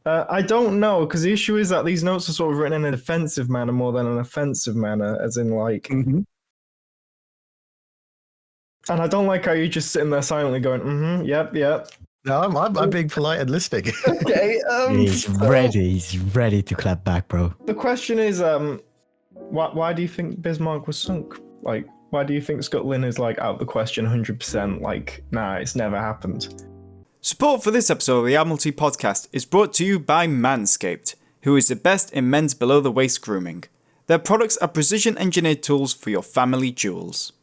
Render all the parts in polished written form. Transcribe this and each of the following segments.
I don't know, because the issue is that these notes are sort of written in a defensive manner more than an offensive manner, as in like... Mm-hmm. And I don't like how you're just sitting there silently going, yep. No, I'm being polite and listening. Okay. He's ready to clap back, bro. The question is, why do you think Bismarck was sunk? Like, why do you think scuttling is like out of the question 100%? Like, nah, it's never happened. Support for this episode of the Admiralty Podcast is brought to you by Manscaped, who is the best in men's below-the-waist grooming. Their products are precision-engineered tools for your family jewels.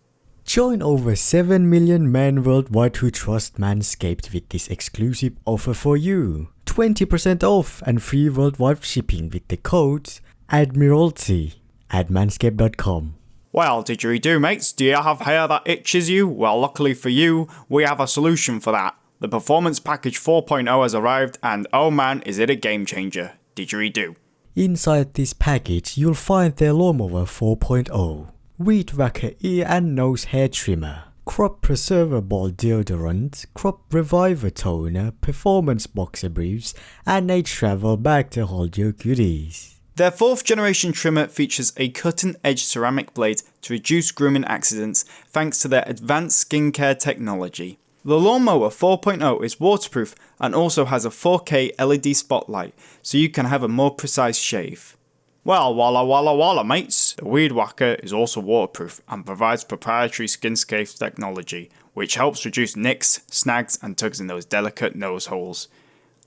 Join over 7 million men worldwide who trust Manscaped with this exclusive offer for you. 20% off and free worldwide shipping with the code Admiralty at manscaped.com. Well, didgeridoo mates, do you have hair that itches you? Well, luckily for you, we have a solution for that. The Performance Package 4.0 has arrived and oh man, is it a game changer. Didgeridoo. Inside this package, you'll find their Lawnmower 4.0, Weed Whacker ear and nose hair trimmer, Crop Preserver ball deodorant, Crop Reviver toner, Performance boxer briefs, and a travel bag to hold your goodies. Their 4th generation trimmer features a cutting-edge ceramic blade to reduce grooming accidents thanks to their advanced skincare technology. The Lawnmower 4.0 is waterproof and also has a 4K LED spotlight so you can have a more precise shave. Well, walla mates, the Weed Whacker is also waterproof and provides proprietary skin-safe technology which helps reduce nicks, snags and tugs in those delicate nose holes,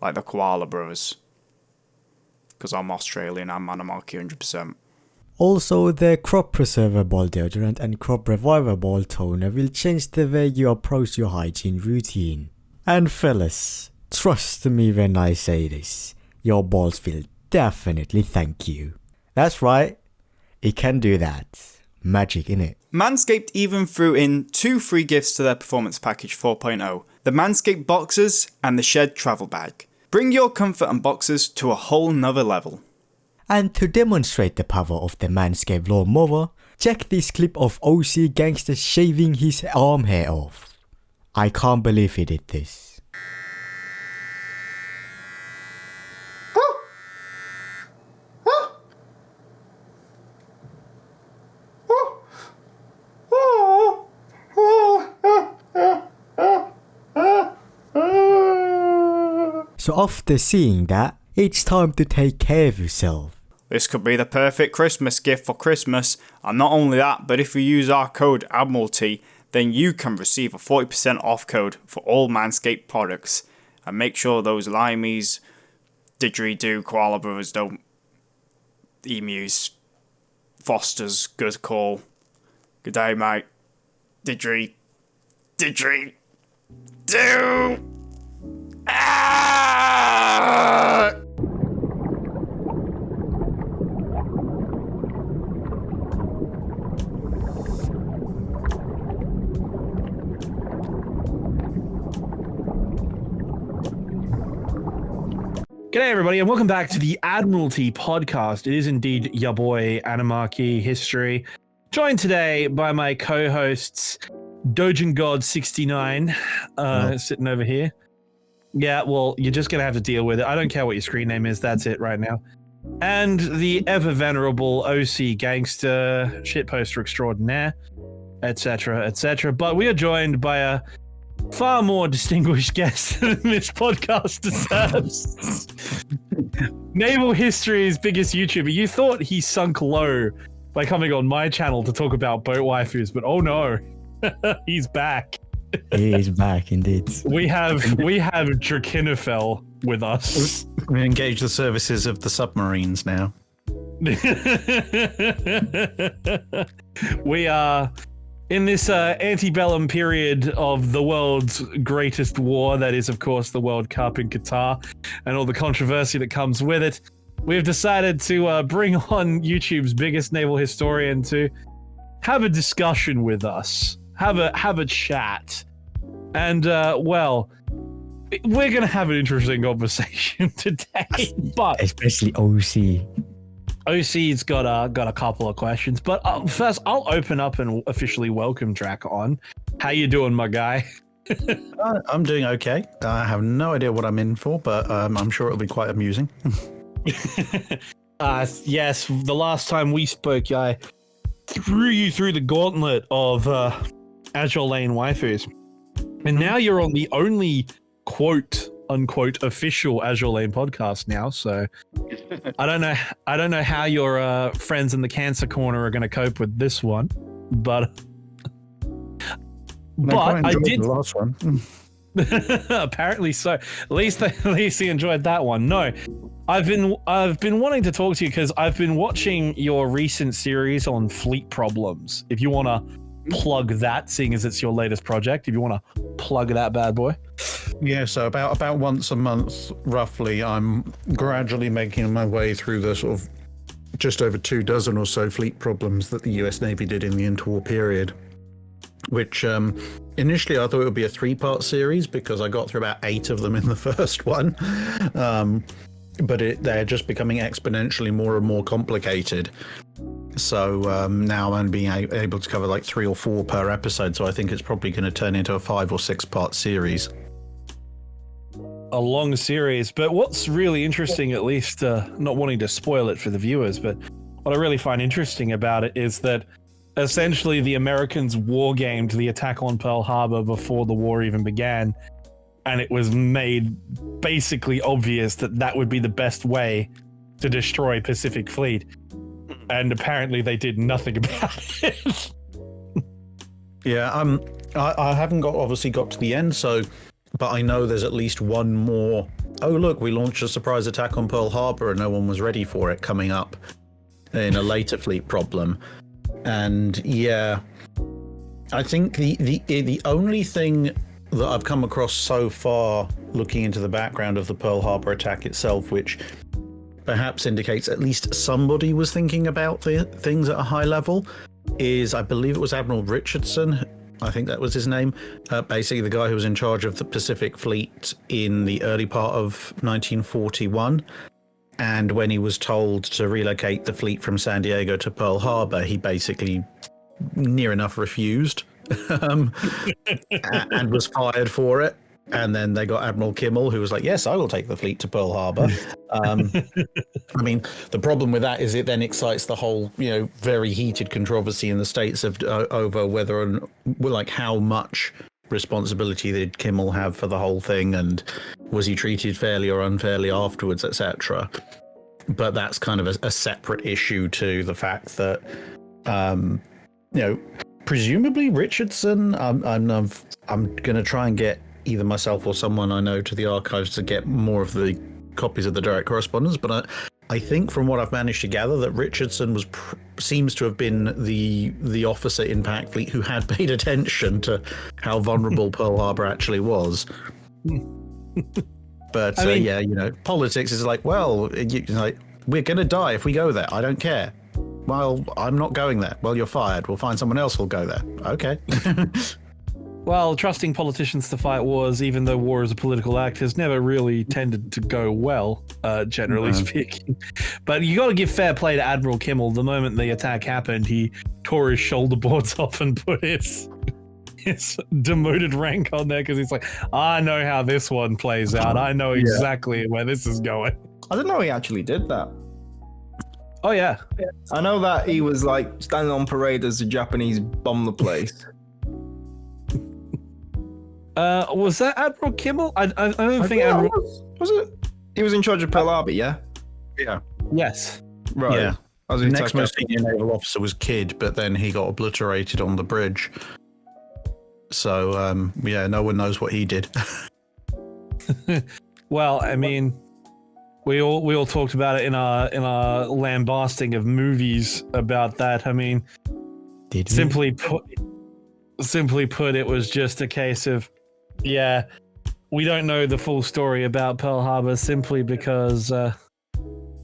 like the Koala Brothers. Because I'm Australian, I'm Animarchy 100%. Also, the Crop Preserver ball deodorant and Crop Reviver ball toner will change the way you approach your hygiene routine. And fellas, trust me when I say this, your balls will definitely thank you. That's right, it can do that. Magic, innit? Manscaped even threw in 2 free gifts to their Performance Package 4.0, the Manscaped Boxers and the Shed Travel Bag. Bring your comfort and boxers to a whole nother level. And to demonstrate the power of the Manscaped Lawnmower, check this clip of OC Gangsta shaving his arm hair off. I can't believe he did this. So after seeing that, it's time to take care of yourself. This could be the perfect Christmas gift for Christmas, and not only that, but if you use our code Admiralty, then you can receive a 40% off code for all Manscaped products. And make sure those limeys, didgeridoo, koala brothers don't... emus, fosters, good call. Good day, mate. Didgeridoo. Ah! G'day everybody and welcome back to the Admiralty Podcast. It is indeed your boy Animarchy History, joined today by my co-hosts Dojin God 69 sitting over here. Yeah, well, you're just gonna have to deal with it. I don't care what your screen name is, that's it right now. And the ever venerable OC Gangsta shitposter extraordinaire, etc., etc. But we are joined by a far more distinguished guest than this podcast deserves. Naval History's biggest YouTuber. You thought he sunk low by coming on my channel to talk about boat waifus, but oh no, he's back. He is back indeed. We have Drachinifel with us. We engage the services of the submarines now. We are in this antebellum period of the world's greatest war, that is, of course, the World Cup in Qatar, and all the controversy that comes with it. We've decided to bring on YouTube's biggest naval historian to have a discussion with us, have a chat, and well, we're gonna have an interesting conversation today. But especially OC. OC's got a couple of questions, but first I'll open up and officially welcome Drac on. How you doing, my guy? I'm doing okay. I have no idea what I'm in for, but I'm sure it'll be quite amusing. Yes, the last time we spoke, I threw you through the gauntlet of Azure Lane waifus. And now you're on the only quote unquote official Azure Lane podcast now, so I don't know how your friends in the cancer corner are going to cope with this one, but I did the last one. apparently so. At least he enjoyed that one. No, I've been wanting to talk to you because I've been watching your recent series on fleet problems. If you want to plug that, seeing as it's your latest project, if you want to plug that bad boy. Yeah, so about once a month, roughly, I'm gradually making my way through the sort of just over 24 or so fleet problems that the US Navy did in the interwar period, which initially I thought it would be a 3-part series because I got through about 8 of them in the first one. But they're just becoming exponentially more and more complicated. So now I'm being able to cover like 3 or 4 per episode. So I think it's probably going to turn into a 5 or 6 part series. A long series, but what's really interesting, at least not wanting to spoil it for the viewers, but what I really find interesting about it is that essentially the Americans war-gamed the attack on Pearl Harbor before the war even began, and it was made basically obvious that that would be the best way to destroy Pacific Fleet, and apparently they did nothing about it. Yeah, I haven't obviously got to the end, but I know there's at least one more. Oh, look, we launched a surprise attack on Pearl Harbor and no one was ready for it coming up in a later fleet problem. And yeah, I think the only thing that I've come across so far looking into the background of the Pearl Harbor attack itself, which perhaps indicates at least somebody was thinking about the things at a high level, is I believe it was Admiral Richardson. I think that was his name. Basically the guy who was in charge of the Pacific Fleet in the early part of 1941. And when he was told to relocate the fleet from San Diego to Pearl Harbor, he basically near enough refused and was fired for it. And then they got Admiral Kimmel, who was like, yes, I will take the fleet to Pearl Harbor. I mean, the problem with that is it then excites the whole, very heated controversy in the States over whether how much responsibility did Kimmel have for the whole thing, and was he treated fairly or unfairly afterwards, etc. But that's kind of a separate issue to the fact that, presumably Richardson. I'm going to try and get either myself or someone I know to the archives to get more of the copies of the direct correspondence, but I think from what I've managed to gather that Richardson seems to have been the officer in Pac Fleet who had paid attention to how vulnerable Pearl Harbor actually was. But I mean, politics is like, well, we're going to die if we go there. I don't care. Well, I'm not going there. Well, you're fired. We'll find someone else who'll go there. Okay. Well, trusting politicians to fight wars, even though war is a political act, has never really tended to go well, generally speaking. But you got to give fair play to Admiral Kimmel. The moment the attack happened, he tore his shoulder boards off and put his demoted rank on there because he's like, I know how this one plays out. I know exactly where this is going. I didn't know he actually did that. Oh, yeah. I know that he was like standing on parade as the Japanese bombed the place. Was that Admiral Kimmel? I don't think Admiral... Was it? He was in charge of Pearl Harbor, yeah? Yeah. Yes. Right. Yeah. The next most senior naval officer was Kidd, but then he got obliterated on the bridge. So, no one knows what he did. Well, I mean, we all talked about it in our lambasting of movies about that. I mean, simply put, it was just a case of, we don't know the full story about Pearl Harbor simply because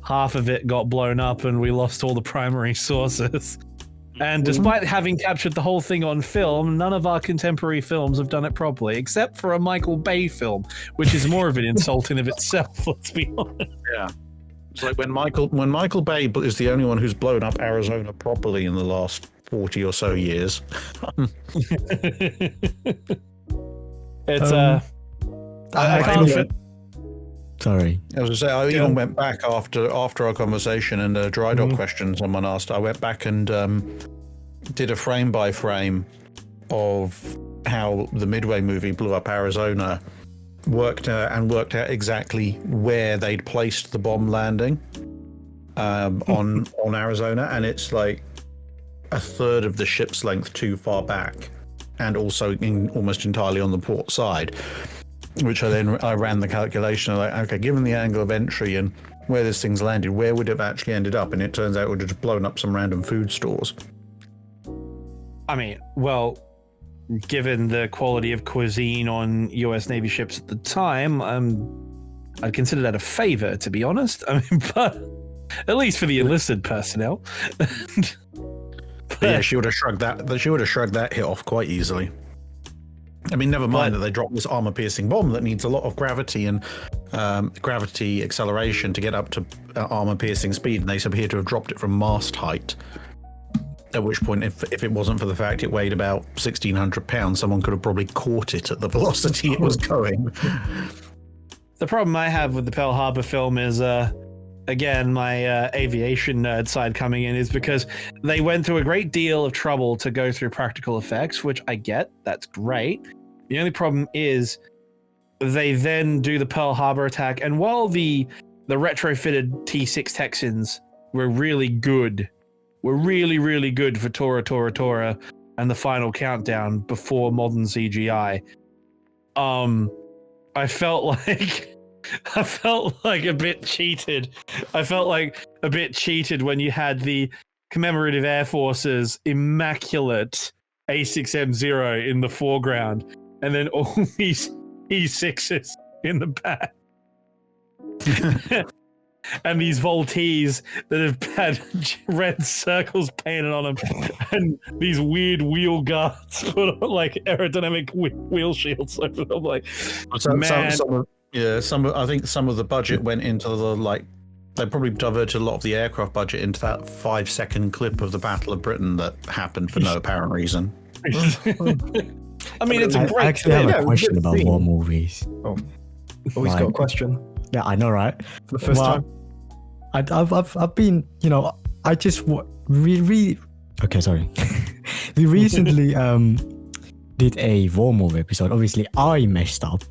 half of it got blown up and we lost all the primary sources. And despite having captured the whole thing on film, none of our contemporary films have done it properly, except for a Michael Bay film, which is more of an insult in of itself, let's be honest. Yeah. It's like when Michael Bay is the only one who's blown up Arizona properly in the last 40 or so years. It's I can't fit. Sorry. I was going to say, I even went back after our conversation and the dry dock question someone asked. I went back and did a frame by frame of how the Midway movie blew up Arizona, worked out exactly where they'd placed the bomb landing on Arizona, and it's like a third of the ship's length too far back, and also almost entirely on the port side. Which I ran the calculation of like, okay, given the angle of entry and where this thing's landed, where would it have actually ended up? And it turns out it would have blown up some random food stores. I mean, well, given the quality of cuisine on US Navy ships at the time, I'd consider that a favor, to be honest. I mean, but at least for the enlisted personnel. But yeah, she would have shrugged that hit off quite easily. I mean, never mind that they dropped this armor-piercing bomb that needs a lot of gravity and gravity acceleration to get up to armor-piercing speed, and they appear to have dropped it from mast height. At which point, if it wasn't for the fact it weighed about 1,600 pounds, someone could have probably caught it at the velocity it was going. The problem I have with the Pearl Harbor film is, again, my aviation nerd side coming in, is because they went through a great deal of trouble to go through practical effects, which I get. That's great. The only problem is they then do the Pearl Harbor attack, and while the retrofitted T-6 Texans were really good, were really, really good for Tora, Tora, Tora, and the final countdown before modern CGI, I felt like a bit cheated. I felt like a bit cheated when you had the Commemorative Air Force's immaculate A6M0 in the foreground, and then all these E6s in the back. And these Voltees that have had red circles painted on them, and these weird wheel guards put on like aerodynamic wheel shields over them. Like, man. I think some of the budget went into they probably diverted a lot of the aircraft budget into that 5-second clip of the Battle of Britain that happened for no apparent reason. I mean, it's a great. I actually have a question about war movies. Oh, he's got a question. Yeah, I know, right? For the first time. I've been, I just okay, sorry. We recently did a war movie episode. Obviously, I messed up.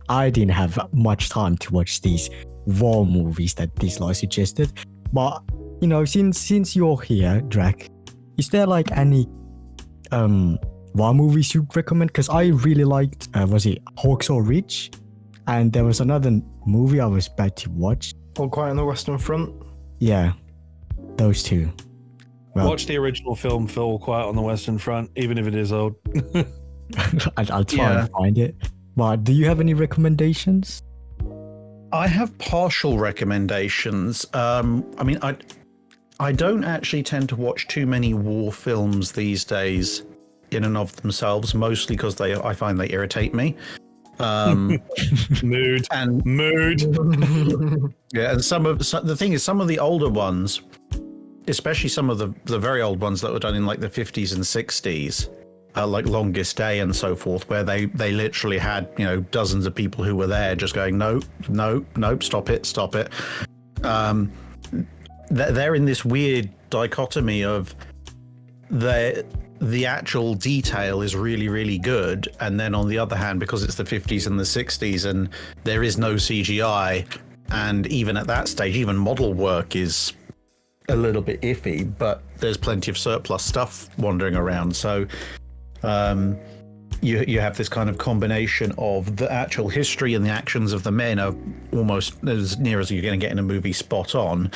I didn't have much time to watch these war movies that this law suggested. But since you're here, Drac, is there like any war movies you'd recommend? Because I really liked was it Hawksaw Ridge? And there was another movie I was about to watch. All Quiet on the Western Front? Yeah, those two. Well, watch the original film for All Quiet on the Western Front, even if it is old. I'll try and find it. But do you have any recommendations? I have partial recommendations. I mean, I don't actually tend to watch too many war films these days in and of themselves, mostly because I find they irritate me. Mood. Yeah, and the thing is, some of the older ones, especially some of the very old ones that were done in like the 50s and 60s, like Longest Day and so forth, where they literally had dozens of people who were there just going nope, stop it. They're in this weird dichotomy of the actual detail is really, really good, and then on the other hand, because it's the 50s and the 60s and there is no CGI, and even at that stage, even model work is a little bit iffy, but there's plenty of surplus stuff wandering around. So you have this kind of combination of the actual history and the actions of the men are almost as near as you're going to get in a movie spot on.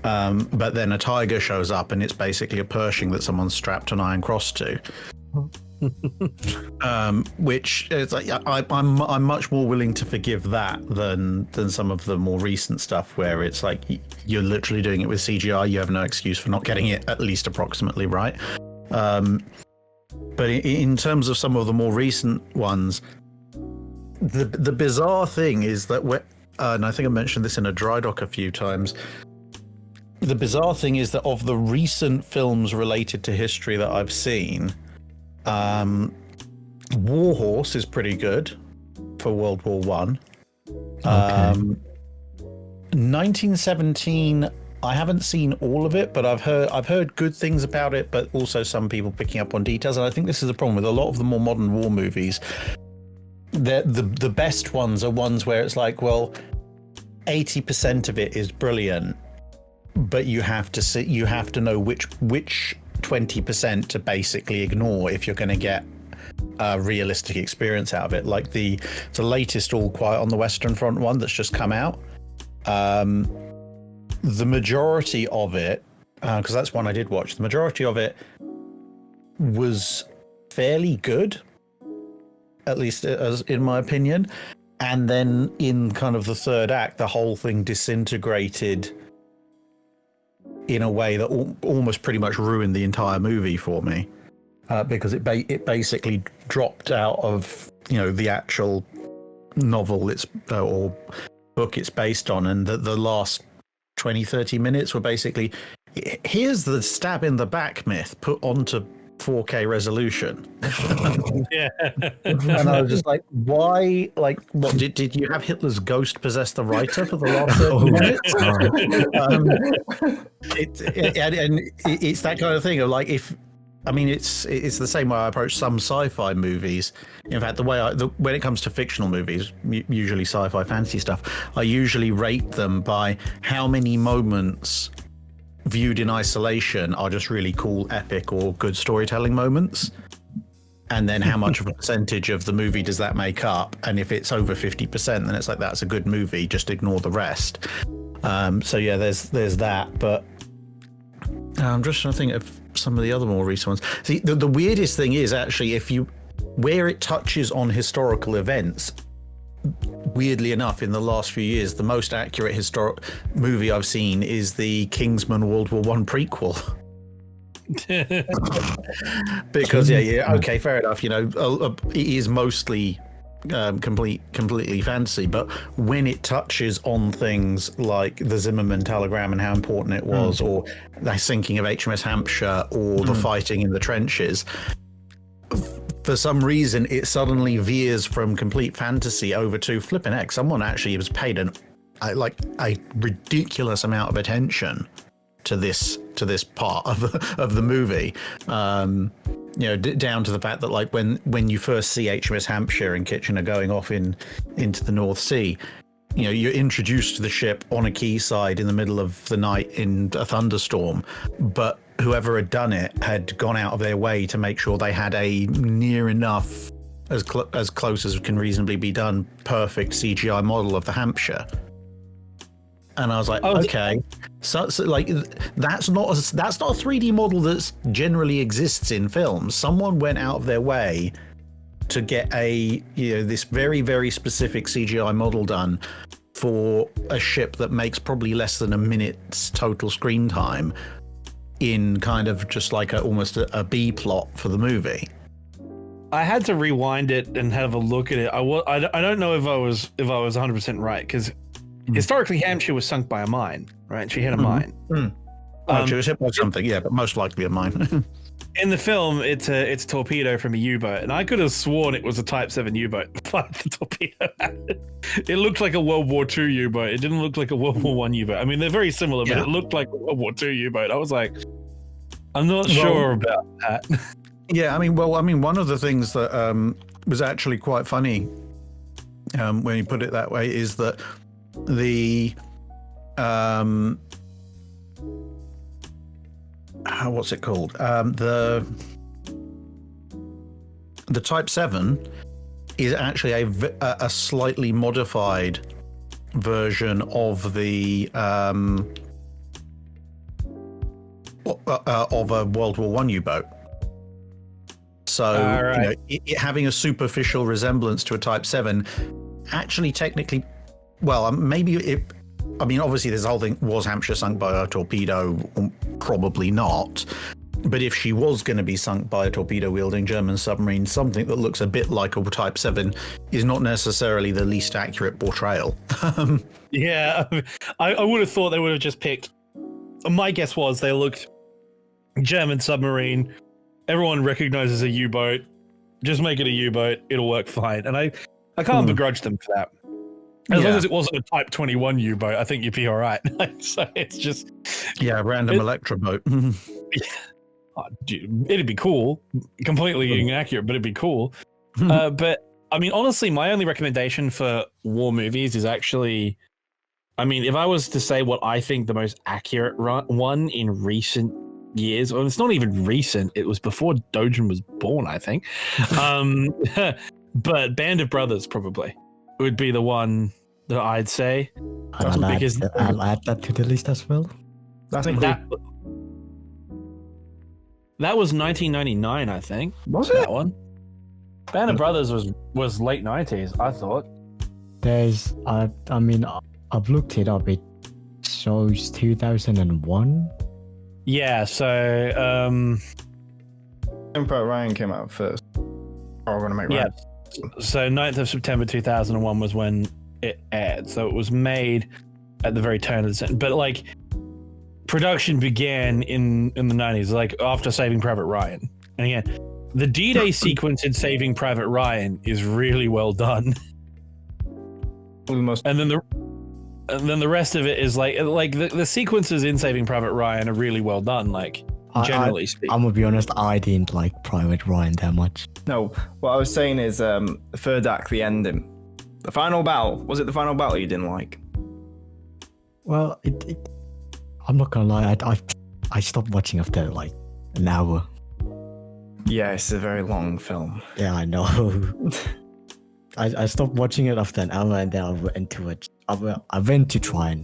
But then a tiger shows up and it's basically a Pershing that someone's strapped an iron cross to. Which is like, I'm much more willing to forgive that than some of the more recent stuff where it's like you're literally doing it with CGI. You have no excuse for not getting it at least approximately right. But in terms of some of the more recent ones, the bizarre thing is that and I think I mentioned this in a dry dock a few times. The bizarre thing is that of the recent films related to history that I've seen, War Horse is pretty good. for World War One. Okay. 1917, I haven't seen all of it, but I've heard good things about it, but also some people picking up on details. And I think this is the problem with a lot of the more modern war movies. The best ones are ones where it's like, well, 80% of it is brilliant, but you have to know which 20% to basically ignore if you're going to get a realistic experience out of it. Like the latest All Quiet on the Western Front one that's just come out. The majority of it, because that's one I did watch, the majority of it was fairly good, at least as in my opinion. And then in kind of the third act, the whole thing disintegrated in a way that almost pretty much ruined the entire movie for me, because it basically dropped out of, you know, the actual novel or book it's based on, and the last 20-30 minutes were basically, here's the stab in the back myth put onto 4K resolution. Yeah. And I was just like, why? Like, what did you have Hitler's ghost possess the writer for the last 30 minutes? It's that kind of thing of like, it's the same way I approach some sci-fi movies. In fact, when it comes to fictional movies, usually sci-fi fantasy stuff, I usually rate them by how many moments viewed in isolation are just really cool, epic, or good storytelling moments, and then how much of a percentage of the movie does that make up. And if it's over 50%, then it's like, that's a good movie, just ignore the rest. So yeah, there's that. But I'm just trying to think of some of the other more recent ones. See, the weirdest thing is actually, where it touches on historical events, weirdly enough, in the last few years, the most accurate historic movie I've seen is the Kingsman World War I prequel. Because okay, fair enough. You know, it is mostly completely fantasy, but when it touches on things like the Zimmerman telegram and how important it was, or the sinking of HMS Hampshire, or the fighting in the trenches, for some reason it suddenly veers from complete fantasy over to flipping heck, someone actually was paid a ridiculous amount of attention to this part of the movie. You know, down to the fact that, like, when you first see HMS Hampshire and Kitchener going off into the North Sea, you know, you're introduced to the ship on a quayside in the middle of the night in a thunderstorm, but whoever had done it had gone out of their way to make sure they had a near enough, as close as can reasonably be done, perfect CGI model of the Hampshire. And I was like, okay, so like that's not a 3D model that generally exists in films. Someone went out of their way to get this very, very specific CGI model done for a ship that makes probably less than a minute's total screen time, in kind of just like almost a B plot for the movie. I had to rewind it and have a look at it. I don't know if I was 100% right, because historically Hampshire was sunk by a mine, right? She hit a mine. She was hit by something, yeah, but most likely a mine. In the film, it's a torpedo from a U-boat, and I could have sworn it was a Type 7 U-boat. But the torpedo, it looked like a World War II U-boat. It didn't look like a World War I U-boat. I mean, they're very similar, but it looked like a World War II U-boat. I was like, I'm not sure about that. Yeah, I mean, one of the things that was actually quite funny when you put it that way is that the what's it called? The Type 7 is actually a slightly modified version of the of a World War I U-boat. So you know, it having a superficial resemblance to a Type 7, actually technically, well, maybe it. I mean, obviously, there's the whole thing: was Hampshire sunk by a torpedo? Probably not. But if she was going to be sunk by a torpedo-wielding German submarine, something that looks a bit like a Type 7 is not necessarily the least accurate portrayal. Yeah, I would have thought they would have just picked. My guess was they looked German submarine. Everyone recognizes a U-boat. Just make it a U-boat. It'll work fine. And I can't begrudge them for that. As long as it wasn't a Type 21 U-boat, I think you'd be all right. So it's just... Yeah, random Electra boat. Oh, dude, it'd be cool. Completely inaccurate, but it'd be cool. But, I mean, honestly, my only recommendation for war movies is actually... I mean, if I was to say what I think the most accurate one in recent years, well, it's not even recent. It was before Dojin was born, I think. But Band of Brothers probably would be the one that I'd say. I'll add that to the list as well. That's that was 1999, I think. Was it? That one? Band of Brothers was late 90s, I thought. There's, I mean, I've looked it up. It shows 2001. Yeah, so Emperor Ryan came out first. Oh, we're gonna make Ryan. So 9th of September 2001 was when it aired. So it was made at the very turn of the century. But like production began in the 90s, like after Saving Private Ryan. And again, the D-Day sequence in Saving Private Ryan is really well done. And then the rest of it is like the sequences in Saving Private Ryan are really well done, like generally speaking. I'm gonna be honest, I didn't like Private Ryan that much. No, what I was saying is the third act, the ending. The final battle. Was it the final battle you didn't like? Well, I'm not gonna lie, I stopped watching after like an hour. Yeah, it's a very long film. Yeah, I know. I stopped watching it after an hour, and then I went to it. I went to try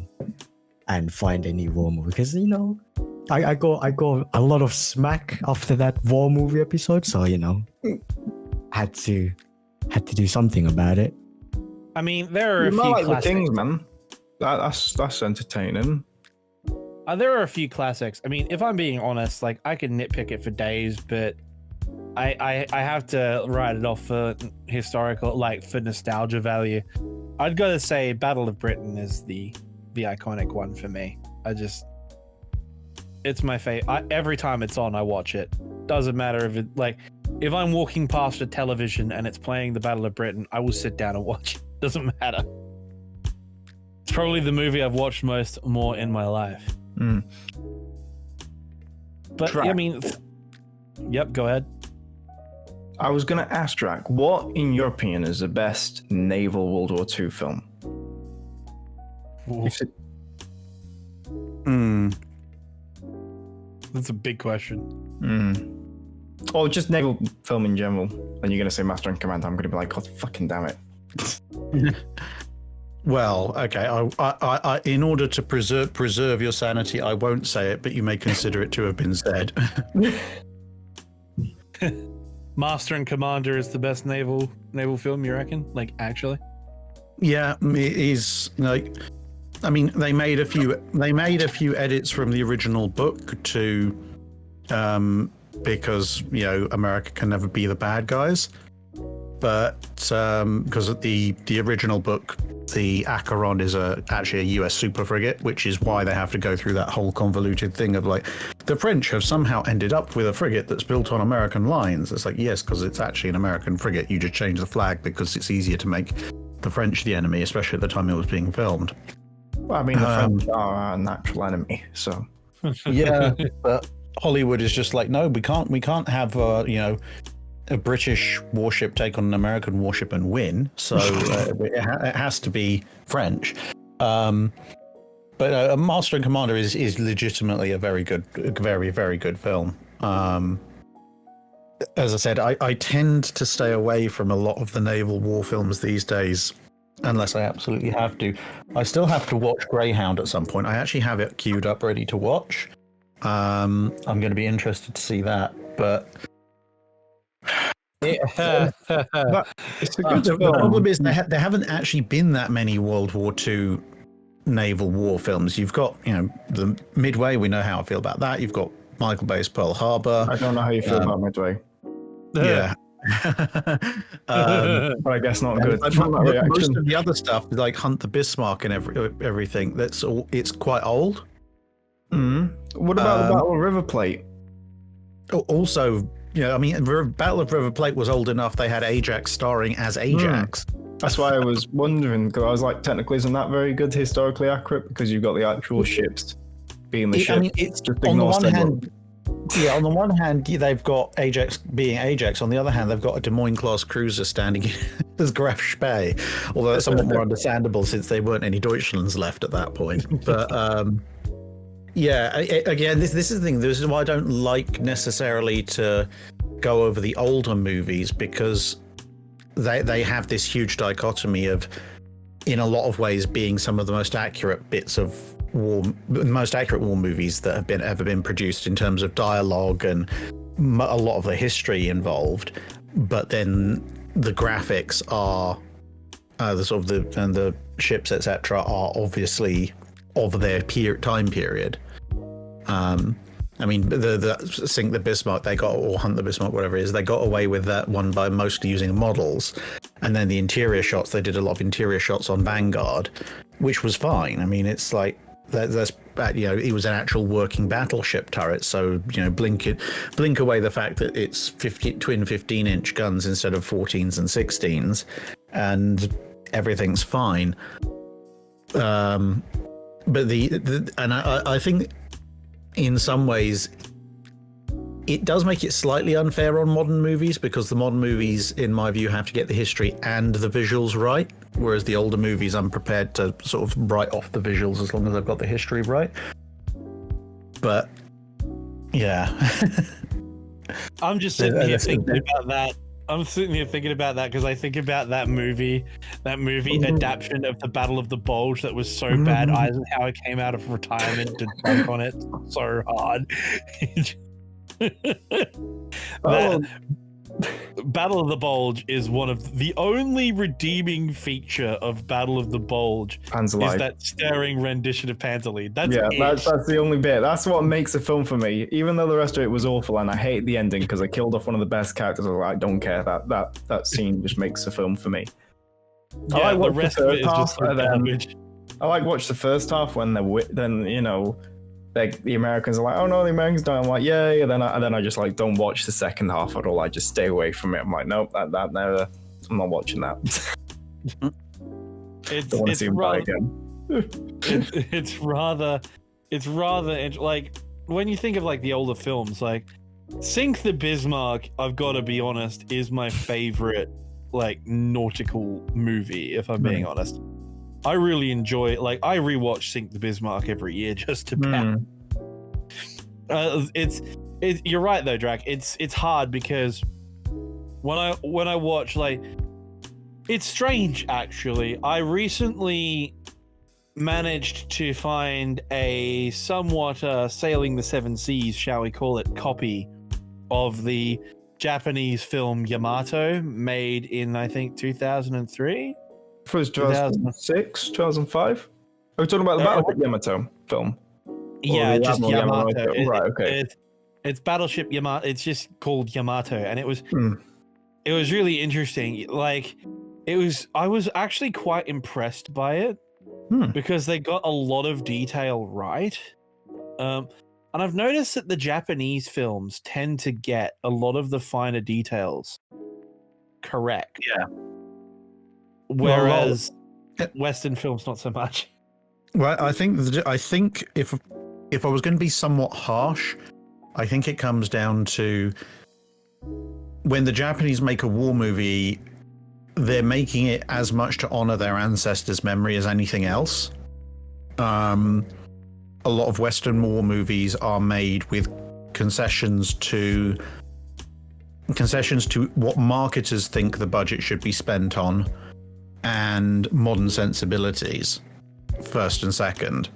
and find a new war movie because I got a lot of smack after that war movie episode, so had to do something about it. I mean, there are a You few might like the classics. Kings, man. That's entertaining. There are a few classics. I mean, if I'm being honest, like I could nitpick it for days, but I have to write it off for historical, like for nostalgia value. I'd gotta say Battle of Britain is the iconic one for me. It's my favorite. Every time it's on, I watch it. Doesn't matter if I'm walking past a television and it's playing the Battle of Britain, I will sit down and watch it. Doesn't matter. It's probably the movie I've watched more in my life. But Drac. I mean, yep, go ahead. I was going to ask Drac, what, in your opinion, is the best naval World War II film? That's a big question. Or just naval film in general. And you're going to say Master and Commander. I'm going to be like, God fucking damn it. Well, okay. I in order to preserve your sanity, I won't say it, but you may consider it to have been said. Master and Commander is the best naval film, you reckon? Like, actually? Yeah, it is. Like, I mean, they made a few edits from the original book to, because America can never be the bad guys. But because of the original book, the Acheron is actually a US super frigate, which is why they have to go through that whole convoluted thing of like, the French have somehow ended up with a frigate that's built on American lines. It's like, yes, because it's actually an American frigate. You just change the flag because it's easier to make the French the enemy, especially at the time it was being filmed. Well, I mean, the French are our natural enemy, so. Yeah, but Hollywood is just like, no, we can't have a British warship take on an American warship and win. So it has to be French. But Master and Commander is legitimately a very, very good film. As I said, I tend to stay away from a lot of the naval war films these days, unless I absolutely have to. I still have to watch Greyhound at some point. I actually have it queued up ready to watch. I'm going to be interested to see that, but... It's a good The film. problem is there haven't actually been that many World War II naval war films. You've got, the Midway. We know how I feel about that. You've got Michael Bay's Pearl Harbor. I don't know how you feel about Midway. Yeah. But I guess not good. Most of the other stuff, like Hunt the Bismarck and everything, it's quite old. What about the Battle of River Plate? Also, Battle of River Plate was old enough they had Ajax starring as Ajax. That's why I was wondering, because I was like, technically, isn't that very good historically accurate? Because you've got the actual ships being the ship. I mean, it's just on the ignore one Stella. hand. Yeah, on the one hand, they've got Ajax being Ajax. On the other hand, they've got a Des Moines class cruiser standing as Graf Spee, although that's somewhat more understandable since there weren't any Deutschlands left at that point. But again, this is the thing. This is why I don't like necessarily to go over the older movies, because they have this huge dichotomy of, in a lot of ways, being some of the most accurate bits of most accurate war movies that have ever been produced in terms of dialogue and a lot of the history involved. But then the graphics are the ships, etc., are obviously of their time period. I mean, the Sink the Bismarck, or Hunt the Bismarck, whatever it is, they got away with that one by mostly using models. And then the interior shots, they did a lot of interior shots on Vanguard, which was fine. I mean, it's like, that's it was an actual working battleship turret, so blink away the fact that it's twin 15-inch guns instead of 14s and 16s, and everything's fine. But I think in some ways it does make it slightly unfair on modern movies, because the modern movies, in my view, have to get the history and the visuals right, whereas the older movies, I'm prepared to sort of write off the visuals as long as I've got the history right. But yeah. I'm just sitting here thinking about that. I'm sitting here thinking about that because I think about that movie adaptation of the Battle of the Bulge that was so bad. Eisenhower came out of retirement to work on it so hard. Battle of the Bulge is one of the only redeeming feature of Battle of the Bulge is that staring rendition of Panzerlied. That's the only bit. That's what makes a film for me. Even though the rest of it was awful and I hate the ending because I killed off one of the best characters, I don't care. That scene just makes a film for me. Yeah, the rest of it is just so garbage. I watch the first half when the Americans are like, oh no, the Americans don't. I'm like, yay. And then I just don't watch the second half at all. I just stay away from it. I'm like, nope, that never. I'm not watching that. Don't want to see him die again. It's rather like, when you think of the older films, Sink the Bismarck, I've got to be honest, is my favorite nautical movie, if I'm being honest. I really enjoy it. I rewatch Sink the Bismarck every year just about. You're right though, Drac. It's hard because when I watch it's strange actually. I recently managed to find a somewhat sailing the seven seas, shall we call it, copy of the Japanese film Yamato, made in I think 2003. It was 2006, 2005. Are we talking about the Battleship Yamato film? Yeah, just Yamato. Right, okay. It's Battleship Yamato. It's just called Yamato, and it was really interesting. I was actually quite impressed by it because they got a lot of detail right. And I've noticed that the Japanese films tend to get a lot of the finer details correct. Yeah. Whereas Western films, not so much. Well, I think if I was going to be somewhat harsh, I think it comes down to when the Japanese make a war movie, they're making it as much to honor their ancestors' memory as anything else. A lot of Western war movies are made with concessions to what marketers think the budget should be spent on, and modern sensibilities first and second,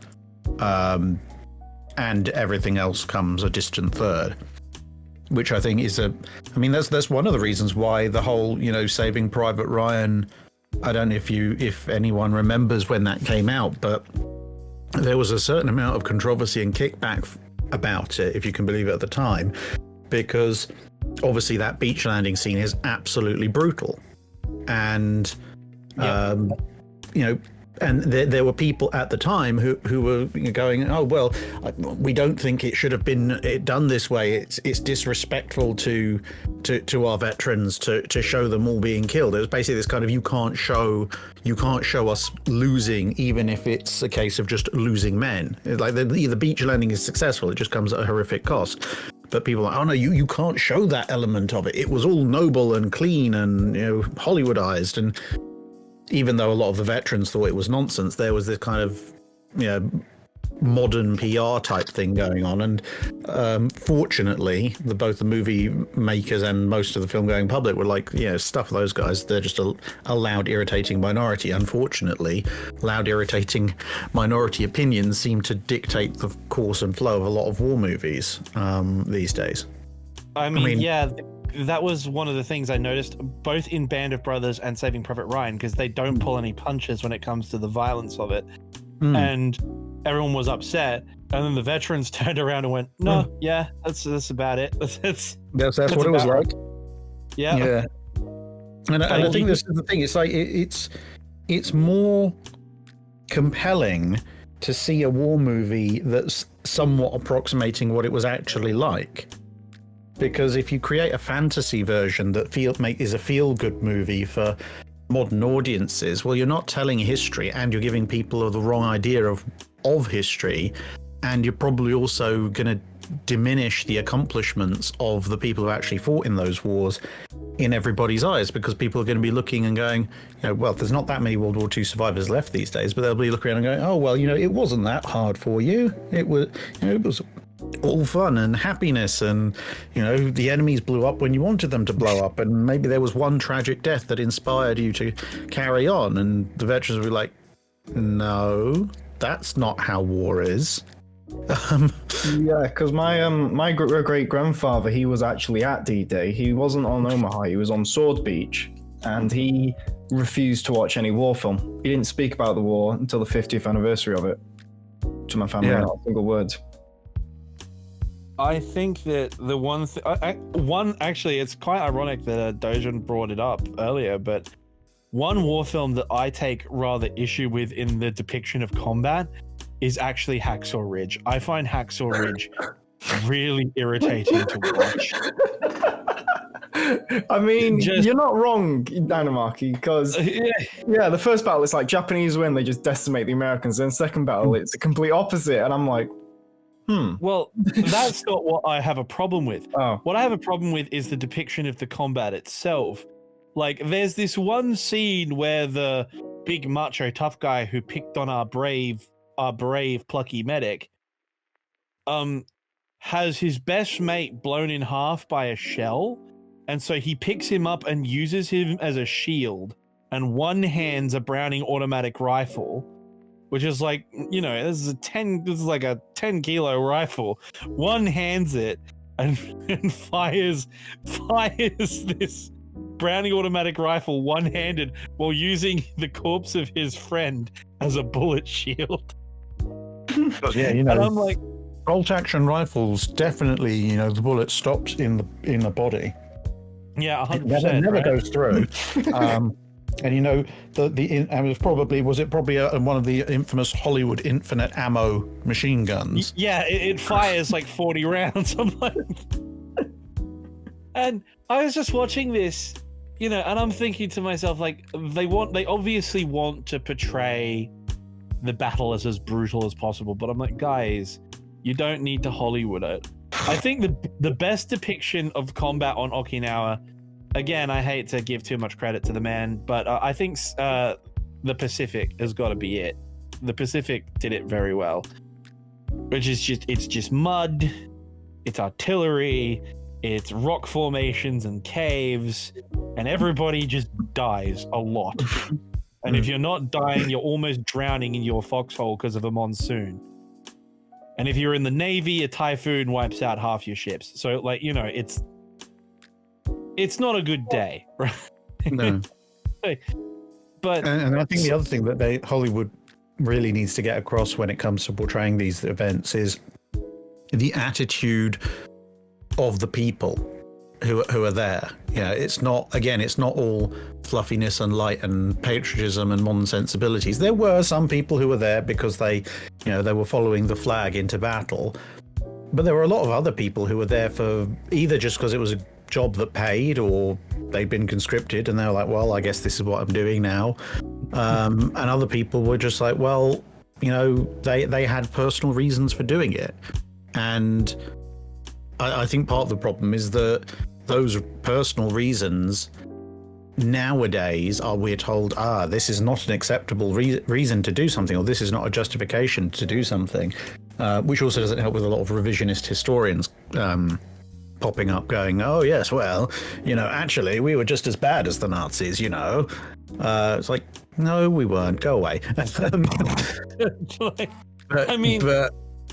and everything else comes a distant third, which I think is that's one of the reasons why the whole Saving Private Ryan, I don't know if anyone remembers when that came out, but there was a certain amount of controversy and kickback about it, if you can believe it, at the time, because obviously that beach landing scene is absolutely brutal, and And there were people at the time who were going, oh well, we don't think it should have been done this way. It's disrespectful to our veterans to show them all being killed. It was basically this kind of you can't show us losing, even if it's a case of just losing men. Like the beach landing is successful, it just comes at a horrific cost. But people are like, oh no, you can't show that element of it. It was all noble and clean and Hollywoodized. And even though a lot of the veterans thought it was nonsense, there was this kind of modern PR type thing going on. And fortunately, both the movie makers and most of the film going public were like, stuff those guys. They're just a loud, irritating minority. Unfortunately, loud, irritating minority opinions seem to dictate the course and flow of a lot of war movies these days. I mean, that was one of the things I noticed both in Band of Brothers and Saving Private Ryan, because they don't pull any punches when it comes to the violence of it. And everyone was upset. And then the veterans turned around and went, no, that's about it. That's what it was like. Right. Yeah. And I think this is the thing. It's like it's more compelling to see a war movie that's somewhat approximating what it was actually like. Because if you create a fantasy version that is a feel-good movie for modern audiences, well, you're not telling history, and you're giving people the wrong idea of history, and you're probably also going to diminish the accomplishments of the people who actually fought in those wars in everybody's eyes, because people are going to be looking and going, well, there's not that many World War II survivors left these days, but they'll be looking around and going, oh, well, it wasn't that hard for you. It was all fun and happiness, and the enemies blew up when you wanted them to blow up, and maybe there was one tragic death that inspired you to carry on. And the veterans will be like, no, that's not how war is. Because my great grandfather, he was actually at D-Day. He wasn't on Omaha, he was on Sword Beach, and he refused to watch any war film. He didn't speak about the war until the 50th anniversary of it to my family, not a single word. I think that the actually, it's quite ironic that Dojan brought it up earlier, but one war film that I take rather issue with in the depiction of combat is actually Hacksaw Ridge. I find Hacksaw Ridge really irritating to watch. I mean, you're not wrong, Dynamaki, because the first battle it's like Japanese win, they just decimate the Americans. Then second battle, it's the complete opposite, and I'm like, Well, that's not what I have a problem with. Oh. What I have a problem with is the depiction of the combat itself. Like, there's this one scene where the big macho tough guy who picked on our brave plucky medic has his best mate blown in half by a shell, and so he picks him up and uses him as a shield, and one hands a Browning automatic rifle, which is like, this is like a 10-kilo rifle. One hands it and fires this Browning automatic rifle one-handed while using the corpse of his friend as a bullet shield. And I'm like, bolt-action rifles definitely, the bullet stops in the body. Yeah, 100%. It never goes through. And it was probably one of the infamous Hollywood infinite ammo machine guns. Yeah, it fires like 40 rounds. I'm like, and I was just watching this, and I'm thinking to myself, like, they obviously want to portray the battle as brutal as possible, but I'm like, guys, you don't need to Hollywood it. I think the best depiction of combat on Okinawa, again, I hate to give too much credit to the man, but I think the Pacific has got to be it. The Pacific did it very well, which is it's just mud, it's artillery, it's rock formations and caves, and everybody just dies a lot. And if you're not dying, you're almost drowning in your foxhole because of a monsoon. And if you're in the Navy, a typhoon wipes out half your ships. So, like, it's not a good day, right? No. But and I think the other thing that Hollywood really needs to get across when it comes to portraying these events is the attitude of the people. who are there. It's not all fluffiness and light and patriotism and modern sensibilities. There were some people who were there because they were following the flag into battle, but there were a lot of other people who were there for either just because it was a job that paid, or they'd been conscripted and they were like, well, I guess this is what I'm doing now. And other people were just like, well, they had personal reasons for doing it. And I think part of the problem is that those personal reasons nowadays we're told, this is not an acceptable reason to do something, or this is not a justification to do something, which also doesn't help with a lot of revisionist historians popping up going, oh yes, well, actually we were just as bad as the Nazis, it's like, no, we weren't, go away. But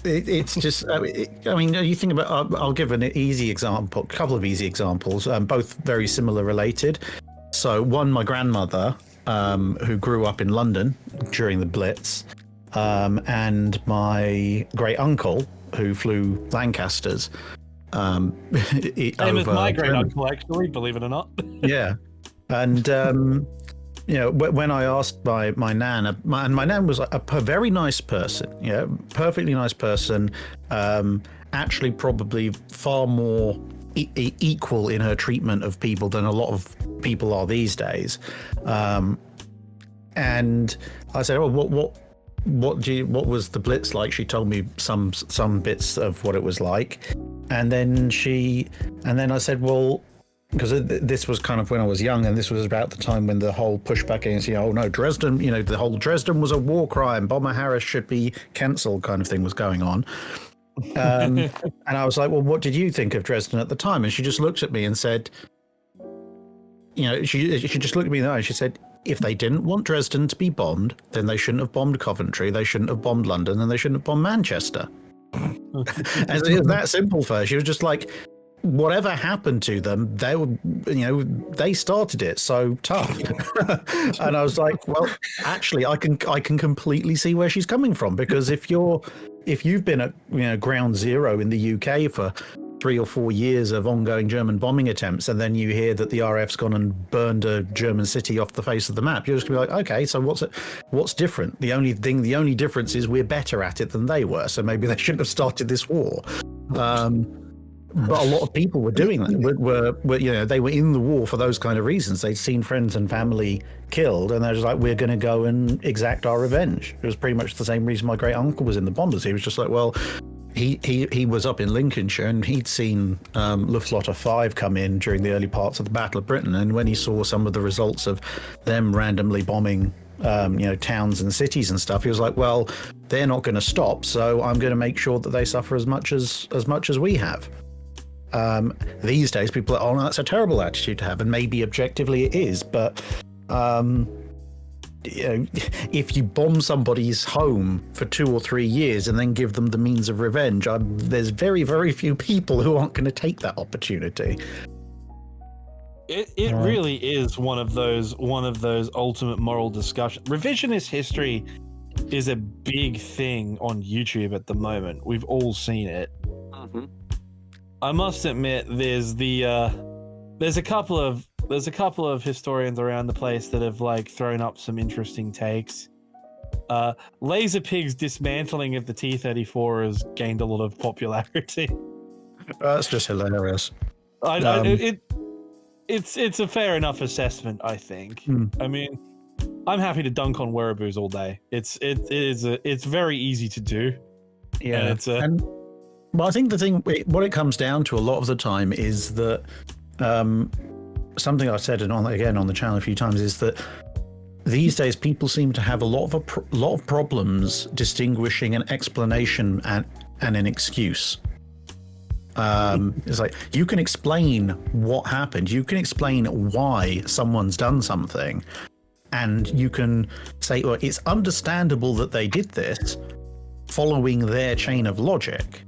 it's just, you think about, I'll give an easy example, a couple of easy examples, both very similar related. So one, my grandmother, who grew up in London during the Blitz, and my great uncle who flew Lancasters. Same as my great uncle, actually, believe it or not. Yeah. And when I asked my nan, and my nan was a very nice person, perfectly nice person, actually probably far more equal in her treatment of people than a lot of people are these days. And I said, oh, what was the Blitz like? She told me some bits of what it was like, and then I said, well, because this was kind of when I was young, and this was about the time when the whole pushback against, Dresden, the whole Dresden was a war crime, Bomber Harris should be cancelled kind of thing was going on. And I was like, well, what did you think of Dresden at the time? And she just looked at me and said, she just looked at me in the eye and she said, if they didn't want Dresden to be bombed, then they shouldn't have bombed Coventry, they shouldn't have bombed London, and they shouldn't have bombed Manchester. And it was that simple for her. She was just like, whatever happened to them, they started it, so tough. And I was like, well, actually, I can completely see where she's coming from, because if you've been at ground zero in the UK for 3 or 4 years of ongoing German bombing attempts, and then you hear that the RAF's gone and burned a German city off the face of the map, you're just gonna be like, okay, so what's different? The only difference is we're better at it than they were, so maybe they shouldn't have started this war. But a lot of people were doing that. They were in the war for those kind of reasons. They'd seen friends and family killed, and they're just like, we're going to go and exact our revenge. It was pretty much the same reason my great uncle was in the bombers. He was just like, well, he was up in Lincolnshire, and he'd seen Luftwaffe 5 come in during the early parts of the Battle of Britain, and when he saw some of the results of them randomly bombing towns and cities and stuff, he was like, well, they're not going to stop, so I'm going to make sure that they suffer as much as we have. These days people are, oh no, that's a terrible attitude to have, and maybe objectively it is, but if you bomb somebody's home for 2 or 3 years and then give them the means of revenge, there's very, very few people who aren't going to take that opportunity. It really is one of those ultimate moral discussions. Revisionist history is a big thing on YouTube at the moment. We've all seen it. Mm-hmm. I must admit, there's a couple of historians around the place that have thrown up some interesting takes. Laser Pig's dismantling of the T-34 has gained a lot of popularity. That's just hilarious. It's a fair enough assessment, I think. I mean, I'm happy to dunk on Wereaboos all day. It's very easy to do. Yeah, well, I think the thing, what it comes down to a lot of the time is that something I've said on the channel a few times is that these days people seem to have a lot of problems distinguishing an explanation and an excuse. It's like, you can explain what happened, you can explain why someone's done something, and you can say, well, it's understandable that they did this following their chain of logic.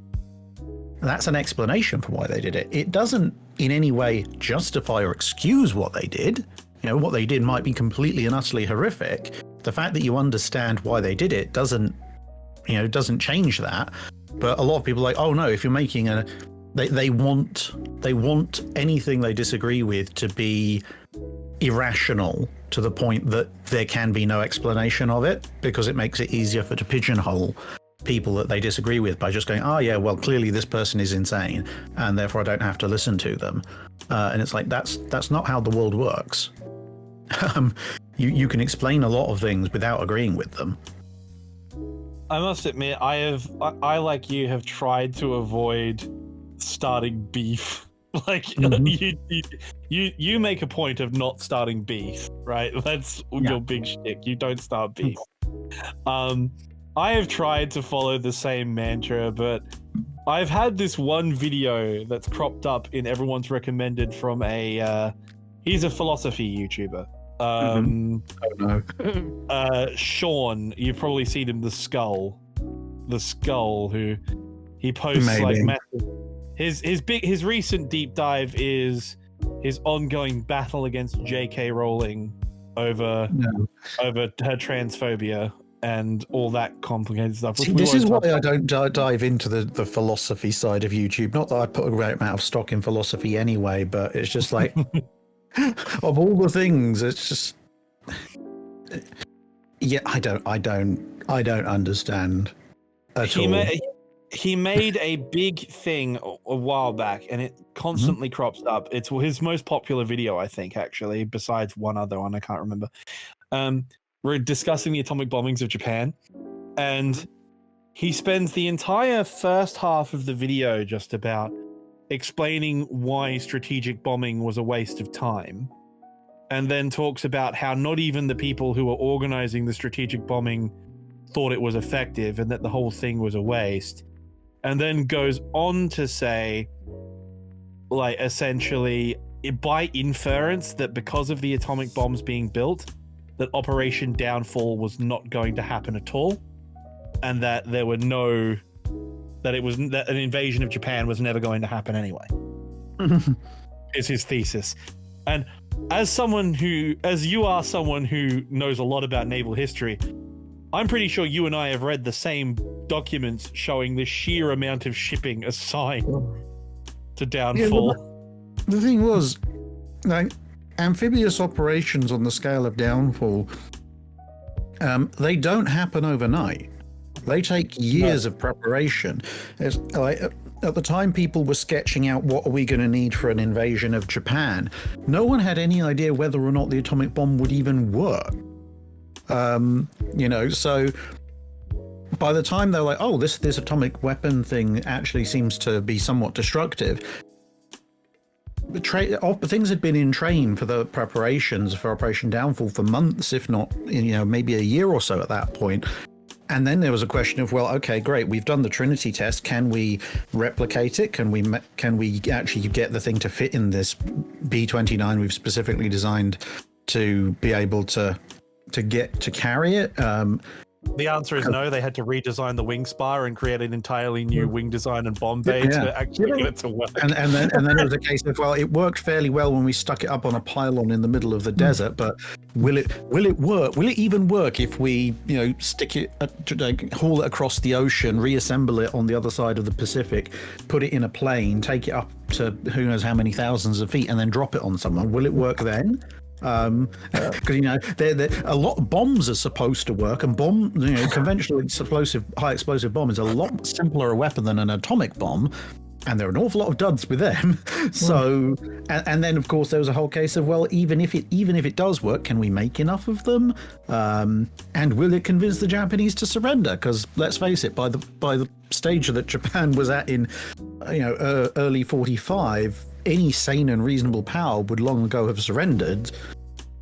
That's an explanation for why they did it. It doesn't in any way justify or excuse what they did. What they did might be completely and utterly horrific. The fact that you understand why they did it doesn't change that. But a lot of people are like, oh no, if you're making They want anything they disagree with to be irrational to the point that there can be no explanation of it, because it makes it easier to pigeonhole people that they disagree with by just going, oh yeah, well clearly this person is insane and therefore I don't have to listen to them. And it's like, that's not how the world works. You can explain a lot of things without agreeing with them. I must admit, I like you have tried to avoid starting beef. Like you make a point of not starting beef, right? That's your big shtick. You don't start beef. I have tried to follow the same mantra, but I've had this one video that's cropped up in everyone's recommended from he's a philosophy YouTuber. Oh no. Sean, you've probably seen him, the Skull, who he posts Maybe. like massive. His recent deep dive is his ongoing battle against J.K. Rowling over her transphobia and all that complicated stuff. See, this is why I don't dive into the philosophy side of YouTube. Not that I put a great amount of stock in philosophy anyway, but it's just like of all the things, it's just I don't understand at all. He made a big thing a while back, and it constantly crops up. It's his most popular video, I think, actually, besides one other one I can't remember. We're discussing the atomic bombings of Japan, and he spends the entire first half of the video just about explaining why strategic bombing was a waste of time, and then talks about how not even the people who were organizing the strategic bombing thought it was effective and that the whole thing was a waste. And then goes on to say, like, essentially, by inference, that because of the atomic bombs being built, that Operation Downfall was not going to happen at all, and that that an invasion of Japan was never going to happen anyway. Is his thesis. And as you are someone who knows a lot about naval history, I'm pretty sure you and I have read the same documents showing the sheer amount of shipping assigned to Downfall. Yeah, the thing was, like, amphibious operations on the scale of Downfall, they don't happen overnight. They take years of preparation. It's like, at the time people were sketching out what are we going to need for an invasion of Japan, no one had any idea whether or not the atomic bomb would even work. So by the time they're like, oh, this atomic weapon thing actually seems to be somewhat destructive, things had been in train for the preparations for Operation Downfall for months, if not, maybe a year or so at that point. And then there was a question of, well, okay, great, we've done the Trinity test. Can we replicate it? Can we actually get the thing to fit in this B-29 we've specifically designed to be able to carry it? The answer is no. They had to redesign the wing spar and create an entirely new wing design and bomb bay to actually get it to work. And then it was a case of, well, it worked fairly well when we stuck it up on a pylon in the middle of the desert, but will it work? Will it even work if we stick it, haul it across the ocean, reassemble it on the other side of the Pacific, put it in a plane, take it up to who knows how many thousands of feet, and then drop it on someone? Will it work then? Because a lot of bombs are supposed to work, and conventional high explosive bomb is a lot simpler a weapon than an atomic bomb, and there are an awful lot of duds with them. So, and then of course there was a whole case of, well, even if it does work, can we make enough of them? And will it convince the Japanese to surrender? Because let's face it, by the stage that Japan was at in early 45. Any sane and reasonable power would long ago have surrendered.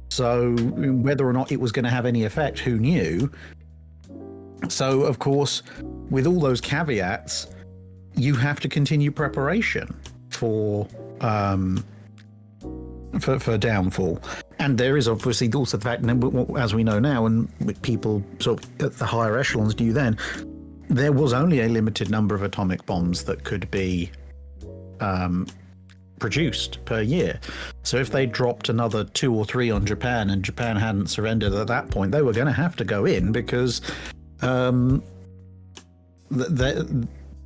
So whether or not it was going to have any effect, who knew? So of course, with all those caveats, you have to continue preparation for Downfall. And there is obviously also the fact, as we know now, and people sort of at the higher echelons knew then, there was only a limited number of atomic bombs that could be produced per year. So if they dropped another 2 or 3 on Japan and Japan hadn't surrendered at that point, they were going to have to go in, because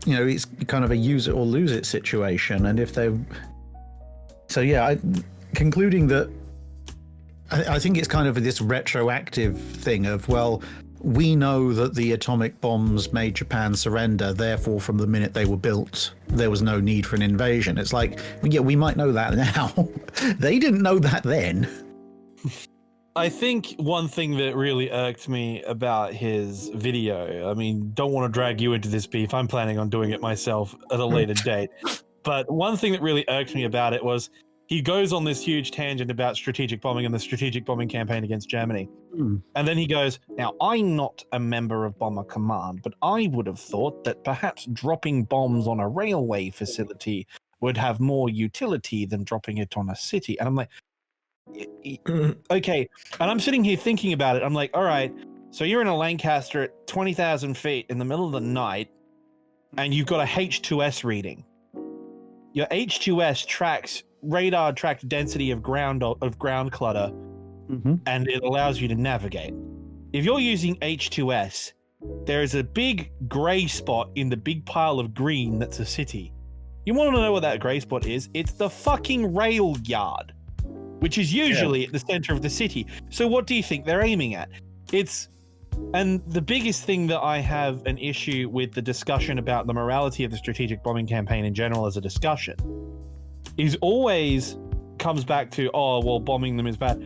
it's kind of a use it or lose it situation. And if they, concluding that, I think it's kind of this retroactive thing of, well, we know that the atomic bombs made Japan surrender, therefore from the minute they were built, there was no need for an invasion. It's like, yeah, we might know that now. They didn't know that then. I think one thing that really irked me about his video, I mean, don't want to drag you into this beef, I'm planning on doing it myself at a later date, but one thing that really irked me about it was he goes on this huge tangent about strategic bombing and the strategic bombing campaign against Germany. And then he goes, now, I'm not a member of Bomber Command, but I would have thought that perhaps dropping bombs on a railway facility would have more utility than dropping it on a city. And I'm like, okay. And I'm sitting here thinking about it. I'm like, all right, so you're in a Lancaster at 20,000 feet in the middle of the night, and you've got a H2S reading. Your H2S tracks radar tracked density of ground clutter, and it allows you to navigate. If you're using H2S, there is a big gray spot in the big pile of green that's a city. You want to know what that gray spot is? It's the fucking rail yard, which is usually at the center of the city. So what do you think they're aiming at? And the biggest thing that I have an issue with the discussion about the morality of the strategic bombing campaign in general as a discussion is always comes back to, oh, well, bombing them is bad.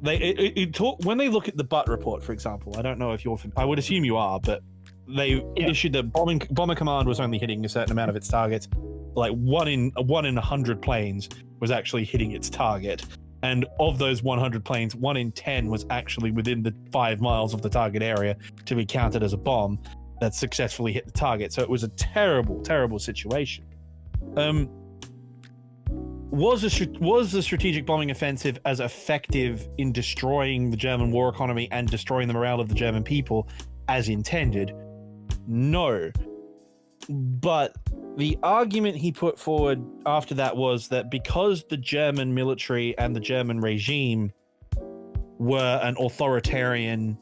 When they look at the Butt report, for example, I don't know if I would assume you are, but they issued that Bomber Command was only hitting a certain amount of its targets. Like one in 100 planes was actually hitting its target. And of those 100 planes, 1 in 10 was actually within the 5 miles of the target area to be counted as a bomb that successfully hit the target. So it was a terrible, terrible situation. Was the strategic bombing offensive as effective in destroying the German war economy and destroying the morale of the German people as intended? No. But the argument he put forward after that was that because the German military and the German regime were an authoritarian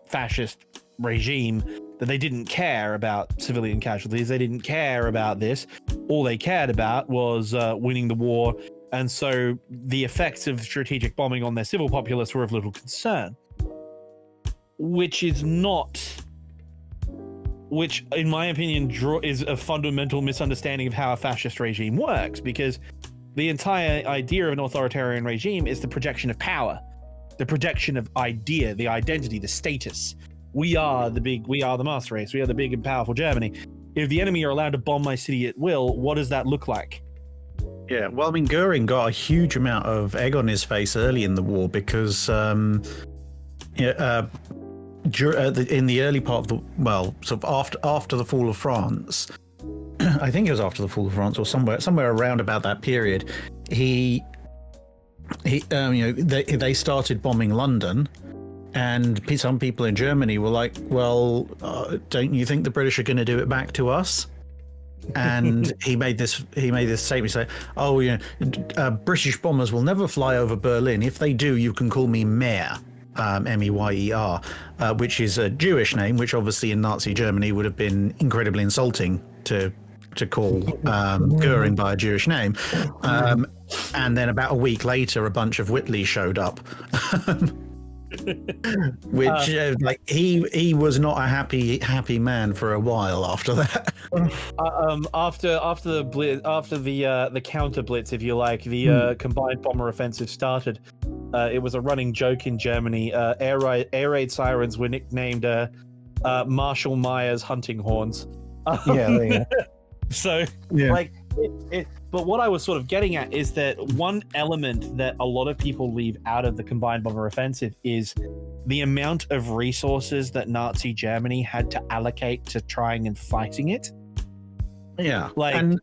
fascist regime, that they didn't care about civilian casualties. They didn't care about this. All they cared about was winning the war. And so the effects of strategic bombing on their civil populace were of little concern, which in my opinion is a fundamental misunderstanding of how a fascist regime works, because the entire idea of an authoritarian regime is the projection of power, the projection of idea, the identity, the status. We are the master race. We are the big and powerful Germany. If the enemy are allowed to bomb my city at will, what does that look like? Yeah, well, I mean, Goering got a huge amount of egg on his face early in the war because, in the early part of sort of after the fall of France, I think it was after the fall of France or somewhere around about that period, they started bombing London. And some people in Germany were like, well, don't you think the British are going to do it back to us? And he made this statement saying, British bombers will never fly over Berlin. If they do, you can call me Mayor, Meyer, which is a Jewish name, which obviously in Nazi Germany would have been incredibly insulting to call Goering by a Jewish name. And then about a week later, a bunch of Whitleys showed up. Which he was not a happy man for a while after that. After the counter blitz, if you like, the combined bomber offensive started. It was a running joke in Germany. Air raid sirens were nicknamed Marshall Myers hunting horns. So but what I was sort of getting at is that one element that a lot of people leave out of the combined bomber offensive is the amount of resources that Nazi Germany had to allocate to trying and fighting it. Yeah, like and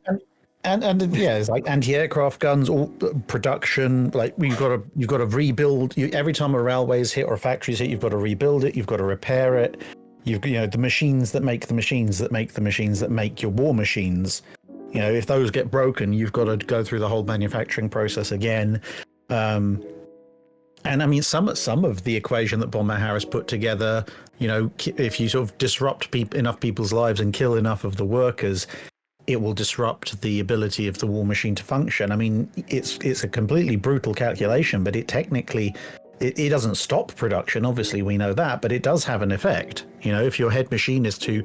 it's like anti-aircraft guns, all production. Like you've got to rebuild. Every time a railway is hit or a factory is hit, you've got to rebuild it. You've got to repair it. The machines that make the machines that make the machines that make your war machines. If those get broken, you've got to go through the whole manufacturing process again. And I mean, some of the equation that Bomber Harris put together, you know, if you sort of disrupt enough people's lives and kill enough of the workers, it will disrupt the ability of the war machine to function. I mean, it's a completely brutal calculation, but it technically, it doesn't stop production. Obviously, we know that, but it does have an effect. You know, if your head machinist who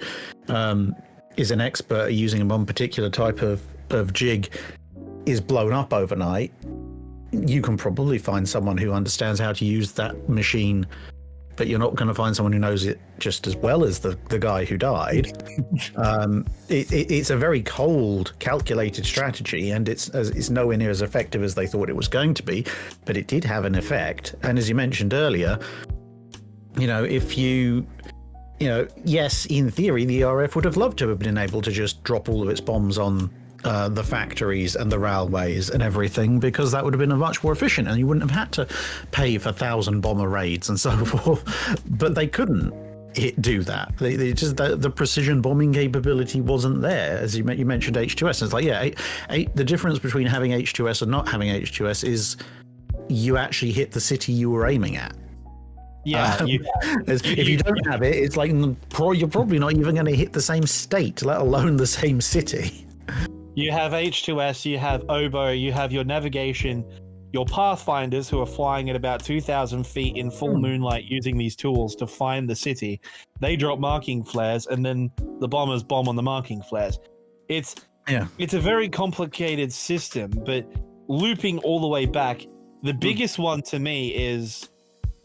is an expert at using one particular type of jig is blown up overnight, you can probably find someone who understands how to use that machine, but you're not going to find someone who knows it just as well as the guy who died. It's a very cold, calculated strategy, and it's nowhere near as effective as they thought it was going to be, but it did have an effect. And as you mentioned earlier, you know, yes, in theory, the RAF would have loved to have been able to just drop all of its bombs on the factories and the railways and everything, because that would have been much more efficient and you wouldn't have had to pay for 1,000 bomber raids and so forth. But they couldn't do that. They just the precision bombing capability wasn't there. As you mentioned H2S, and it's like, the difference between having H2S and not having H2S is you actually hit the city you were aiming at. Yeah, if you don't have it, it's like you're probably not even going to hit the same state, let alone the same city. You have H2S, you have oboe, you have your navigation, your pathfinders who are flying at about 2,000 feet in full moonlight using these tools to find the city. They drop marking flares, and then the bombers bomb on the marking flares. It's a very complicated system, but looping all the way back, the biggest one to me is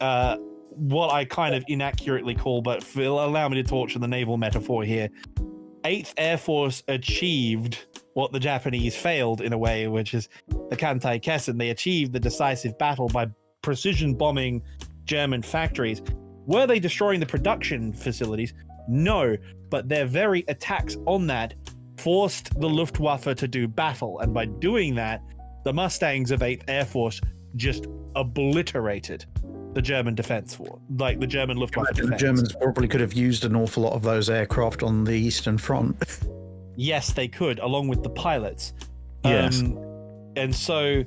what I kind of inaccurately call, but allow me to torture the naval metaphor here. 8th Air Force achieved what the Japanese failed in a way, which is the Kantai-Kessen. They achieved the decisive battle by precision bombing German factories. Were they destroying the production facilities? No, but their very attacks on that forced the Luftwaffe to do battle. And by doing that, the Mustangs of 8th Air Force just obliterated the German defense force, like the German Luftwaffe defense. The Germans probably could have used an awful lot of those aircraft on the Eastern Front. Yes, they could, along with the pilots. Yes. And so,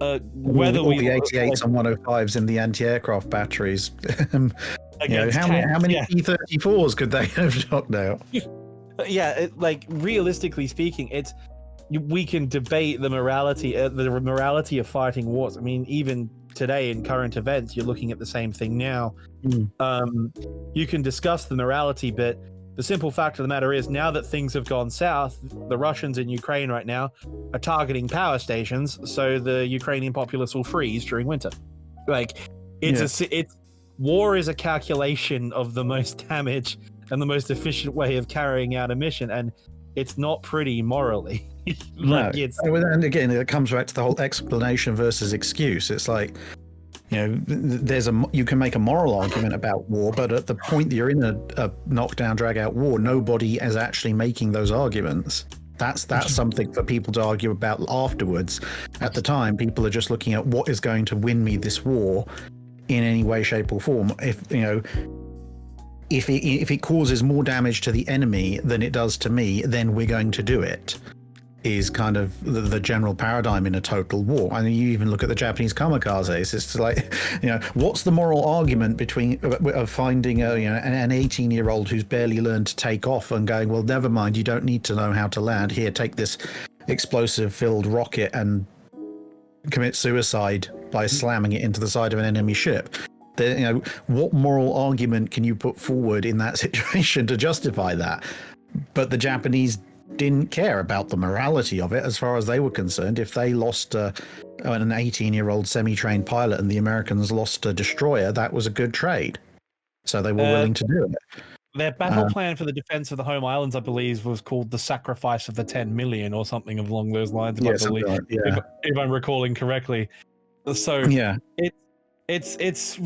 whether all the 88s and 105s in the anti-aircraft batteries, how many P-34s could they have shot out? Yeah, realistically speaking, we can debate the morality of fighting wars. I mean, even today in current events, you're looking at the same thing now. You can discuss the morality, but the simple fact of the matter is, now that things have gone south, the Russians in Ukraine right now are targeting power stations, so the Ukrainian populace will freeze during winter. War is a calculation of the most damage and the most efficient way of carrying out a mission, and it's not pretty morally. And again, it comes back to the whole explanation versus excuse. It's like, you know, you can make a moral argument about war, but at the point that you're in a knockdown, drag-out war, nobody is actually making those arguments. That's something for people to argue about afterwards. At the time, people are just looking at what is going to win me this war in any way, shape, or form. If it causes more damage to the enemy than it does to me, then we're going to do it. Is kind of the general paradigm in a total war. I mean, you even look at the Japanese kamikazes. It's like, you know, what's the moral argument of finding an 18-year-old who's barely learned to take off and going, well, never mind, you don't need to know how to land. Here, take this explosive-filled rocket and commit suicide by slamming it into the side of an enemy ship. What moral argument can you put forward in that situation to justify that? But the Japanese didn't care about the morality of it as far as they were concerned. If they lost an 18-year-old semi-trained pilot and the Americans lost a destroyer, that was a good trade. So they were willing to do it. Their battle plan for the defense of the home islands, I believe, was called the Sacrifice of the 10 Million or something along those lines, if I'm recalling correctly. So it's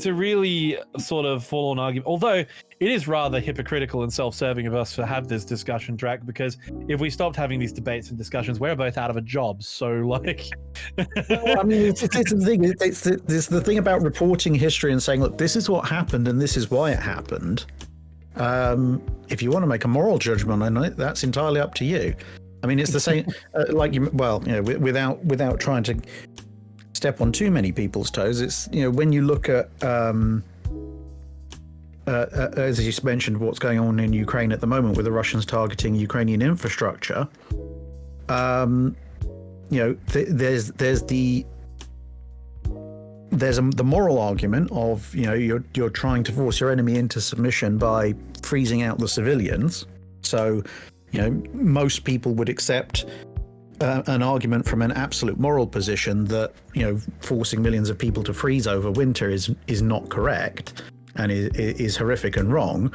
a really sort of full-on argument, although it is rather hypocritical and self-serving of us to have this discussion, Drac, because if we stopped having these debates and discussions, we're both out of a job. So, like, I mean, it's the thing. It's the thing about reporting history and saying, look, this is what happened and this is why it happened. If you want to make a moral judgment on it, that's entirely up to you. I mean, it's the same, without trying to step on too many people's toes. It's, when you look at, as you mentioned, what's going on in Ukraine at the moment with the Russians targeting Ukrainian infrastructure, there's the moral argument of, you're trying to force your enemy into submission by freezing out the civilians. So, most people would accept an argument from an absolute moral position that, forcing millions of people to freeze over winter is not correct and is horrific and wrong.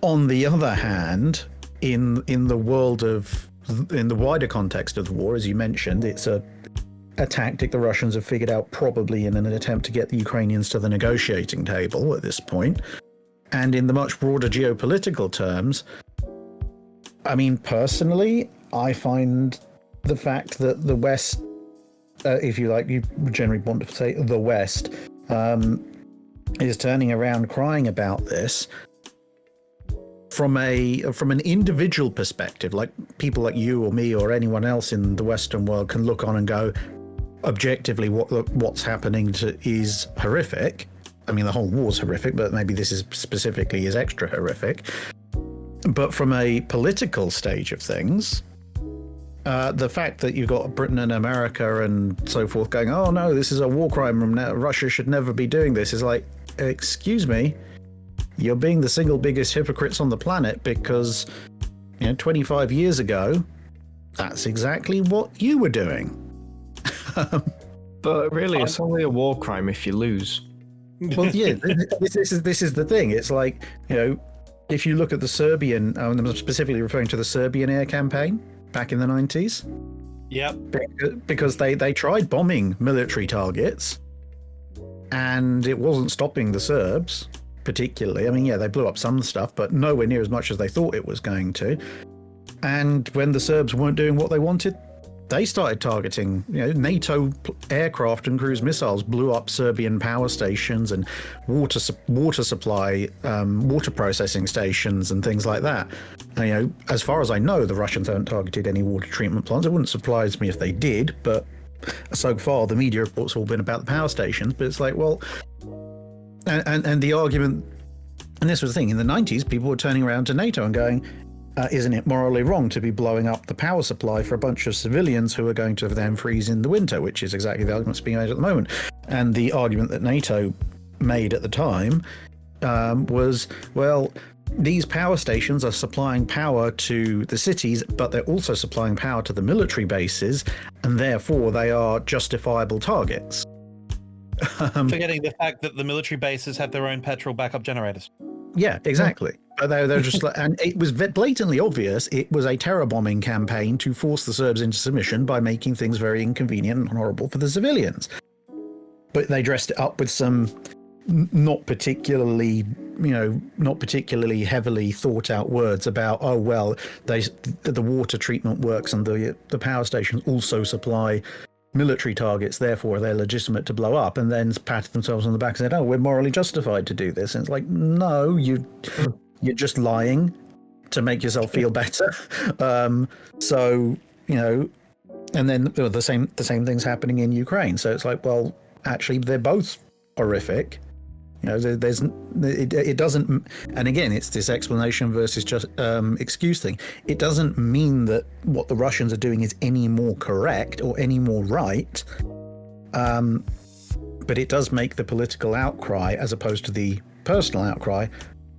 On the other hand, in the wider context of the war, as you mentioned, it's a tactic the Russians have figured out, probably in an attempt to get the Ukrainians to the negotiating table at this point. And in the much broader geopolitical terms, I mean, personally, I find the fact that the West, if you like, you generally want to say the West, is turning around crying about this from an individual perspective. Like, people like you or me or anyone else in the Western world can look on and go, objectively, what's happening is horrific. I mean, the whole war's horrific, but maybe this is extra horrific. But from a political stage of things, the fact that you've got Britain and America and so forth going, oh no, this is a war crime, Russia should never be doing this, is like, excuse me, you're being the single biggest hypocrites on the planet, because 25 years ago, that's exactly what you were doing. But really, it's only a war crime if you lose. Well, yeah, this is the thing. It's like, if you look at the Serbian, I'm specifically referring to the Serbian air campaign back in the 90s. Yep. Because they tried bombing military targets, and it wasn't stopping the Serbs particularly. I mean, yeah, they blew up some stuff, but nowhere near as much as they thought it was going to. And when the Serbs weren't doing what they wanted, they started targeting, NATO aircraft and cruise missiles blew up Serbian power stations and water supply, water processing stations and things like that. And, as far as I know, the Russians haven't targeted any water treatment plants. It wouldn't surprise me if they did, but so far the media reports have all been about the power stations. But it's like, well, and the argument, and this was the thing, in the 90s, people were turning around to NATO and going, isn't it morally wrong to be blowing up the power supply for a bunch of civilians who are going to then freeze in the winter, which is exactly the argument that's being made at the moment. And the argument that NATO made at the time was, well, these power stations are supplying power to the cities, but they're also supplying power to the military bases, and therefore they are justifiable targets. Forgetting the fact that the military bases have their own petrol backup generators. Yeah, exactly. They're just like, and it was blatantly obvious it was a terror bombing campaign to force the Serbs into submission by making things very inconvenient and horrible for the civilians. But they dressed it up with some not particularly heavily thought out words about, oh well, the water treatment works and the power stations also supply military targets, therefore they're legitimate to blow up, and then patted themselves on the back and said, oh, we're morally justified to do this. And it's like, no, you're just lying to make yourself feel better. So, and then the same thing's happening in Ukraine. So it's like, well, actually they're both horrific. It doesn't, and again, it's this explanation versus just excuse thing. It doesn't mean that what the Russians are doing is any more correct or any more right, but it does make the political outcry, as opposed to the personal outcry,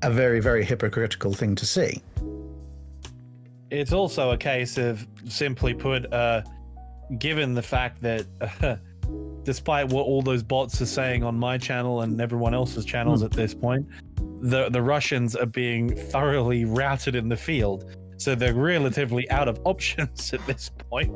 a very, very hypocritical thing to see. It's also a case of, simply put, given the fact that despite what all those bots are saying on my channel and everyone else's channels at this point, the Russians are being thoroughly routed in the field. So they're relatively out of options at this point.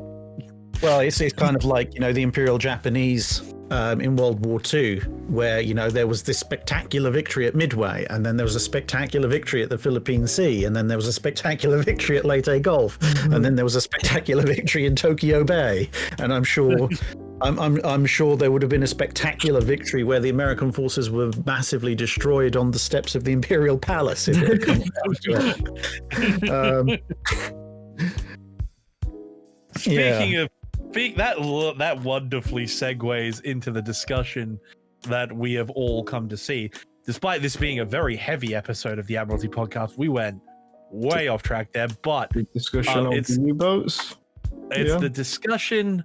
Well, it's kind of like, the Imperial Japanese in World War II, where, there was this spectacular victory at Midway, and then there was a spectacular victory at the Philippine Sea, and then there was a spectacular victory at Leyte Gulf, and then there was a spectacular victory in Tokyo Bay. And I'm sure there would have been a spectacular victory where the American forces were massively destroyed on the steps of the Imperial Palace, if it comes down to it. That wonderfully segues into the discussion that we have all come to see. Despite this being a very heavy episode of the Admiralty Podcast, we went way off track there. But The discussion of the U-boats. it's the discussion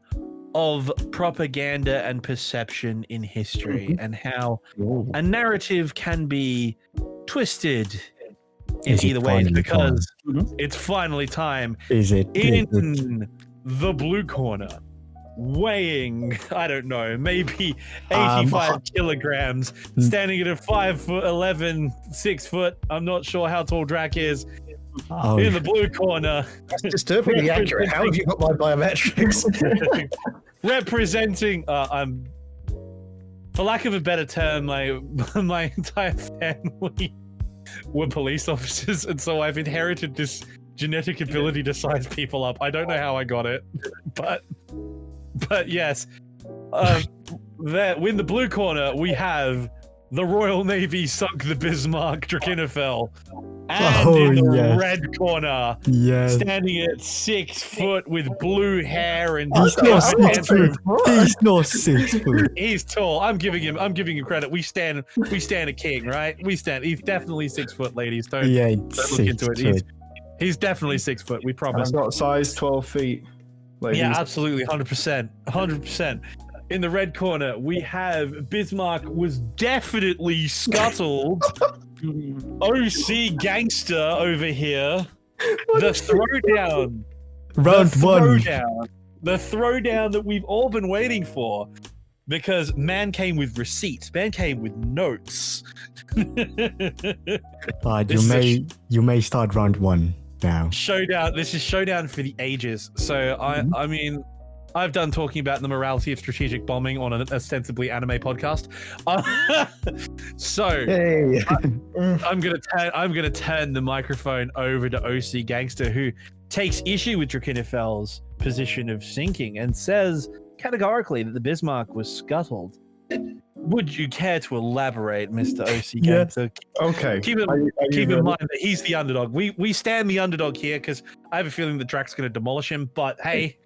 of propaganda and perception in history and how a narrative can be twisted in Is it either way, finally because it's finally time. Is it? In the blue corner, weighing, I don't know, maybe 85 kilograms, standing at a 5'11", 6 foot. I'm not sure how tall Drac is. Oh, In the blue corner, That's disturbingly accurate. How have you got my biometrics? representing, I'm, for lack of a better term, my entire family were police officers, and so I've inherited this genetic ability to size people up. I don't know how I got it, but yes. There, in the blue corner, we have the Royal Navy sunk the Bismarck Drachinifel. And in the red corner, standing at 6 foot with blue hair and He's not 6 foot. He's not 6 foot. He's tall. I'm giving him credit. We stand a king, right? He's definitely 6 foot, ladies. Don't look into it. He's definitely 6 foot. We promise. I've got size 12 feet. Ladies. Yeah, absolutely, 100%. In the red corner, we have Bismarck was definitely scuttled. OC Gangsta over here. The throwdown. Round one. The throwdown that we've all been waiting for. Because man came with receipts. Man came with notes. You may start round one now. Showdown. This is showdown for the ages. So I mean, I've done talking about the morality of strategic bombing on an ostensibly anime podcast. I'm gonna turn the microphone over to OC Gangster, who takes issue with Drachinifel's position of sinking and says categorically that the Bismarck was scuttled. Would you care to elaborate, Mr. OC Gangster? Okay. Keep in mind that he's the underdog. We stand the underdog here because I have a feeling that Drac's going to demolish him. But hey,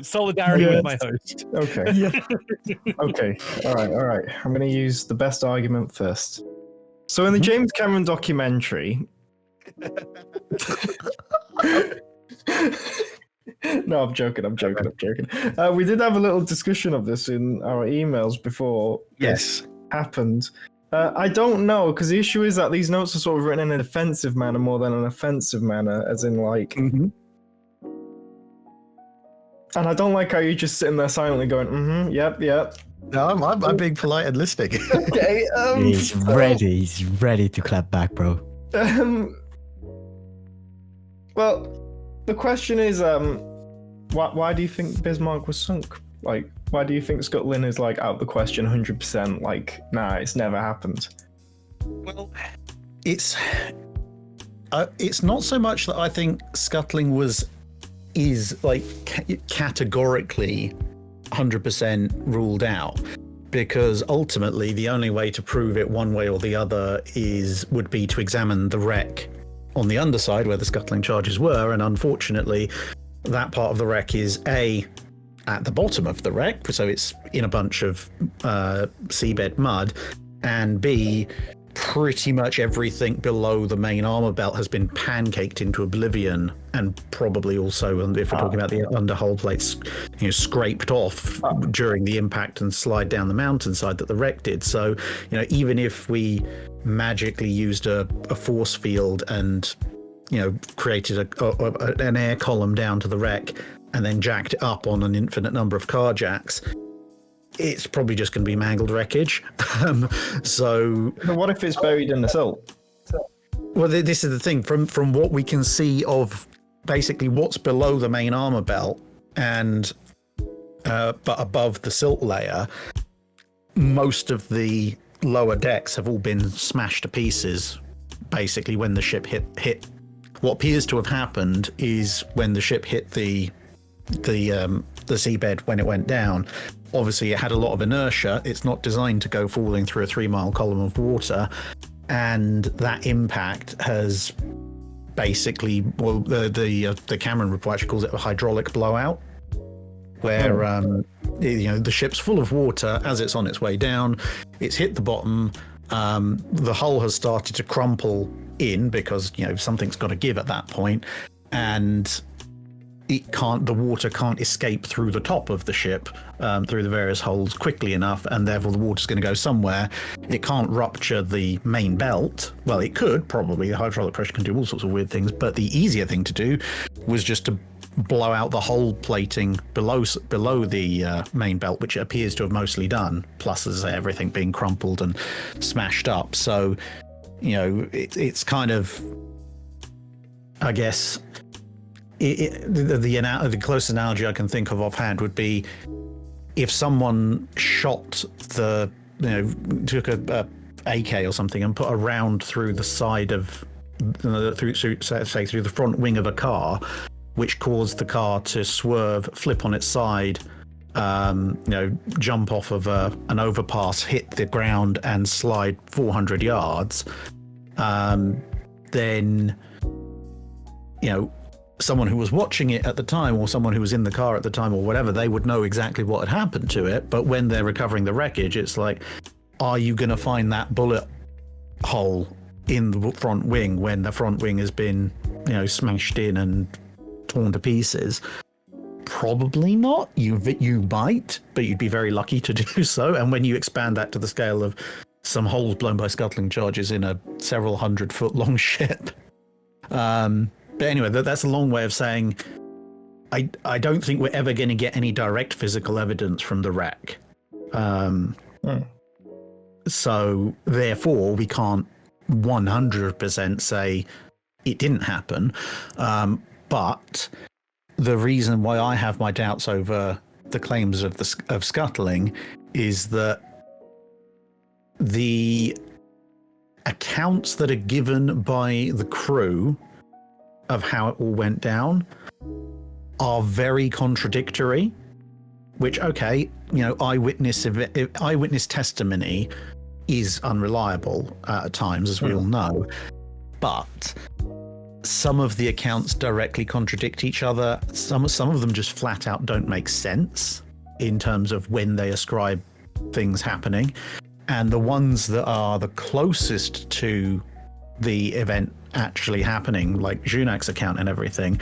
solidarity with my host. Okay. Okay. All right. I'm going to use the best argument first. So in the James Cameron documentary... No, I'm joking. We did have a little discussion of this in our emails before this happened. I don't know, because the issue is that these notes are sort of written in a defensive manner more than an offensive manner, as in like... And I don't like how you're just sitting there silently going, yep. No, I'm being polite and listening. Okay. He's ready to clap back, bro. Well, the question is, why do you think Bismarck was sunk? Like, why do you think scuttling is like out of the question 100%? Like, nah, it's never happened. Well, it's not so much that I think scuttling is like categorically 100% ruled out, because ultimately the only way to prove it one way or the other would be to examine the wreck on the underside where the scuttling charges were, and unfortunately that part of the wreck is at the bottom of the wreck, so it's in a bunch of seabed mud, and B, pretty much everything below the main armor belt has been pancaked into oblivion, and probably also, if we're talking about the underhull plates, scraped off during the impact and slide down the mountainside that the wreck did. So, even if we magically used a force field and created an air column down to the wreck and then jacked it up on an infinite number of car jacks, it's probably just going to be mangled wreckage. So what if it's buried in the silt? Well, this is the thing. From what we can see of basically what's below the main armor belt and but above the silt layer, most of the lower decks have all been smashed to pieces. Basically, when the ship hit, what appears to have happened is when the ship hit the seabed when it went down. Obviously, it had a lot of inertia. It's not designed to go falling through a 3-mile column of water, and that impact has basically, well, the Cameron report actually calls it a hydraulic blowout, where the ship's full of water as it's on its way down. It's hit the bottom. The hull has started to crumple in because something's got to give at that point, and the water can't escape through the top of the ship, through the various holes quickly enough, and therefore the water's going to go somewhere. It can't rupture the main belt. Well, it could probably. The hydraulic pressure can do all sorts of weird things, but the easier thing to do was just to blow out the whole plating below the main belt, which it appears to have mostly done. Plus, as I say, everything being crumpled and smashed up. So, it's kind of, I guess. The closest analogy I can think of offhand would be if someone shot took a AK or something and put a round through the side of through the front wing of a car, which caused the car to swerve, flip on its side, jump off of an overpass, hit the ground, and slide 400 yards. Then someone who was watching it at the time, or someone who was in the car at the time, or whatever, they would know exactly what had happened to it. But when they're recovering the wreckage, it's like, are you going to find that bullet hole in the front wing when the front wing has been, smashed in and torn to pieces? Probably not. You might, but you'd be very lucky to do so. And when you expand that to the scale of some holes blown by scuttling charges in a several 100-foot long ship. But anyway, that's a long way of saying I don't think we're ever going to get any direct physical evidence from the wreck. So therefore, we can't 100% say it didn't happen. But the reason why I have my doubts over the claims of scuttling is that the accounts that are given by the crew of how it all went down are very contradictory, which, eyewitness testimony is unreliable at times, as we all know, but some of the accounts directly contradict each other. Some of them just flat out don't make sense in terms of when they ascribe things happening. And the ones that are the closest to the event actually happening, like Junak's account and everything,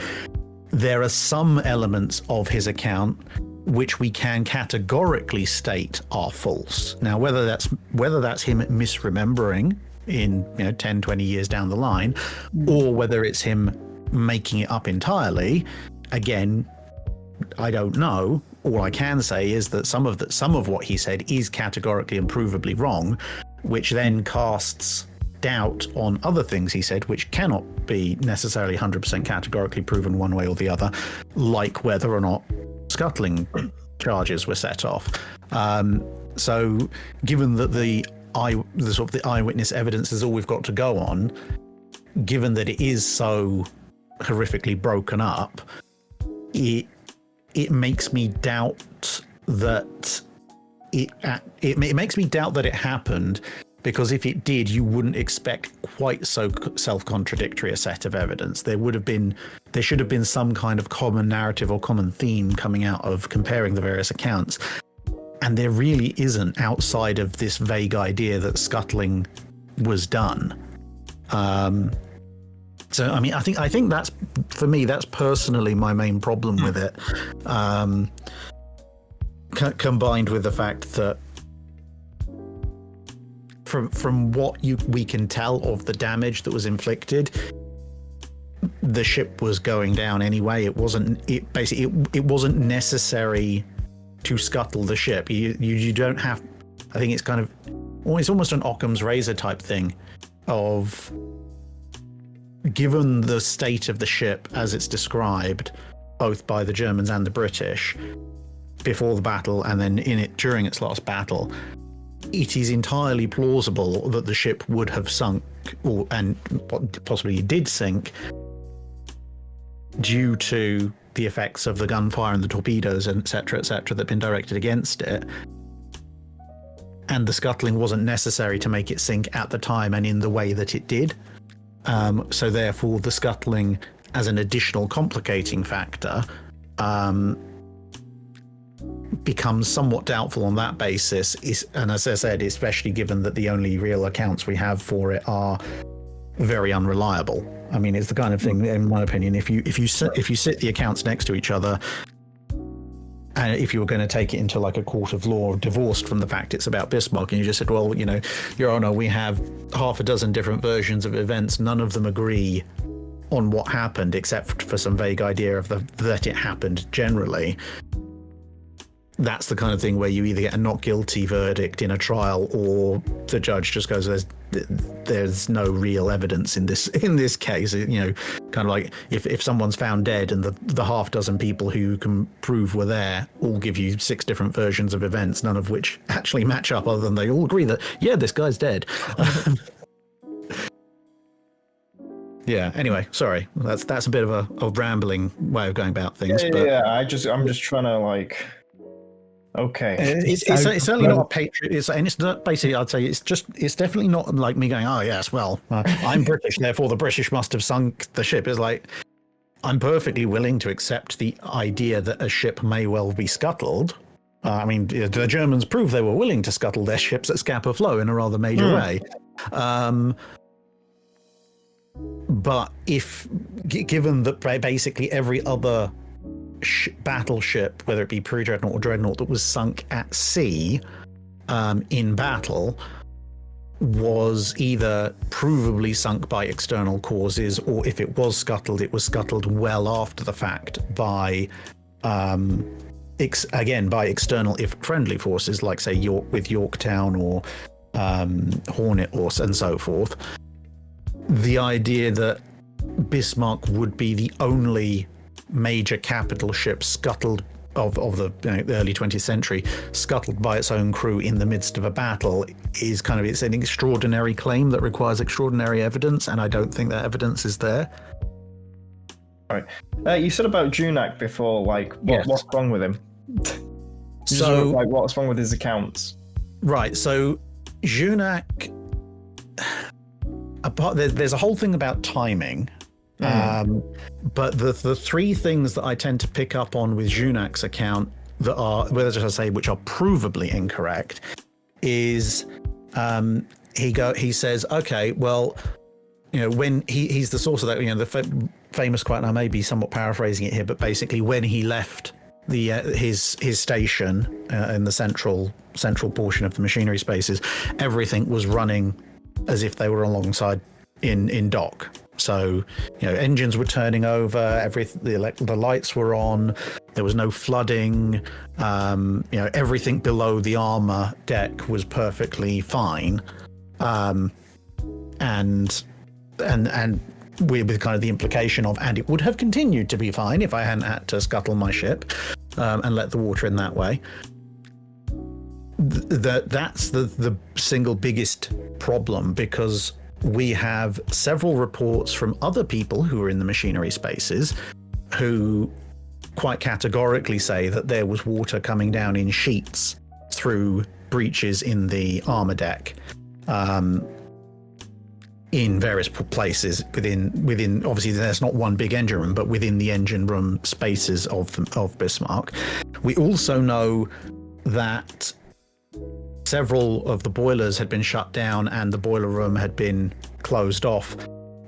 there are some elements of his account which we can categorically state are false. Now, whether that's him misremembering in 10, 20 years down the line, or whether it's him making it up entirely, again, I don't know. All I can say is that some of what he said is categorically and provably wrong, which then casts doubt on other things he said, which cannot be necessarily 100% categorically proven one way or the other, like whether or not scuttling charges were set off. So given that the eyewitness evidence is all we've got to go on, given that it is so horrifically broken up, it makes me doubt that it makes me doubt that it happened, because if it did, you wouldn't expect quite so self-contradictory a set of evidence. There should have been some kind of common narrative or common theme coming out of comparing the various accounts. And there really isn't, outside of this vague idea that scuttling was done. So, I mean, I think that's, for me, that's personally my main problem with it. Combined with the fact that from what we can tell of the damage that was inflicted, the ship was going down anyway. It wasn't necessary to scuttle the ship. You don't have, I think it's kind of, it's almost an Occam's razor type thing of, given the state of the ship as it's described, both by the Germans and the British, before the battle and then during its last battle, it is entirely plausible that the ship would have sunk, and possibly did sink, due to the effects of the gunfire and the torpedoes, etc., that had been directed against it. And the scuttling wasn't necessary to make it sink at the time and in the way that it did. So therefore, the scuttling as an additional complicating factor becomes somewhat doubtful on that basis. And as I said, especially given that the only real accounts we have for it are very unreliable. I mean, it's the kind of thing, in my opinion, if you sit the accounts next to each other, and if you were going to take it into like a court of law, divorced from the fact it's about Bismarck, and you just said, well, you know, Your Honor, we have half a dozen different versions of events, none of them agree on what happened, except for some vague idea of that it happened generally. That's the kind of thing where you either get a not guilty verdict in a trial, or the judge just goes, there's no real evidence in this case. You know, kind of like if someone's found dead and the half dozen people who you can prove were there all give you 6 different versions of events, none of which actually match up, other than they all agree that, yeah, this guy's dead. Yeah. Anyway, sorry. That's a bit of a rambling way of going about things. Yeah. I'm just trying to like. Okay. It's certainly not a patriot. And it's not, basically, I'd say it's definitely not like me going, oh yes, well, I'm British, therefore the British must have sunk the ship. It's like, I'm perfectly willing to accept the idea that a ship may well be scuttled. I mean, the Germans proved they were willing to scuttle their ships at Scapa Flow in a rather major way. But given that basically every other battleship, whether it be pre-dreadnought or dreadnought, that was sunk at sea in battle, was either provably sunk by external causes, or if it was scuttled, it was scuttled well after the fact by by external, if friendly forces, like say with Yorktown or Hornet and so forth. The idea that Bismarck would be the only major capital ship scuttled of the early 20th century, scuttled by its own crew in the midst of a battle, is it's an extraordinary claim that requires extraordinary evidence, and I don't think that evidence is there. All right. You said about Junak before, what's wrong with him? So, what's wrong with his accounts? Right. So, Junak, there's a whole thing about timing. But the 3 things that I tend to pick up on with Junak's account that are, which are provably incorrect, is he says, okay, well, when he's the source of that, the famous quote, and I may be somewhat paraphrasing it here, but basically when he left his station in the central portion of the machinery spaces, everything was running as if they were alongside in dock. So, engines were turning over, the lights were on, there was no flooding, everything below the armor deck was perfectly fine. And with kind of the implication of, and it would have continued to be fine if I hadn't had to scuttle my ship and let the water in that way. That's the single biggest problem, because we have several reports from other people who are in the machinery spaces who quite categorically say that there was water coming down in sheets through breaches in the armor deck in various places within obviously there's not one big engine room, but within the engine room spaces of Bismarck. We also know that several of the boilers had been shut down and the boiler room had been closed off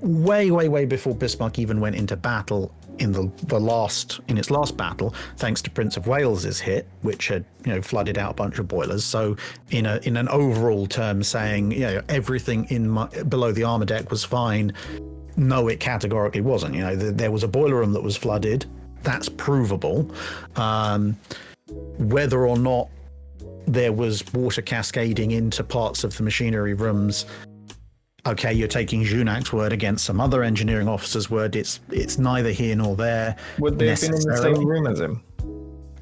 way before Bismarck even went into battle in its last battle, thanks to Prince of Wales's hit, which had flooded out a bunch of boilers. So in an overall term, saying everything below the armor deck was fine, no, it categorically wasn't. There was a boiler room that was flooded. That's provable. Whether or not there was water cascading into parts of the machinery rooms, okay, you're taking Junak's word against some other engineering officer's word. It's neither here nor there. Would they have been in the same room as him?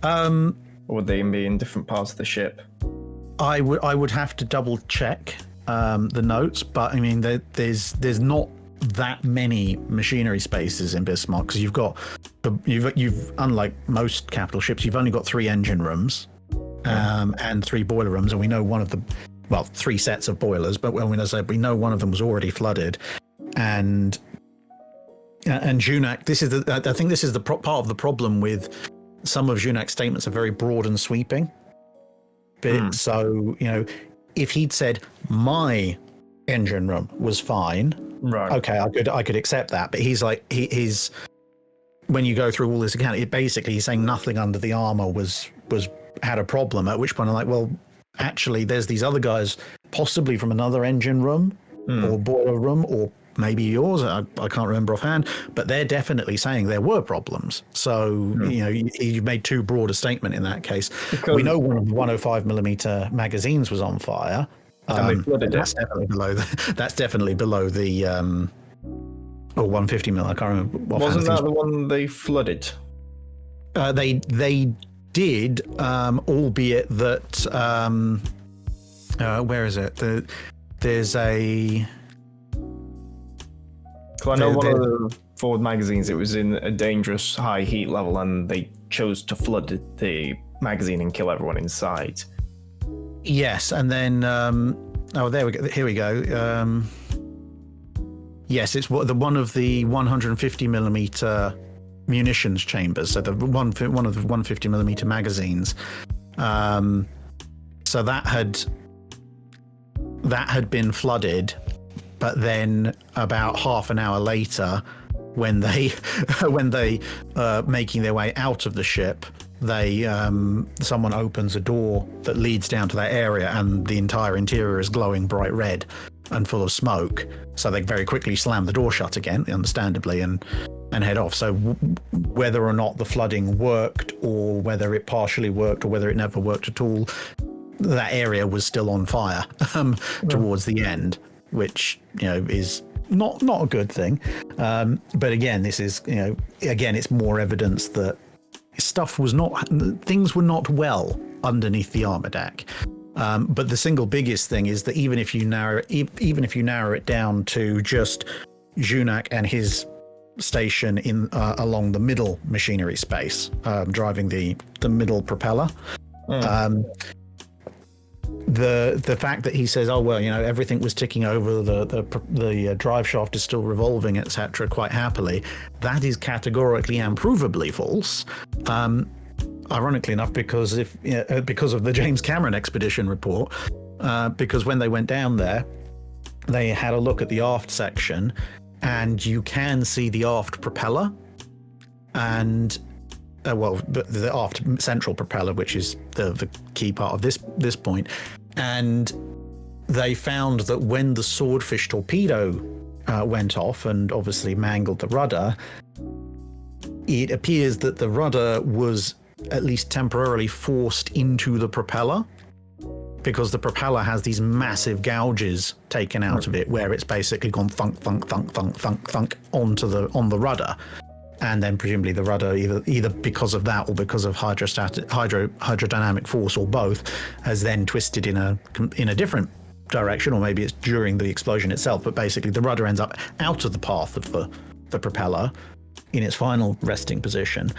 Or would they be in different parts of the ship? I would have to double check the notes, but I mean there's not that many machinery spaces in Bismarck, because you've unlike most capital ships, you've only got 3 engine rooms. And 3 boiler rooms, and we know one of the 3 sets of boilers, but we know one of them was already flooded, and Junak. I think this is the part of the problem with some of Junak's statements are very broad and sweeping. But so, if he'd said my engine room was fine, Right. okay, I could accept that. But he's like, he's when you go through all this account, it basically he's saying nothing under the armor was had a problem. At which point I'm like, well, actually, there's these other guys, possibly from another engine room or boiler room, or maybe yours. I can't remember offhand, but they're definitely saying there were problems. So you made too broad a statement in that case. Because we know one of the 105mm magazines was on fire. And they flooded that's definitely below the. That's definitely below the. Or 150mm. I can't remember. Wasn't that the one they flooded? They did, albeit that. Where is it? There's a. Because I know one of the Ford magazines, it was in a dangerous high heat level, and they chose to flood the magazine and kill everyone inside. Yes, and then there we go. Here we go. Yes, it's one of the 150mm munitions chambers. So one of the 150mm magazines. So that had been flooded, but then about half an hour later, when they making their way out of the ship, someone opens a door that leads down to that area, and the entire interior is glowing bright red and full of smoke. So they very quickly slam the door shut again, understandably, and head off. So whether or not the flooding worked, or whether it partially worked, or whether it never worked at all, that area was still on fire towards the end, which is not a good thing. But again, this is it's more evidence that things were not well underneath the armor deck. But the single biggest thing is that even if you narrow it down to just Junak and his station in along the middle machinery space, driving the middle propeller, the fact that he says, oh well, everything was ticking over, the drive shaft is still revolving, etc., quite happily, that is categorically and provably false. Ironically enough, because of the James Cameron expedition report, because when they went down there, they had a look at the aft section, and you can see the aft propeller, and the aft central propeller, which is the key part of this point. And they found that when the Swordfish torpedo went off and obviously mangled the rudder, it appears that the rudder was at least temporarily forced into the propeller, because the propeller has these massive gouges taken out of it, where it's basically gone thunk thunk thunk thunk thunk thunk on the rudder, and then presumably the rudder either because of that or because of hydrodynamic force, or both, has then twisted in a different direction, or maybe it's during the explosion itself, but basically the rudder ends up out of the path of the propeller in its final resting position,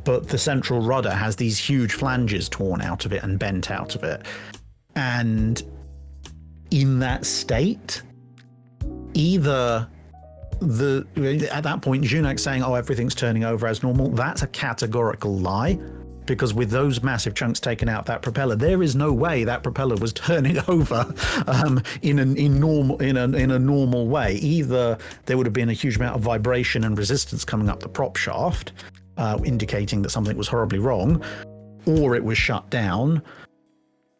but the central rudder has these huge flanges torn out of it and bent out of it. And in that state, either at that point, Junak saying, oh, everything's turning over as normal, that's a categorical lie, because with those massive chunks taken out that propeller, there is no way that propeller was turning over in a normal way. Either there would have been a huge amount of vibration and resistance coming up the prop shaft, indicating that something was horribly wrong, or it was shut down,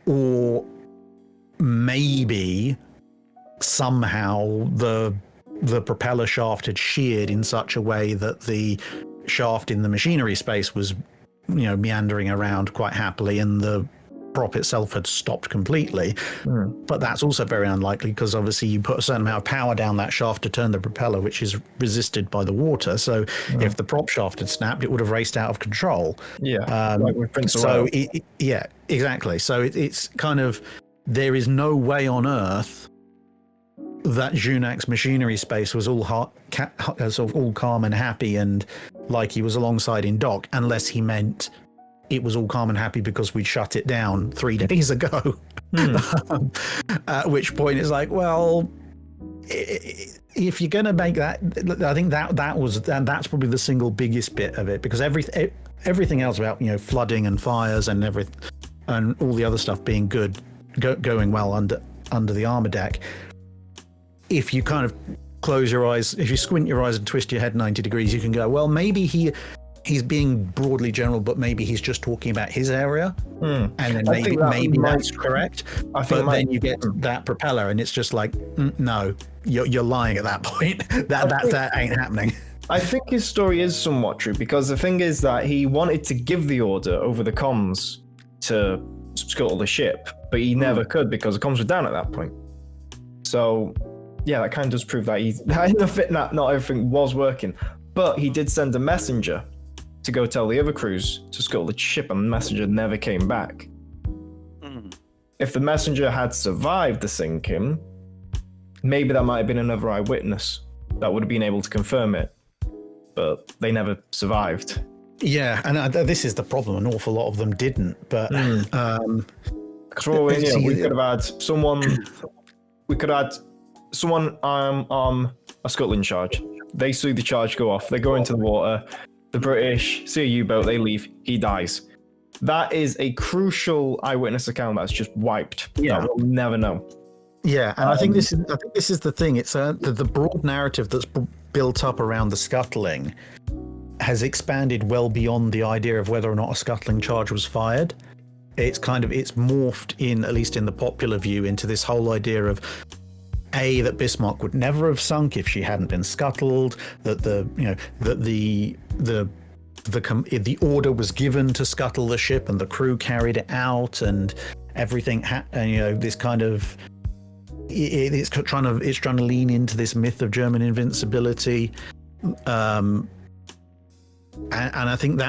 or maybe somehow the propeller shaft had sheared in such a way that the shaft in the machinery space was meandering around quite happily, and the prop itself had stopped completely. But that's also very unlikely, because obviously you put a certain amount of power down that shaft to turn the propeller, which is resisted by the water. So if the prop shaft had snapped, it would have raced out of control. Like with Prince of So Wales. exactly. So it's kind of, there is no way on earth that Junak's machinery space was all sort of all calm and happy and like he was alongside in dock, unless he meant it was all calm and happy because we'd shut it down 3 days ago. At which point it's like, well, if you're going to make that, I think that's probably the single biggest bit of it, because everything else about, flooding and fires and everything and all the other stuff being good, going well under the armor deck. If you kind of close your eyes, if you squint your eyes and twist your head 90 degrees, you can go, well, maybe he's being broadly general, but maybe he's just talking about his area, and then maybe that's correct. But then you get that propeller, and it's just like, no, you're lying at that point. That ain't happening. I think his story is somewhat true, because the thing is that he wanted to give the order over the comms to scuttle the ship, but he never could because the comms were down at that point. So, yeah, that kind of does prove that not everything was working. But he did send a messenger to go tell the other crews to scuttle the ship, and the messenger never came back. If the messenger had survived the sinking, maybe that might have been another eyewitness that would have been able to confirm it. But they never survived. Yeah, and this is the problem. An awful lot of them didn't. But we could have had someone. We could have had someone on a scuttling charge. They see the charge go off. They go into the water. The British see a U-boat. They leave. He dies. That is a crucial eyewitness account that's just wiped. Yeah, that we'll never know. Yeah, and I think this is the thing. It's the broad narrative that's built up around the scuttling has expanded well beyond the idea of whether or not a scuttling charge was fired. It's morphed in, at least in the popular view, into this whole idea of that Bismarck would never have sunk if she hadn't been scuttled. That the order was given to scuttle the ship, and the crew carried it out, and everything. This kind of. It's trying to lean into this myth of German invincibility, and I think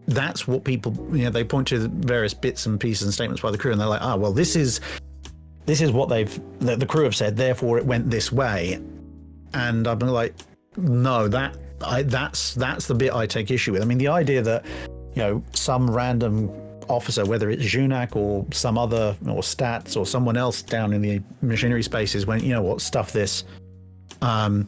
that's what people, they point to various bits and pieces and statements by the crew, and they're like, well, this is what the crew have said, therefore it went this way. And I'm like, no, that's the bit I take issue with. I mean, the idea that some random officer, whether it's Junak or some other, or Stats or someone else down in the machinery spaces, went, stuff this. The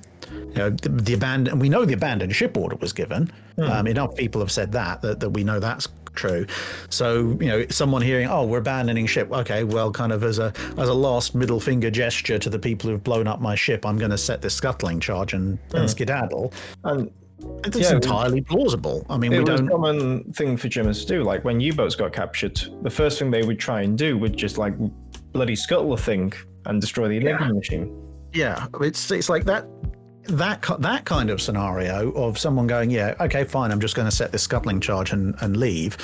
abandoned, we know the abandoned ship order was given. Enough people have said that we know that's true. So someone hearing, we're abandoning ship, okay, well, kind of as a last middle finger gesture to the people who've blown up my ship, I'm going to set this scuttling charge and skedaddle. And it's entirely plausible. I mean, it was a common thing for Germans to do. Like when U-boats got captured, the first thing they would try and do would just like bloody scuttle the thing and destroy the Enigma machine. Yeah, it's like that kind of scenario of someone going, okay, fine, I'm just going to set this scuttling charge and leave.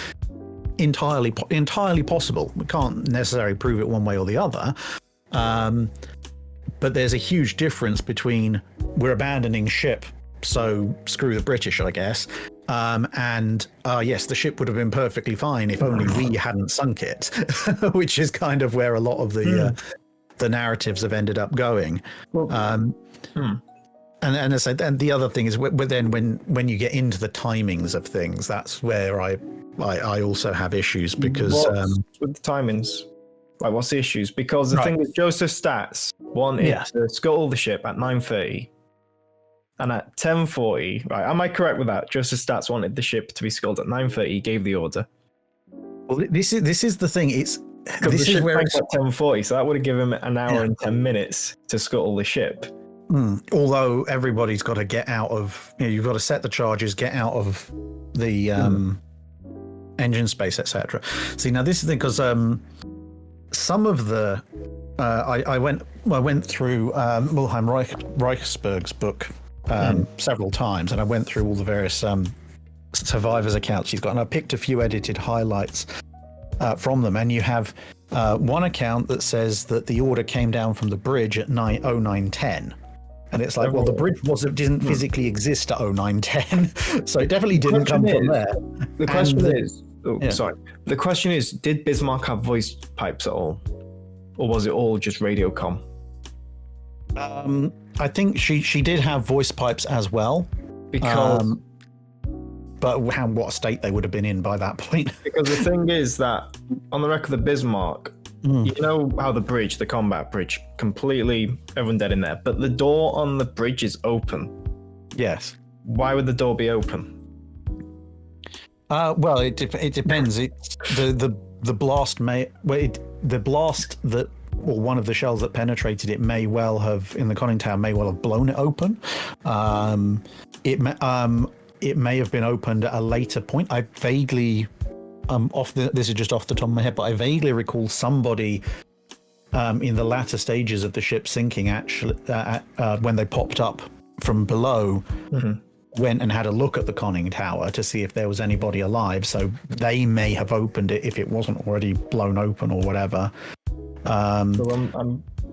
Entirely possible. We can't necessarily prove it one way or the other. But there's a huge difference between we're abandoning ship, so screw the British, I guess. And yes, the ship would have been perfectly fine if only we hadn't sunk it, which is kind of where a lot of the narratives have ended up going. And as I said, and the other thing is, then when you get into the timings of things, that's where I also have issues, because with the timings, like what's the issues? Because the thing with Joseph Stats wanted to scuttle the ship at 9:30. And at 10:40, right? Am I correct with that? Joseph Stats wanted the ship to be scuttled at 9:30. He gave the order. Well, this is the thing. This is where it's at 10:40, so that would have given him an hour and 10 minutes to scuttle the ship. Although everybody's got to get out of, you've got to set the charges, get out of the engine space, etc. See, now this is because some of the I went through Wilhelm Reichsberg's book several times, and I went through all the various survivors' accounts he's got, and I picked a few edited highlights from them. And you have one account that says that the order came down from the bridge at 09:10. And it's like, well, the bridge didn't physically exist at 09:10, so it definitely didn't come from there. The question is, the question is, did Bismarck have voice pipes at all, or was it all just radio comm? I think she did have voice pipes as well, because. But what state they would have been in by that point? Because the thing is that on the wreck of the Bismarck, you know how the bridge, the combat bridge, completely everyone dead in there, but the door on the bridge is open. Yes. Why would the door be open? Well, it depends. It's the blast the blast that, or one of the shells that penetrated it may well have, in the conning tower, may well have blown it open. It may have been opened at a later point. I vaguely, this is just off the top of my head, but I vaguely recall somebody in the latter stages of the ship sinking, actually, when they popped up from below, went and had a look at the conning tower to see if there was anybody alive. So they may have opened it if it wasn't already blown open or whatever. So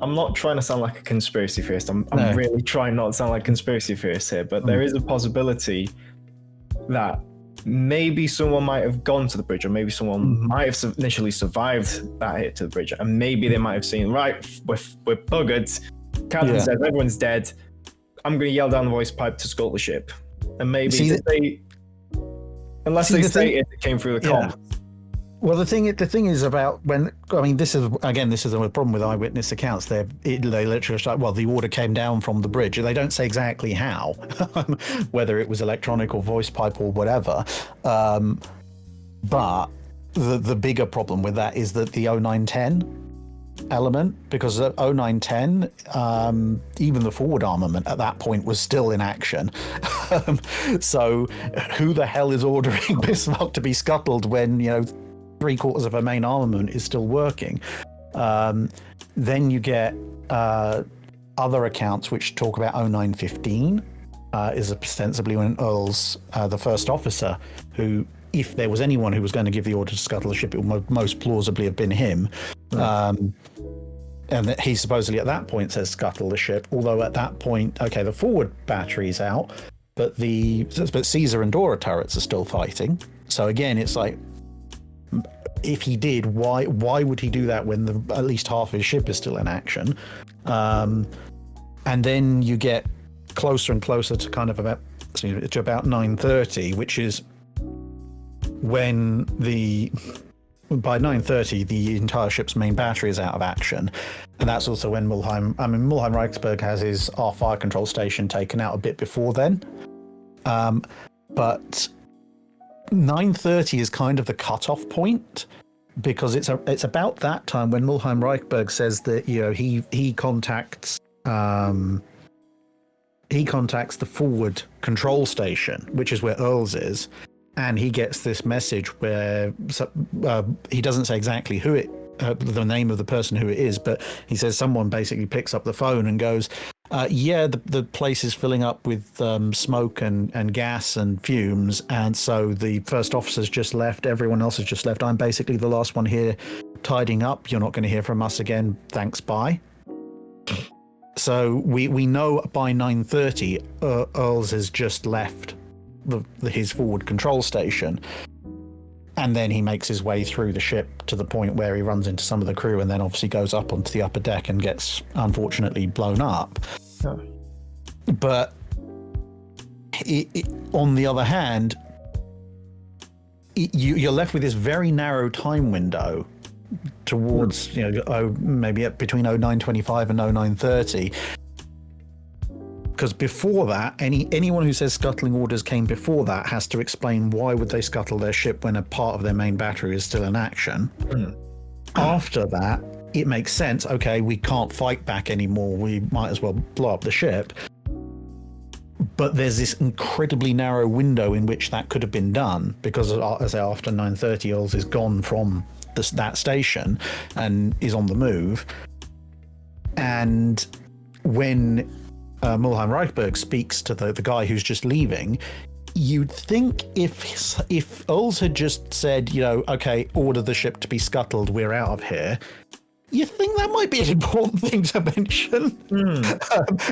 I'm not trying to sound like a conspiracy theorist. I'm really trying not to sound like a conspiracy theorist here, but there is a possibility that maybe someone might have gone to the bridge, or maybe someone might have initially survived that hit to the bridge, and maybe they might have seen, right, we're buggered. Captain says everyone's dead. I'm going to yell down the voice pipe to scuttle the ship. And maybe unless they say it came through the comms. Well, the thing is about this is a problem with eyewitness accounts. They literally start, well, the order came down from the bridge. They don't say exactly how, whether it was electronic or voice pipe or whatever. But the bigger problem with that is that the 0910 element, because 0910, even the forward armament at that point was still in action. So who the hell is ordering Bismarck to be scuttled when, 3/4 of her main armament is still working? Then you get other accounts which talk about 0915 is ostensibly when Earl's the first officer, who, if there was anyone who was going to give the order to scuttle the ship, it would most plausibly have been him. And that he supposedly at that point says scuttle the ship, although at that point, okay, the forward battery's out, but Caesar and Dora turrets are still fighting. So again, it's like, if he did, why would he do that when at least half his ship is still in action? And then you get closer and closer to about 9:30, which is when by 9:30 the entire ship's main battery is out of action, and that's also when Mulheim Reichsberg has his fire control station taken out a bit before then. But 9:30 is kind of the cutoff point, because it's about that time when Mulheim Reichsberg says that he contacts the forward control station, which is where Earl's is. And he gets this message where he doesn't say exactly the name of the person who it is, but he says someone basically picks up the phone and goes, the place is filling up with smoke and gas and fumes, and so the first officer's just left, everyone else has just left. I'm basically the last one here tidying up. You're not going to hear from us again. Thanks, bye. So we know by 9:30 Earls has just left his forward control station, and then he makes his way through the ship to the point where he runs into some of the crew, and then obviously goes up onto the upper deck and gets unfortunately blown up. But on the other hand, you're left with this very narrow time window towards maybe between 0925 and 0930. Because before that, anyone who says scuttling orders came before that has to explain why would they scuttle their ship when a part of their main battery is still in action. After that, it makes sense. Okay, we can't fight back anymore. We might as well blow up the ship. But there's this incredibly narrow window in which that could have been done, because as after 9:30, Earls is gone from that station and is on the move. And when Mulheim Reichsberg speaks to the guy who's just leaving, you'd think if Earls had just said, okay, order the ship to be scuttled, we're out of here, you think that might be an important thing to mention.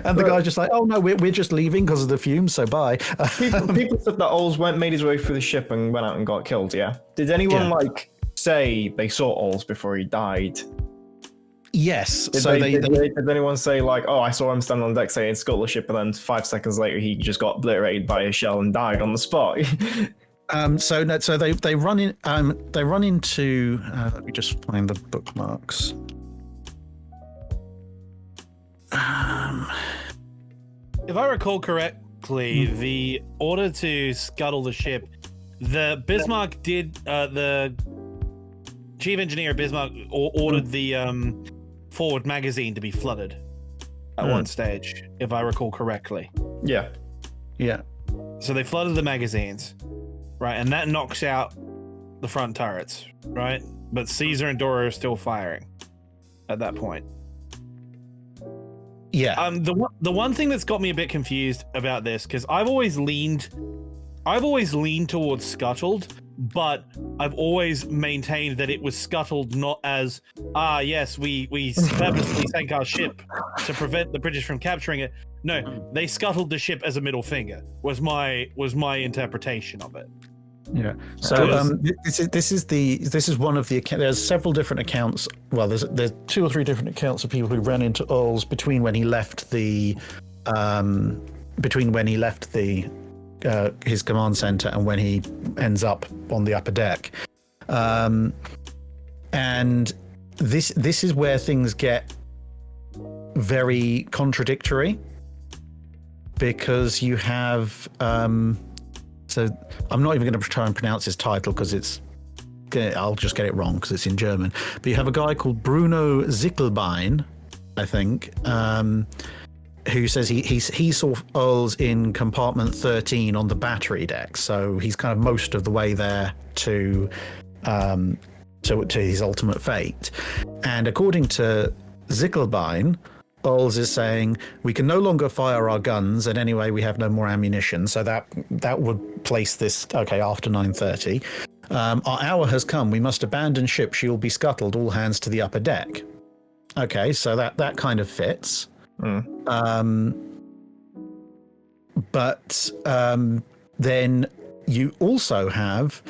And the guy's just like, oh no, we're just leaving because of the fumes, so bye. People said that Earls made his way through the ship and went out and got killed, yeah? Did anyone say they saw Earls before he died? Yes. Did anyone say I saw him stand on deck saying scuttle the ship, and then 5 seconds later he just got obliterated by a shell and died on the spot? So they run in. They run into. Let me just find the bookmarks. If I recall correctly, the order to scuttle the ship, the Bismarck did. The chief engineer of Bismarck ordered the forward magazine to be flooded at one stage, if I recall correctly. Yeah. Yeah. So they flooded the magazines, right, and that knocks out the front turrets, right? But Caesar and Dora are still firing at that point. Yeah. The one thing that's got me a bit confused about this, because I've always leaned towards scuttled, but I've always maintained that it was scuttled not as yes, we purposely sank our ship to prevent the British from capturing it. No, they scuttled the ship as a middle finger. Was my interpretation of it. Yeah. So this is one of the there's several different accounts. Well, there's 2 or 3 different accounts of people who ran into Earls between when he left his command center and when he ends up on the upper deck. And this is where things get very contradictory, because you have so I'm not even going to try and pronounce his title because I'll just get it wrong because it's in German. But you have a guy called Bruno Zickelbein, I think, who says he saw Earls in compartment 13 on the battery deck. So he's kind of most of the way there to his ultimate fate. And according to Zickelbein, Earls is saying, we can no longer fire our guns, and anyway, we have no more ammunition. So that would place this, after 9:30. Our hour has come. We must abandon ship. She will be scuttled. All hands to the upper deck. Okay, so that kind of fits. But then you also have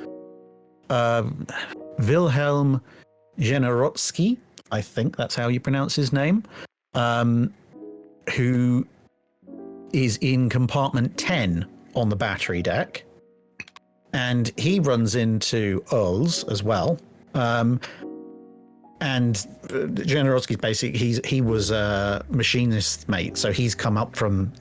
Wilhelm Generotsky, I think that's how you pronounce his name, who is in compartment 10 on the battery deck, and he runs into Earls as well. And Generotsky's basically he was a machinist mate, so he's come up from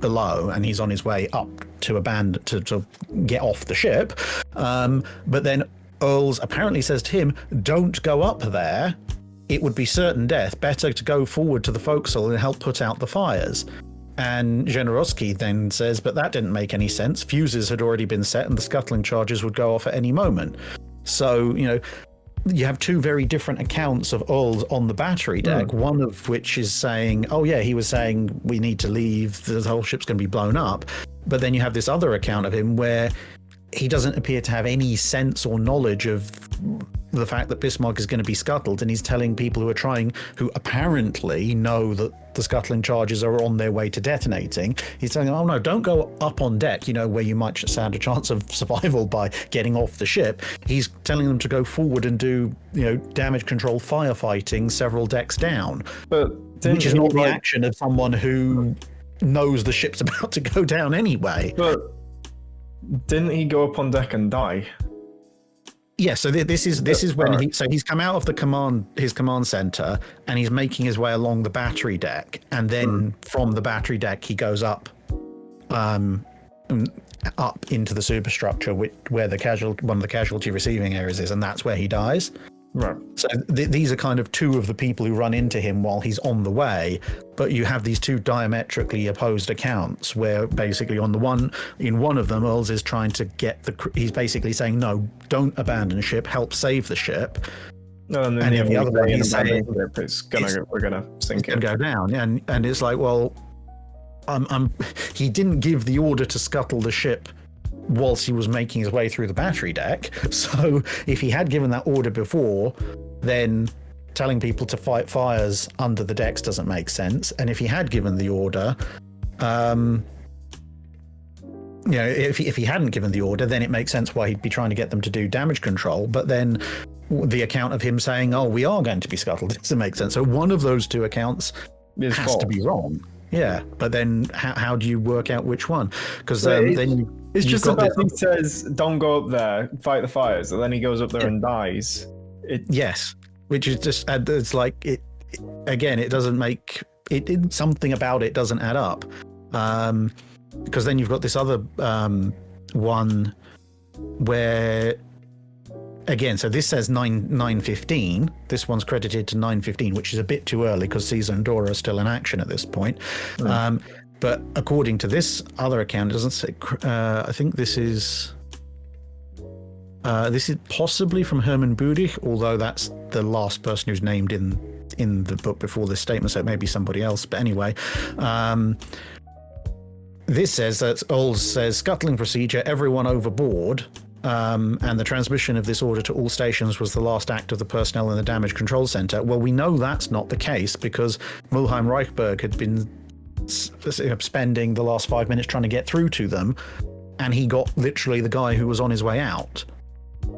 below and he's on his way up to to get off the ship. But then Earls apparently says to him, "Don't go up there. It would be certain death. Better to go forward to the forecastle and help put out the fires." And Generotsky then says, "But that didn't make any sense. Fuses had already been set and the scuttling charges would go off at any moment." So, you have 2 very different accounts of Earls on the battery deck, one of which is saying, oh yeah, he was saying we need to leave, the whole ship's going to be blown up. But then you have this other account of him where he doesn't appear to have any sense or knowledge of the fact that Bismarck is going to be scuttled, and he's telling people who apparently know that the scuttling charges are on their way to detonating. He's telling them, oh no, don't go up on deck, where you might stand a chance of survival by getting off the ship. He's telling them to go forward and do, damage control firefighting several decks down, which is not the action of someone who knows the ship's about to go down anyway. But didn't he go up on deck and die? Yeah, so this is when he's come out of his command center and he's making his way along the battery deck, and then from the battery deck he goes up into the superstructure where one of the casualty receiving areas is, and that's where he dies. Right. So these are kind of 2 of the people who run into him while he's on the way, but you have these 2 diametrically opposed accounts where basically in one of them, Earls is trying to he's basically saying, no, don't abandon ship, help save the ship. No, and in the other one, he's saying we're gonna sink it. Go down. And it's like, well, he didn't give the order to scuttle the ship whilst he was making his way through the battery deck. So if he had given that order before, then telling people to fight fires under the decks doesn't make sense. And if he had given the order, if he hadn't given the order, then it makes sense why he'd be trying to get them to do damage control. But then the account of him saying, oh, we are going to be scuttled, doesn't make sense. So one of those 2 accounts has to be wrong. Yeah, but then how do you work out which one? Because it's just the fact he says, "Don't go up there, fight the fires," and then he goes up there and dies. Yes, which is just it's like it again. It doesn't make it. Something about it doesn't add up. Because then you've got this other one where. Again, so this says 9:15. This one's credited to 9:15, which is a bit too early because Caesar and Dora are still in action at this point. But according to this other account, it doesn't say. I think this is possibly from Hermann Budich, although that's the last person who's named in the book before this statement, so it may be somebody else. But anyway, this says that Earls says scuttling procedure, everyone overboard. And the transmission of this order to all stations was the last act of the personnel in the damage control center. Well, we know that's not the case because Mulheim Reichberg had been spending the last 5 minutes trying to get through to them, and he got literally the guy who was on his way out.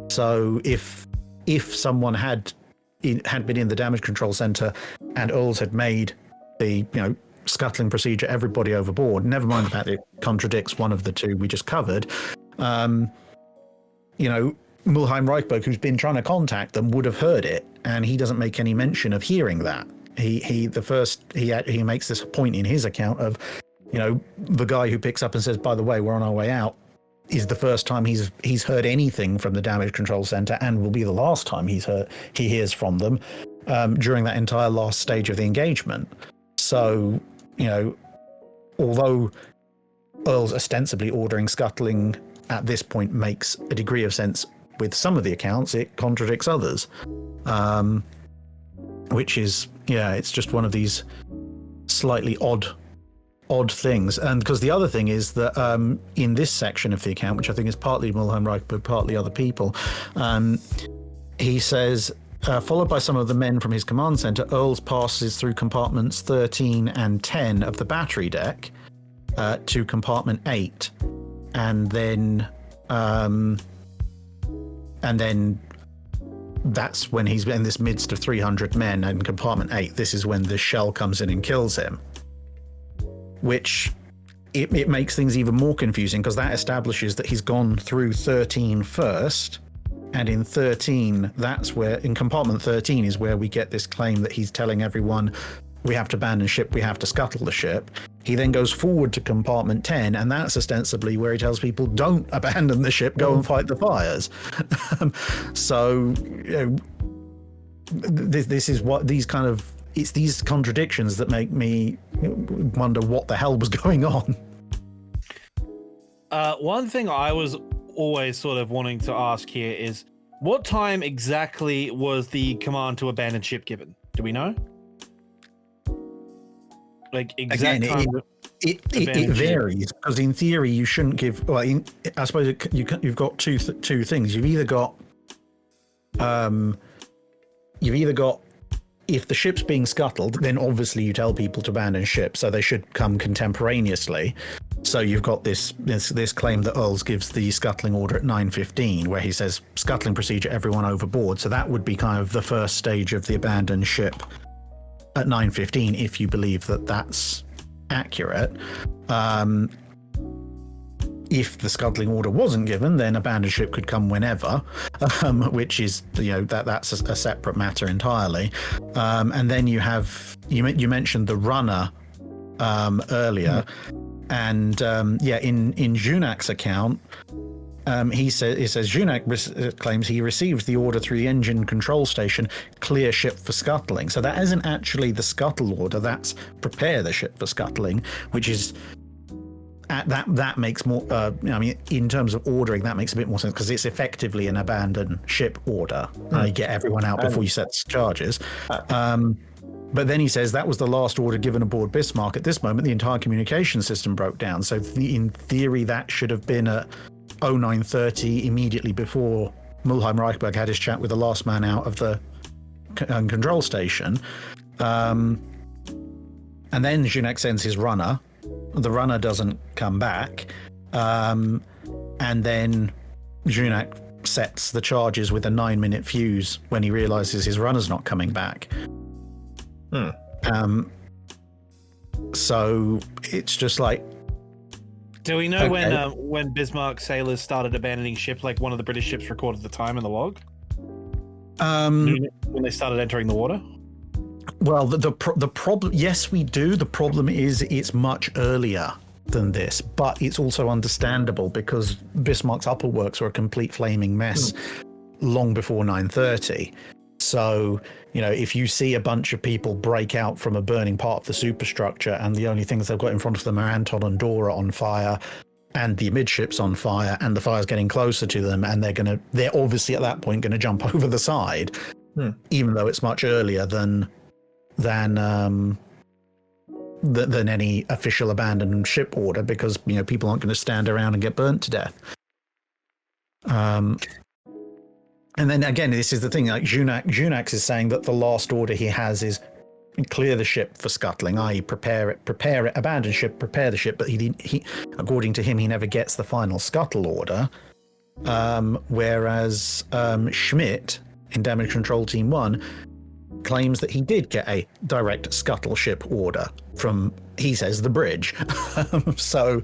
So if someone had been in the damage control center and Earls had made the scuttling procedure, everybody overboard, never mind the fact that it contradicts one of the two we just covered, Mulheim Reichberg, who's been trying to contact them, would have heard it, and he doesn't make any mention of hearing that. He makes this point in his account of, the guy who picks up and says, "By the way, we're on our way out," is the first time he's heard anything from the damage control center, and will be the last time he hears from them during that entire last stage of the engagement. So, although Earl's ostensibly ordering scuttling at this point makes a degree of sense with some of the accounts, it contradicts others, which is, it's just one of these slightly odd things. And because the other thing is that in this section of the account, which I think is partly Mulheim Reich but partly other people, he says, followed by some of the men from his command center, Earls passes through compartments 13 and 10 of the battery deck to compartment 8. And then that's when he's in this midst of 300 men, and compartment 8, this is when the shell comes in and kills him. Which it makes things even more confusing, because that establishes that he's gone through 13 first, and in 13, in compartment 13 is where we get this claim that he's telling everyone, we have to abandon ship, we have to scuttle the ship. He then goes forward to compartment 10, and that's ostensibly where he tells people, don't abandon the ship, go and fight the fires. So, this is what it's these contradictions that make me wonder what the hell was going on. One thing I was always sort of wanting to ask here is, what time exactly was the command to abandon ship given? Do we know? Like exact time. It varies, because in theory you shouldn't give. Well, I suppose you've got two things. You've either got if the ship's being scuttled, then obviously you tell people to abandon ship, so they should come contemporaneously. So you've got this claim that Earls gives the scuttling order at 9:15, where he says scuttling procedure, everyone overboard. So that would be kind of the first stage of the abandoned ship at 9:15, if you believe that that's accurate. If the scuttling order wasn't given, then abandoned ship could come whenever, which is that's a separate matter entirely. And then you have you mentioned the runner earlier, and in Junak's account. He says Junak claims he received the order through the engine control station, clear ship for scuttling. So that isn't actually the scuttle order, that's prepare the ship for scuttling, which is that makes more in terms of ordering, that makes a bit more sense, because it's effectively an abandoned ship order. You get everyone out before you set charges. But then he says that was the last order given aboard Bismarck. At this moment, the entire communication system broke down. So in theory, that should have been at 09:30, immediately before Mulheim Reichberg had his chat with the last man out of the control station. And then Junak sends his runner. The runner doesn't come back. And then Junak sets the charges with a 9-minute fuse when he realizes his runner's not coming back. So it's just like, Do we know Okay. when Bismarck sailors started abandoning ship, like one of the British ships recorded the time in the log? When they started entering the water? well, the problem, yes, we do. The problem is it's much earlier than this, but it's also understandable because Bismarck's upper works were a complete flaming mess long before 930. So, if you see a bunch of people break out from a burning part of the superstructure and the only things they've got in front of them are Anton and Dora on fire and the amidships on fire and the fire's getting closer to them, and they're obviously at that point going to jump over the side, even though it's much earlier than any official abandoned ship order, because people aren't going to stand around and get burnt to death. And then again, this is the thing, like Junax is saying that the last order he has is clear the ship for scuttling, i.e. prepare it, abandon ship, prepare the ship, but he according to him, he never gets the final scuttle order. Whereas Schmidt in Damage Control Team 1 claims that he did get a direct scuttle ship order from, he says, the bridge. So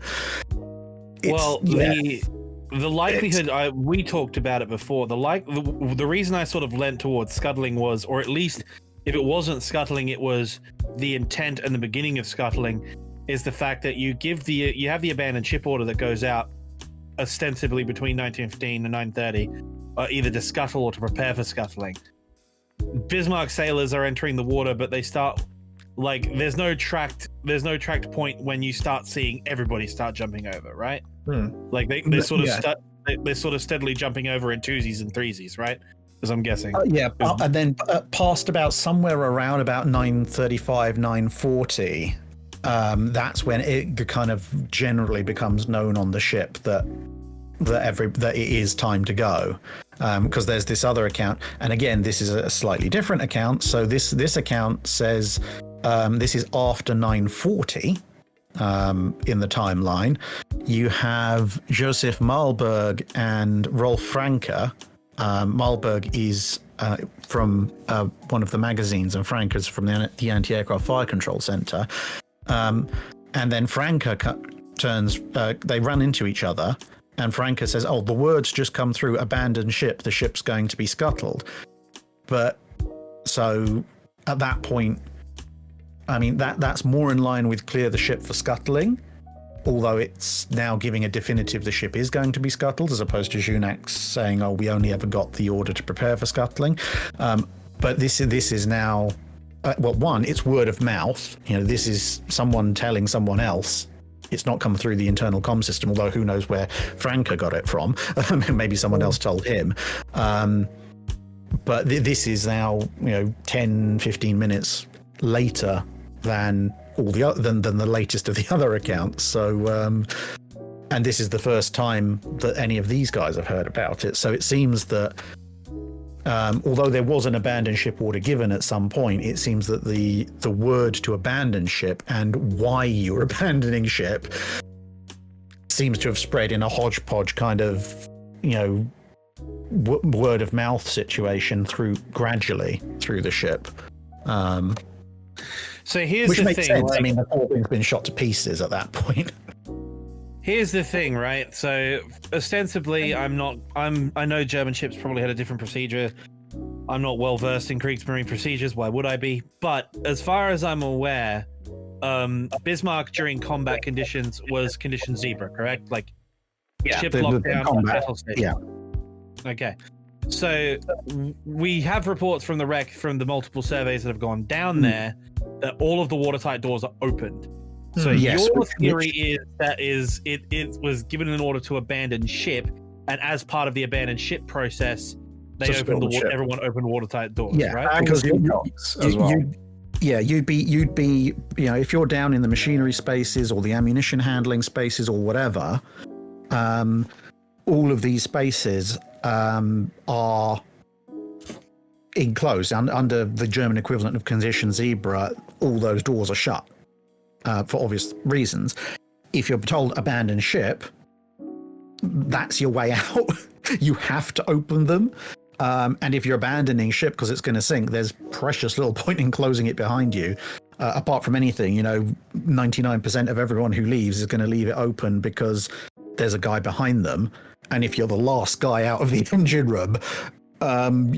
the likelihood, we talked about it before, the reason I sort of leant towards scuttling was, or at least if it wasn't scuttling, it was the intent and the beginning of scuttling, is the fact that you have the abandoned ship order that goes out ostensibly between 1915 and 930, either to scuttle or to prepare for scuttling. Bismarck sailors are entering the water, but they start, like, there's no tracked point when you start seeing everybody start jumping over, right? Like they're sort of steadily jumping over in twosies and threesies, right? As I'm guessing. And then past about somewhere around about 935, 940, that's when it kind of generally becomes known on the ship that it is time to go, because there's this other account, and again, this is a slightly different account. So this account says this is after 940. In the timeline, you have Joseph Malberg and Rolf Franke. Malberg is from one of the magazines, and Franke is from the Anti-Aircraft Fire Control Center. And then Franke they run into each other, and Franke says, "Oh, the words just come through: abandoned ship. The ship's going to be scuttled." But so at that point, I mean, that's more in line with clear the ship for scuttling, although it's now giving a definitive the ship is going to be scuttled, as opposed to Junax saying, "Oh, we only ever got the order to prepare for scuttling." But this is now, one, it's word of mouth. This is someone telling someone else. It's not come through the internal comm system, although who knows where Franke got it from. Maybe someone else told him. But this is now, 10, 15 minutes later than than the latest of the other accounts. So and this is the first time that any of these guys have heard about it. So it seems that although there was an abandoned ship order given at some point, it seems that the word to abandon ship and why you're abandoning ship seems to have spread in a hodgepodge kind of word of mouth situation gradually through the ship. So here's which the makes thing. sense. I mean, the whole thing's been shot to pieces at that point. Here's the thing, right? So ostensibly, I know German ships probably had a different procedure. I'm not well versed in Kriegsmarine procedures. Why would I be? But as far as I'm aware, Bismarck during combat conditions was condition zebra, correct? Like ship lockdown, battle state. Yeah. Okay. So we have reports from the wreck, from the multiple surveys that have gone down there, that all of the watertight doors are opened. So yes, your theory is it was given an order to abandon ship, and as part of the abandoned ship process, everyone opened watertight doors, right? Because you'd be if you're down in the machinery spaces or the ammunition handling spaces or whatever, all of these spaces are enclosed under the German equivalent of condition zebra. All those doors are shut for obvious reasons. If you're told abandon ship, that's your way out. You have to open them. And if you're abandoning ship because it's going to sink, there's precious little point in closing it behind you. apart from anything, 99% of everyone who leaves is going to leave it open because there's a guy behind them. And if you're the last guy out of the engine room, and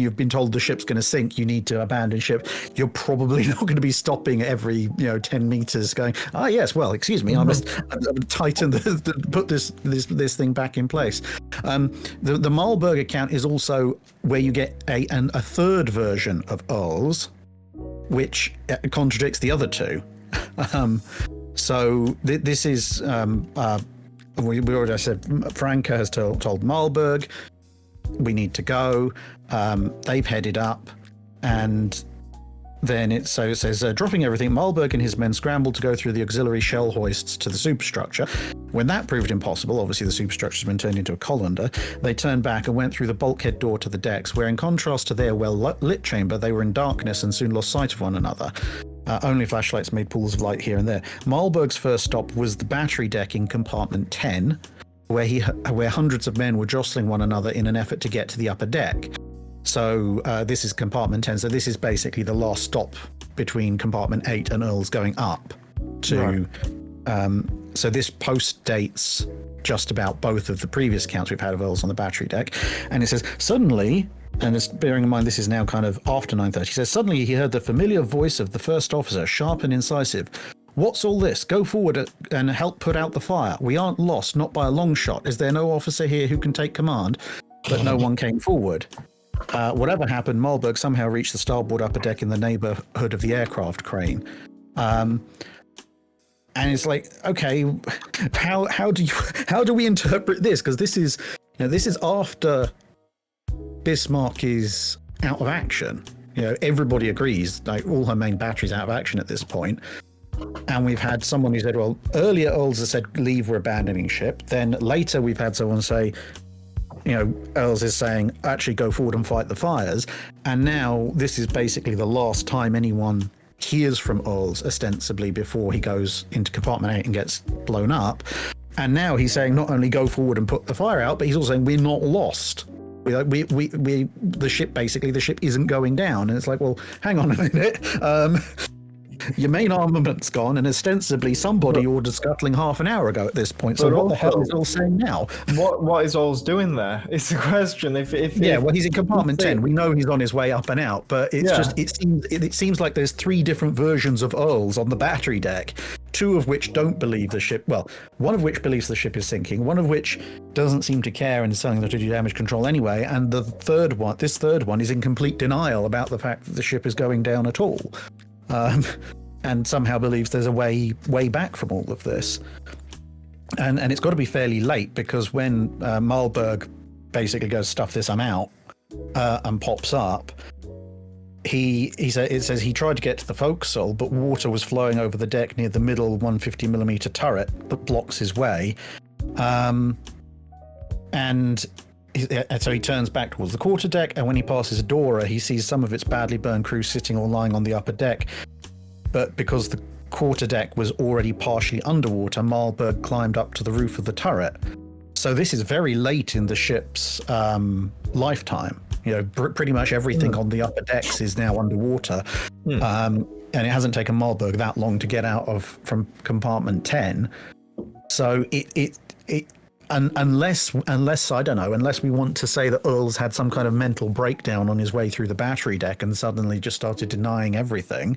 you've been told the ship's going to sink, you need to abandon ship, you're probably not going to be stopping every 10 meters going, yes, well, excuse me, I must tighten put this thing back in place. The Malberg account is also where you get a third version of Earls, which contradicts the other two. So this is we already said Franca has told Malberg, we need to go. They've headed up, and then it says dropping everything, Malberg and his men scrambled to go through the auxiliary shell hoists to the superstructure. When that proved impossible, obviously the superstructure's been turned into a colander, they turned back and went through the bulkhead door to the decks, where in contrast to their well-lit chamber, they were in darkness and soon lost sight of one another. Only flashlights made pools of light here and there. Malberg's first stop was the battery deck in compartment 10, where hundreds of men were jostling one another in an effort to get to the upper deck. So this is compartment 10. So this is basically the last stop between compartment 8 and Earl's going up to. Right. So this post dates just about both of the previous accounts we've had of Earl's on the battery deck. And it says, suddenly, and it's bearing in mind this is now kind of after 9:30, he says, suddenly he heard the familiar voice of the first officer, sharp and incisive. What's all this? Go forward and help put out the fire. We aren't lost, not by a long shot. Is there no officer here who can take command? But no one came forward. Whatever happened, Malberg somehow reached the starboard upper deck in the neighborhood of the aircraft crane. And it's like, okay, how do we interpret this? Because this is after Bismarck is out of action. Everybody agrees, like all her main batteries out of action at this point. And we've had someone who said, well, earlier Earls has said, leave, we're abandoning ship. Then later we've had someone say, Earls is saying, actually go forward and fight the fires. And now this is basically the last time anyone hears from Earls, ostensibly, before he goes into compartment 8 and gets blown up. And now he's saying not only go forward and put the fire out, but he's also saying we're not lost. The ship isn't going down. And it's like, well, hang on a minute. Your main armament's gone, and ostensibly somebody ordered scuttling half an hour ago at this point. So what the hell is Earl saying now? What is Earl's doing there? It's a question. If he's in compartment 10. We know he's on his way up and out, but it seems like there's 3 different versions of Earls on the battery deck. 2 of which don't believe the ship. Well, one of which believes the ship is sinking. One of which doesn't seem to care and is telling them to do damage control anyway. And this third one, is in complete denial about the fact that the ship is going down at all. And somehow believes there's a way back from all of this. And it's got to be fairly late, because when Malberg basically goes, stuff this, I'm out, and pops up, it says he tried to get to the forecastle, but water was flowing over the deck near the middle 150mm turret that blocks his way. And so he turns back towards the quarterdeck, and when he passes Adora, he sees some of its badly burned crew sitting or lying on the upper deck. But because the quarterdeck was already partially underwater, Malberg climbed up to the roof of the turret. So this is very late in the ship's lifetime. Pretty much everything on the upper decks is now underwater. And it hasn't taken Malberg that long to get out from compartment 10. So unless I don't know, unless we want to say that Earl's had some kind of mental breakdown on his way through the battery deck and suddenly just started denying everything.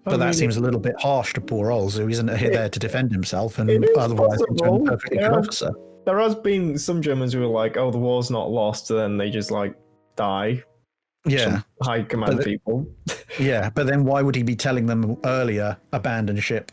But that seems a little bit harsh to poor Earls, who isn't there to defend himself, and otherwise he's a perfectly good officer. There has been some Germans who are like, oh, the war's not lost, and then they just die. Yeah. Some high command people. Yeah, but then why would he be telling them earlier, abandon ship?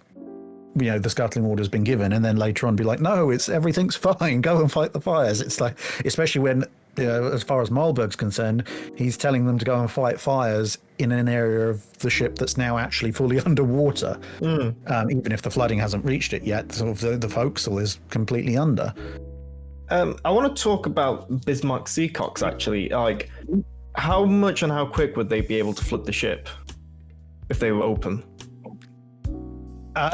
The scuttling order's been given, and then later on be like, no, everything's fine, go and fight the fires. It's like, especially when, as far as Malberg's concerned, he's telling them to go and fight fires in an area of the ship that's now actually fully underwater. Even if the flooding hasn't reached it yet, sort of the forecastle is completely under. I want to talk about Bismarck Seacocks, actually. Like, how much and how quick would they be able to flood the ship if they were open?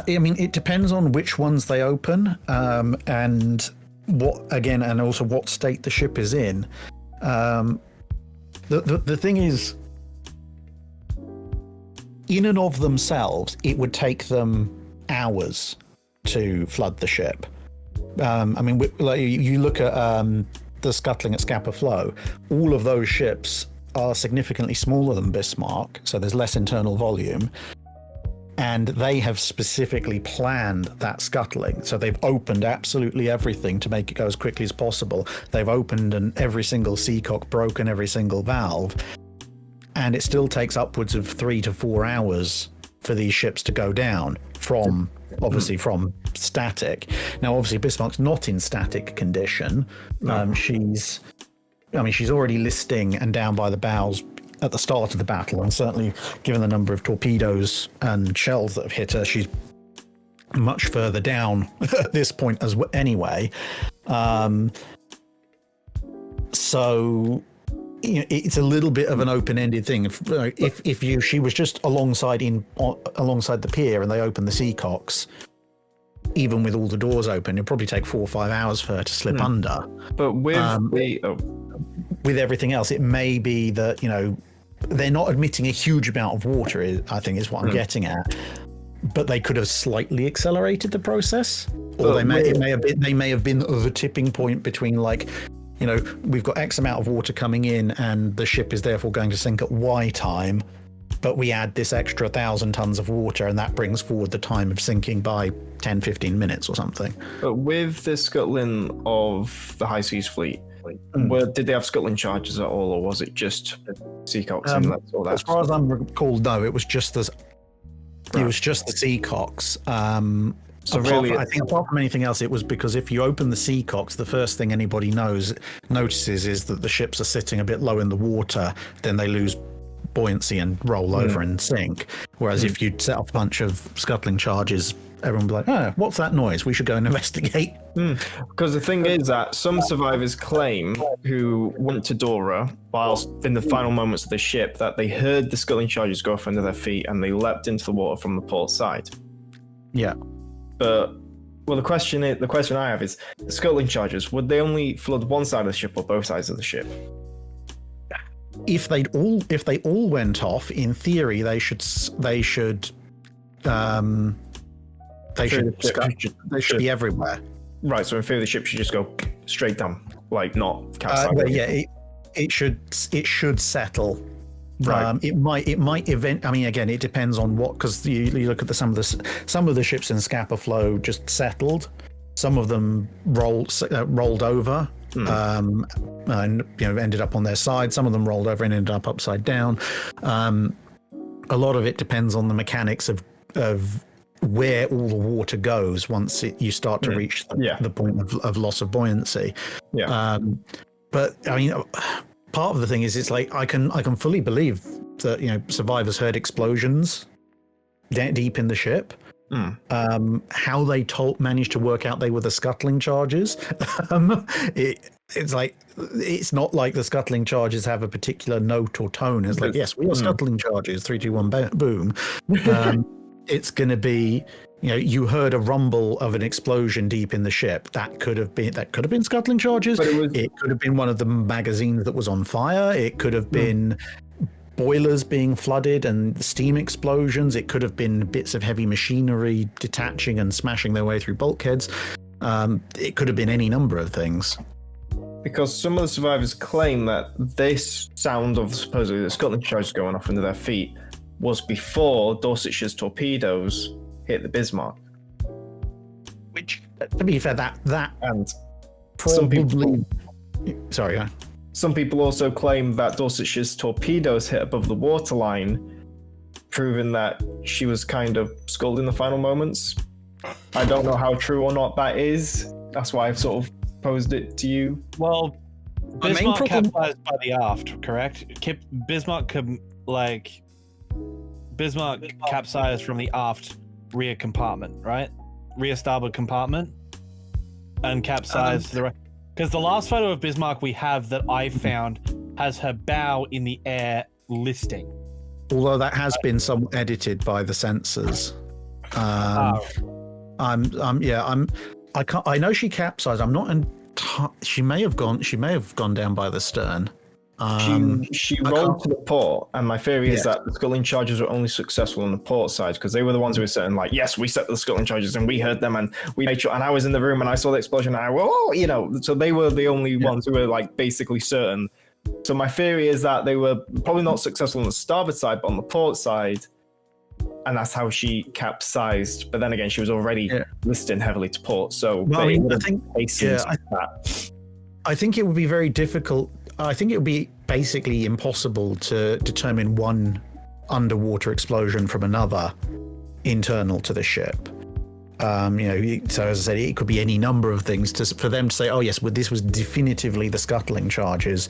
It depends on which ones they open, and also what state the ship is in. The thing is, in and of themselves, it would take them hours to flood the ship. I mean, like, you look at the scuttling at Scapa Flow, all of those ships are significantly smaller than Bismarck, so there's less internal volume. And they have specifically planned that scuttling. So they've opened absolutely everything to make it go as quickly as possible. They've opened every single seacock, broken every single valve. And it still takes upwards of 3 to 4 hours for these ships to go down from static. Now, obviously, Bismarck's not in static condition. She's already listing and down by the bows at the start of the battle, and certainly given the number of torpedoes and shells that have hit her, she's much further down at this point as well anyway. So it's a little bit of an open-ended thing. If she was just alongside the pier and they opened the seacocks, even with all the doors open, it'd probably take 4 or 5 hours for her to slip under. But with with everything else, it may be that, they're not admitting a huge amount of water, I think is what I'm getting at. But they could have slightly accelerated the process, or they may have been the tipping point between, like, we've got X amount of water coming in and the ship is therefore going to sink at Y time, but we add this extra 1,000 tons of water and that brings forward the time of sinking by 10, 15 minutes or something. But with the scuttling of the High Seas Fleet, did they have scuttling charges at all, or was it just seacocks? As far as I'm recalled, no, it was just the seacocks. So really, I think apart from anything else, it was because if you open the seacocks, the first thing anybody notices is that the ships are sitting a bit low in the water. Then they lose buoyancy and roll over and sink. Whereas if you set off a bunch of scuttling charges, everyone would be like, "Oh, what's that noise? We should go and investigate." Because the thing is that some survivors claim, who went to Dora whilst in the final moments of the ship, that they heard the scuttling charges go off under their feet and they leapt into the water from the port side. Yeah. But the question I have is, the scuttling charges, would they only flood one side of the ship or both sides of the ship? If they all went off, in theory, they should be everywhere. Right. So in theory, the ship should just go straight down, like not capsize. It should settle. Right. It might I mean, again, it depends on what, because you look at some of the ships in Scapa Flow just settled. Some of them rolled over and ended up on their side. Some of them rolled over and ended up upside down. A lot of it depends on the mechanics of where all the water goes once you start to reach the point of loss of buoyancy. Yeah. But I mean, part of the thing is, it's like I can fully believe that survivors heard explosions deep in the ship. How they managed to work out they were the scuttling charges. It's not like the scuttling charges have a particular note or tone. It's like, yes, we are scuttling charges. 3, 2, 1, boom. It's going to be, you heard a rumble of an explosion deep in the ship. That could have been scuttling charges. It could have been one of the magazines that was on fire. It could have been boilers being flooded and steam explosions. It could have been bits of heavy machinery detaching and smashing their way through bulkheads. It could have been any number of things. Because some of the survivors claim that this sound of supposedly the scuttling charges going off under their feet was before Dorsetshire's torpedoes hit the Bismarck. Which, to be fair, that and probably... Some people also claim that Dorsetshire's torpedoes hit above the waterline, proving that she was kind of sculled in the final moments. I don't know how true or not that is. That's why I've sort of posed it to you. Well, Bismarck capsized by the aft, correct? Bismarck capsized from the aft rear compartment, right? Rear starboard compartment, and capsized the rest. Because the last photo of Bismarck we have that I found has her bow in the air listing. Although that has been somewhat edited by the censors. I know she capsized. I'm not. She may have gone down by the stern. She rolled to the port, and my theory is that the scuttling charges were only successful on the port side because they were the ones who were saying like, yes, we set the scuttling charges and we heard them and we made sure. And I was in the room and I saw the explosion and I, whoa, you know, so they were the only ones who were like basically certain. So my theory is that they were probably not successful on the starboard side, but on the port side, and that's how she capsized. But then again, she was already listing heavily to port, so well, I mean, I think that. I think it would be very difficult. I think it would be basically impossible to determine one underwater explosion from another internal to the ship. You know, so as I said, it could be any number of things. For them to say, "Oh yes, well, this was definitively the scuttling charges,"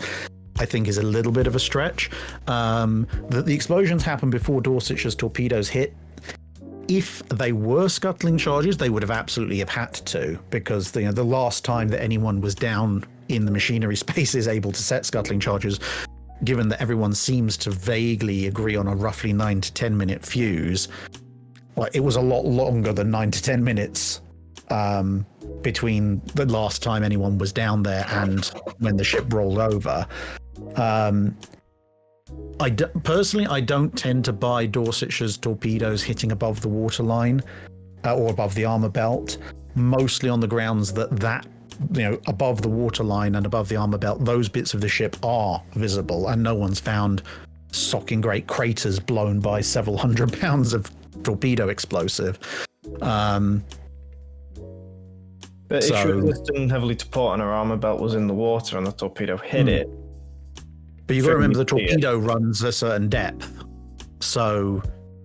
I think is a little bit of a stretch. The explosions happened before Dorsetshire's torpedoes hit. If they were scuttling charges, they would have absolutely have had to, because the last time that anyone was down in the machinery space is able to set scuttling charges, given that everyone seems to vaguely agree on a roughly 9 to 10 minute fuse, well, it was a lot longer than 9 to 10 minutes between the last time anyone was down there and when the ship rolled over. Personally, I don't tend to buy Dorsetshire's torpedoes hitting above the waterline or above the armor belt, mostly on the grounds that above the waterline and above the armor belt, those bits of the ship are visible, and no one's found socking great craters blown by several hundred pounds of torpedo explosive. But if she was listing heavily to port and her armor belt was in the water and the torpedo hit it. But you've got to remember the torpedo runs a certain depth. So,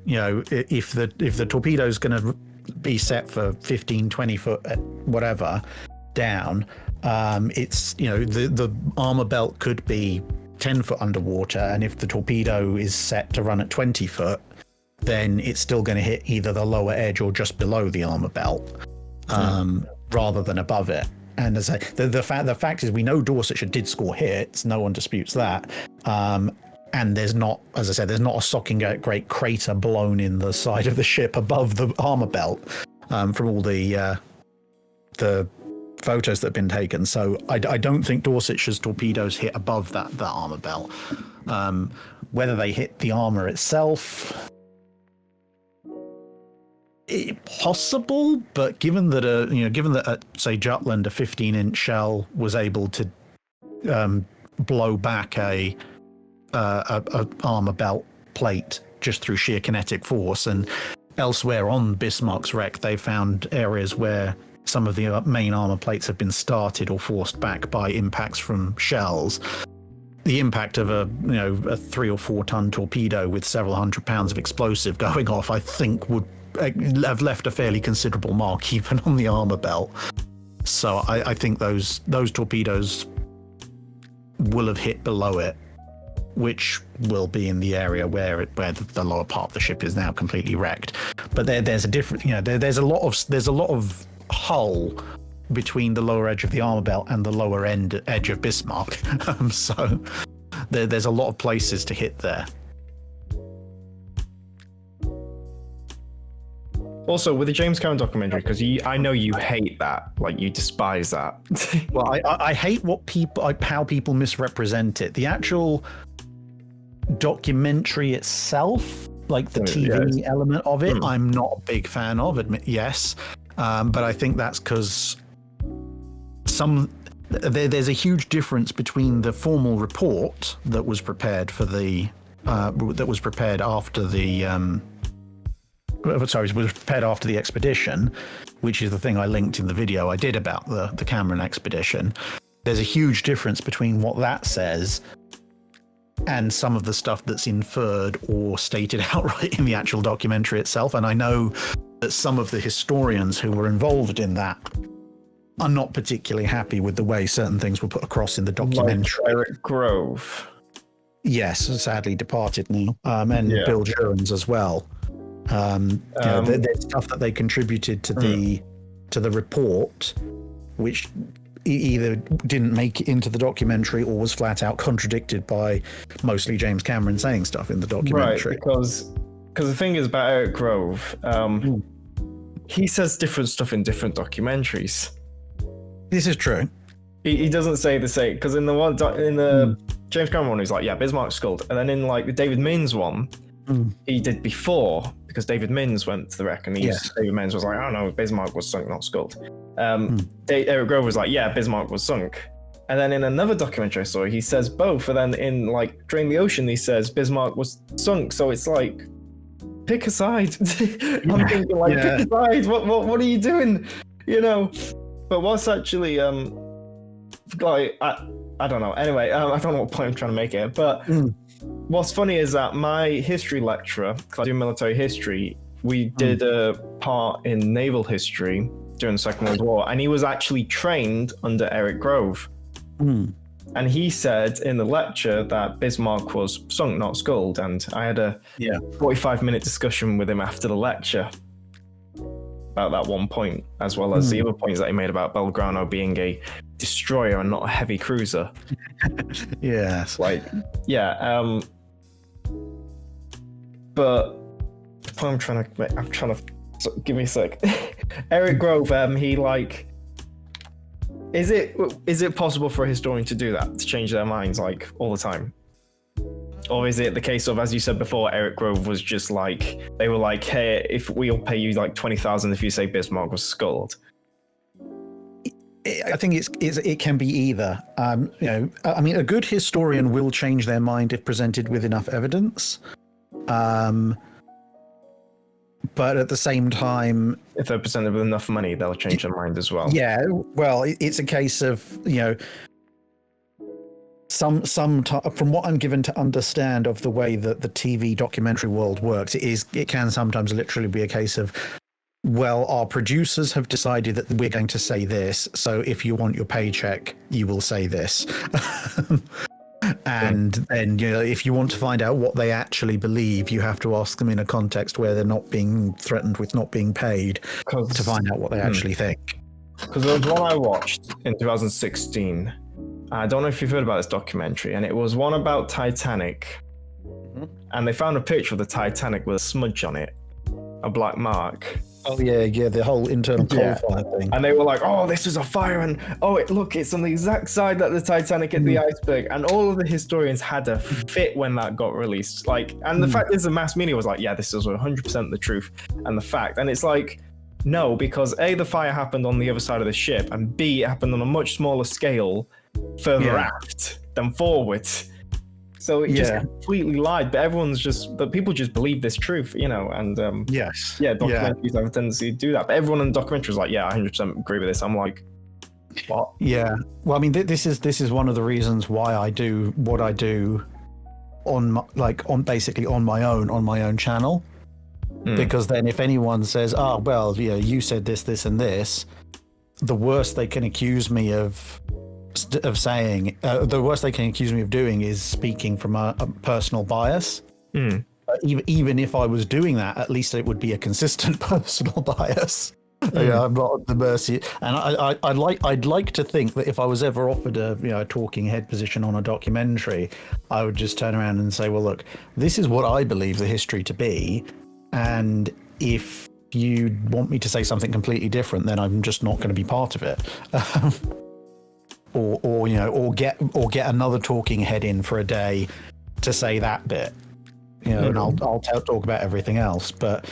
if the torpedo is going to be set for 15, 20 foot, whatever, down, it's, the armor belt could be 10 foot underwater. And if the torpedo is set to run at 20 foot, then it's still going to hit either the lower edge or just below the armor belt, rather than above it. And as the fact is, we know Dorsetshire did score hits. No one disputes that. And there's not, as I said, there's not a socking great crater blown in the side of the ship above the armor belt from all the photos that have been taken. So I don't think Dorsetshire's torpedoes hit above that armor belt. Whether they hit the armor itself, possible, but given that say Jutland, a 15-inch shell was able to blow back a armor belt plate just through sheer kinetic force, and elsewhere on Bismarck's wreck they found areas where some of the main armor plates have been started or forced back by impacts from shells. The impact of a 3 or 4 ton torpedo with several hundred pounds of explosive going off, I think, would have left a fairly considerable mark even on the armor belt. So I think those torpedoes will have hit below it, which will be in the area where the lower part of the ship is now completely wrecked. But there's a different, there's a lot of hull between the lower edge of the armor belt and the lower edge of Bismarck. So there's a lot of places to hit there. Also, with the James Cameron documentary, because I know you hate that, like you despise that. Well, I hate how people misrepresent it. The actual documentary itself, like the TV element of it, I'm not a big fan of. Yes, but I think that's because there's a huge difference between the formal report that was prepared after the. Was prepared after the expedition, which is the thing I linked in the video I did about the Cameron expedition. There's a huge difference between what that says and some of the stuff that's inferred or stated outright in the actual documentary itself. And I know that some of the historians who were involved in that are not particularly happy with the way certain things were put across in the documentary. Like Eric Grove. Yes, sadly departed now. And Bill Jurens as well. There's stuff that they contributed to the report, which either didn't make it into the documentary or was flat out contradicted by mostly James Cameron saying stuff in the documentary. Right, because the thing is about Eric Grove, he says different stuff in different documentaries. This is true. He doesn't say the same, because in the James Cameron was like, yeah, Bismarck sculled. And then in like the David Mins one, he did before, because David Mins went to the wreck, and David Mins was like, I don't know, Bismarck was sunk, not sculled. Eric Grove was like, yeah, Bismarck was sunk. And then in another documentary I saw, he says both. And then in like Drain the Ocean, he says Bismarck was sunk. So it's like, pick a side. I'm thinking like, pick a side. What are you doing? You know. But what's actually like I don't know. Anyway, I don't know what point I'm trying to make it. But what's funny is that my history lecturer, because I do military history, we did a part in naval history during the Second World War, and he was actually trained under Eric Grove. And he said in the lecture that Bismarck was sunk, not sculled. And I had a 45-minute discussion with him after the lecture about that one point, as well as the other points that he made about Belgrano being a destroyer and not a heavy cruiser. Yes. Like, yeah. But the point I'm trying to give me a sec. Eric Grove, he like. Is it possible for a historian to do that, to change their minds like all the time? Or is it the case of, as you said before, Eric Grove was just like, they were like, hey, if we'll pay you like 20,000 if you say Bismarck was sculled? I think it can be either. You know, I mean, a good historian will change their mind if presented with enough evidence. But at the same time, if they're presented with enough money, they'll change their mind as well. Yeah, well, it's a case of, you know, from what I'm given to understand of the way that the TV documentary world works, it can sometimes literally be a case of, well, our producers have decided that we're going to say this, so if you want your paycheck, you will say this. And then, you know, if you want to find out what they actually believe, you have to ask them in a context where they're not being threatened with not being paid to find out what they actually think. Because there was one I watched in 2016. I don't know if you've heard about this documentary, and it was one about Titanic. And they found a picture of the Titanic with a smudge on it, a black mark. Oh yeah, the whole internal coal fire thing. And they were like, "Oh, this is a fire," and look, it's on the exact side that the Titanic hit the iceberg. And all of the historians had a fit when that got released. Like, and the fact is, the mass media was like, "Yeah, this is 100% the truth and the fact." And it's like, no, because A, the fire happened on the other side of the ship, and B, it happened on a much smaller scale, further aft than forward. So it just completely lied, but people just believe this truth, you know, and documentaries have a tendency to do that. But everyone in the documentary was like, yeah, I 100% agree with this. I'm like, what? Yeah. Well, I mean, this is one of the reasons why I do what I do on my own channel. Because then if anyone says, oh, well, yeah, you said this, this, and this, the worst they can accuse me of saying, the worst they can accuse me of doing is speaking from a personal bias. Even if I was doing that, at least it would be a consistent personal bias. Yeah, I'm not at the mercy. And I'd like to think that if I was ever offered a talking head position on a documentary, I would just turn around and say, well, look, this is what I believe the history to be, and if you want me to say something completely different, then I'm just not going to be part of it. Or get another talking head in for a day to say that bit, and I'll talk about everything else. But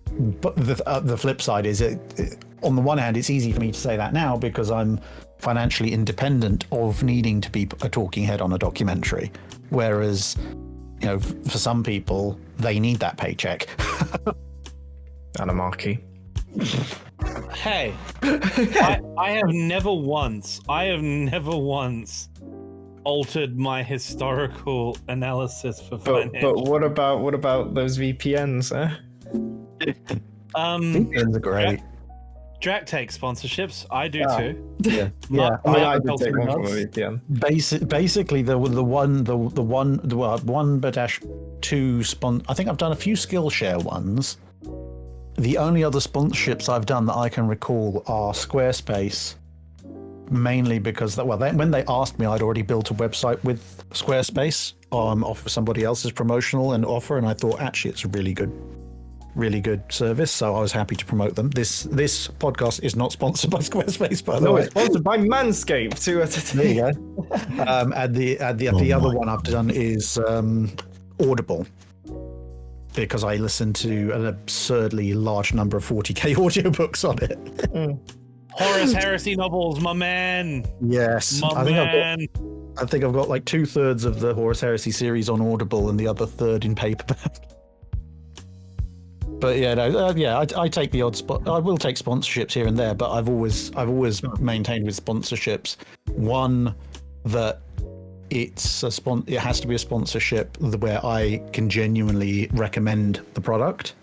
the flip side is, on the one hand, it's easy for me to say that now because I'm financially independent of needing to be a talking head on a documentary, whereas for some people they need that paycheck. Anarchy. Hey, I have never once altered my historical analysis for financial. But what about those VPNs? VPNs are great. Drac takes sponsorships. I do too. Yeah. I did take one from a VPN. Basically, the 1-2 I think I've done a few Skillshare ones. The only other sponsorships I've done that I can recall are Squarespace, mainly because when they asked me, I'd already built a website with Squarespace off of somebody else's promotional and offer, and I thought actually it's a really good really good service, so I was happy to promote them. This podcast is not sponsored by Squarespace, by the No, way. it's sponsored by Manscaped. There you go. And the other one I've done is Audible, because I listen to an absurdly large number of 40k audiobooks on it. Horus Heresy novels, my man. Yes, My man. I think I've got like 2/3 of the Horus Heresy series on Audible and the other third in paperback. But yeah, no, I take the odd spot. I will take sponsorships here and there, but I've always maintained with sponsorships, one, that it has to be a sponsorship where I can genuinely recommend the product.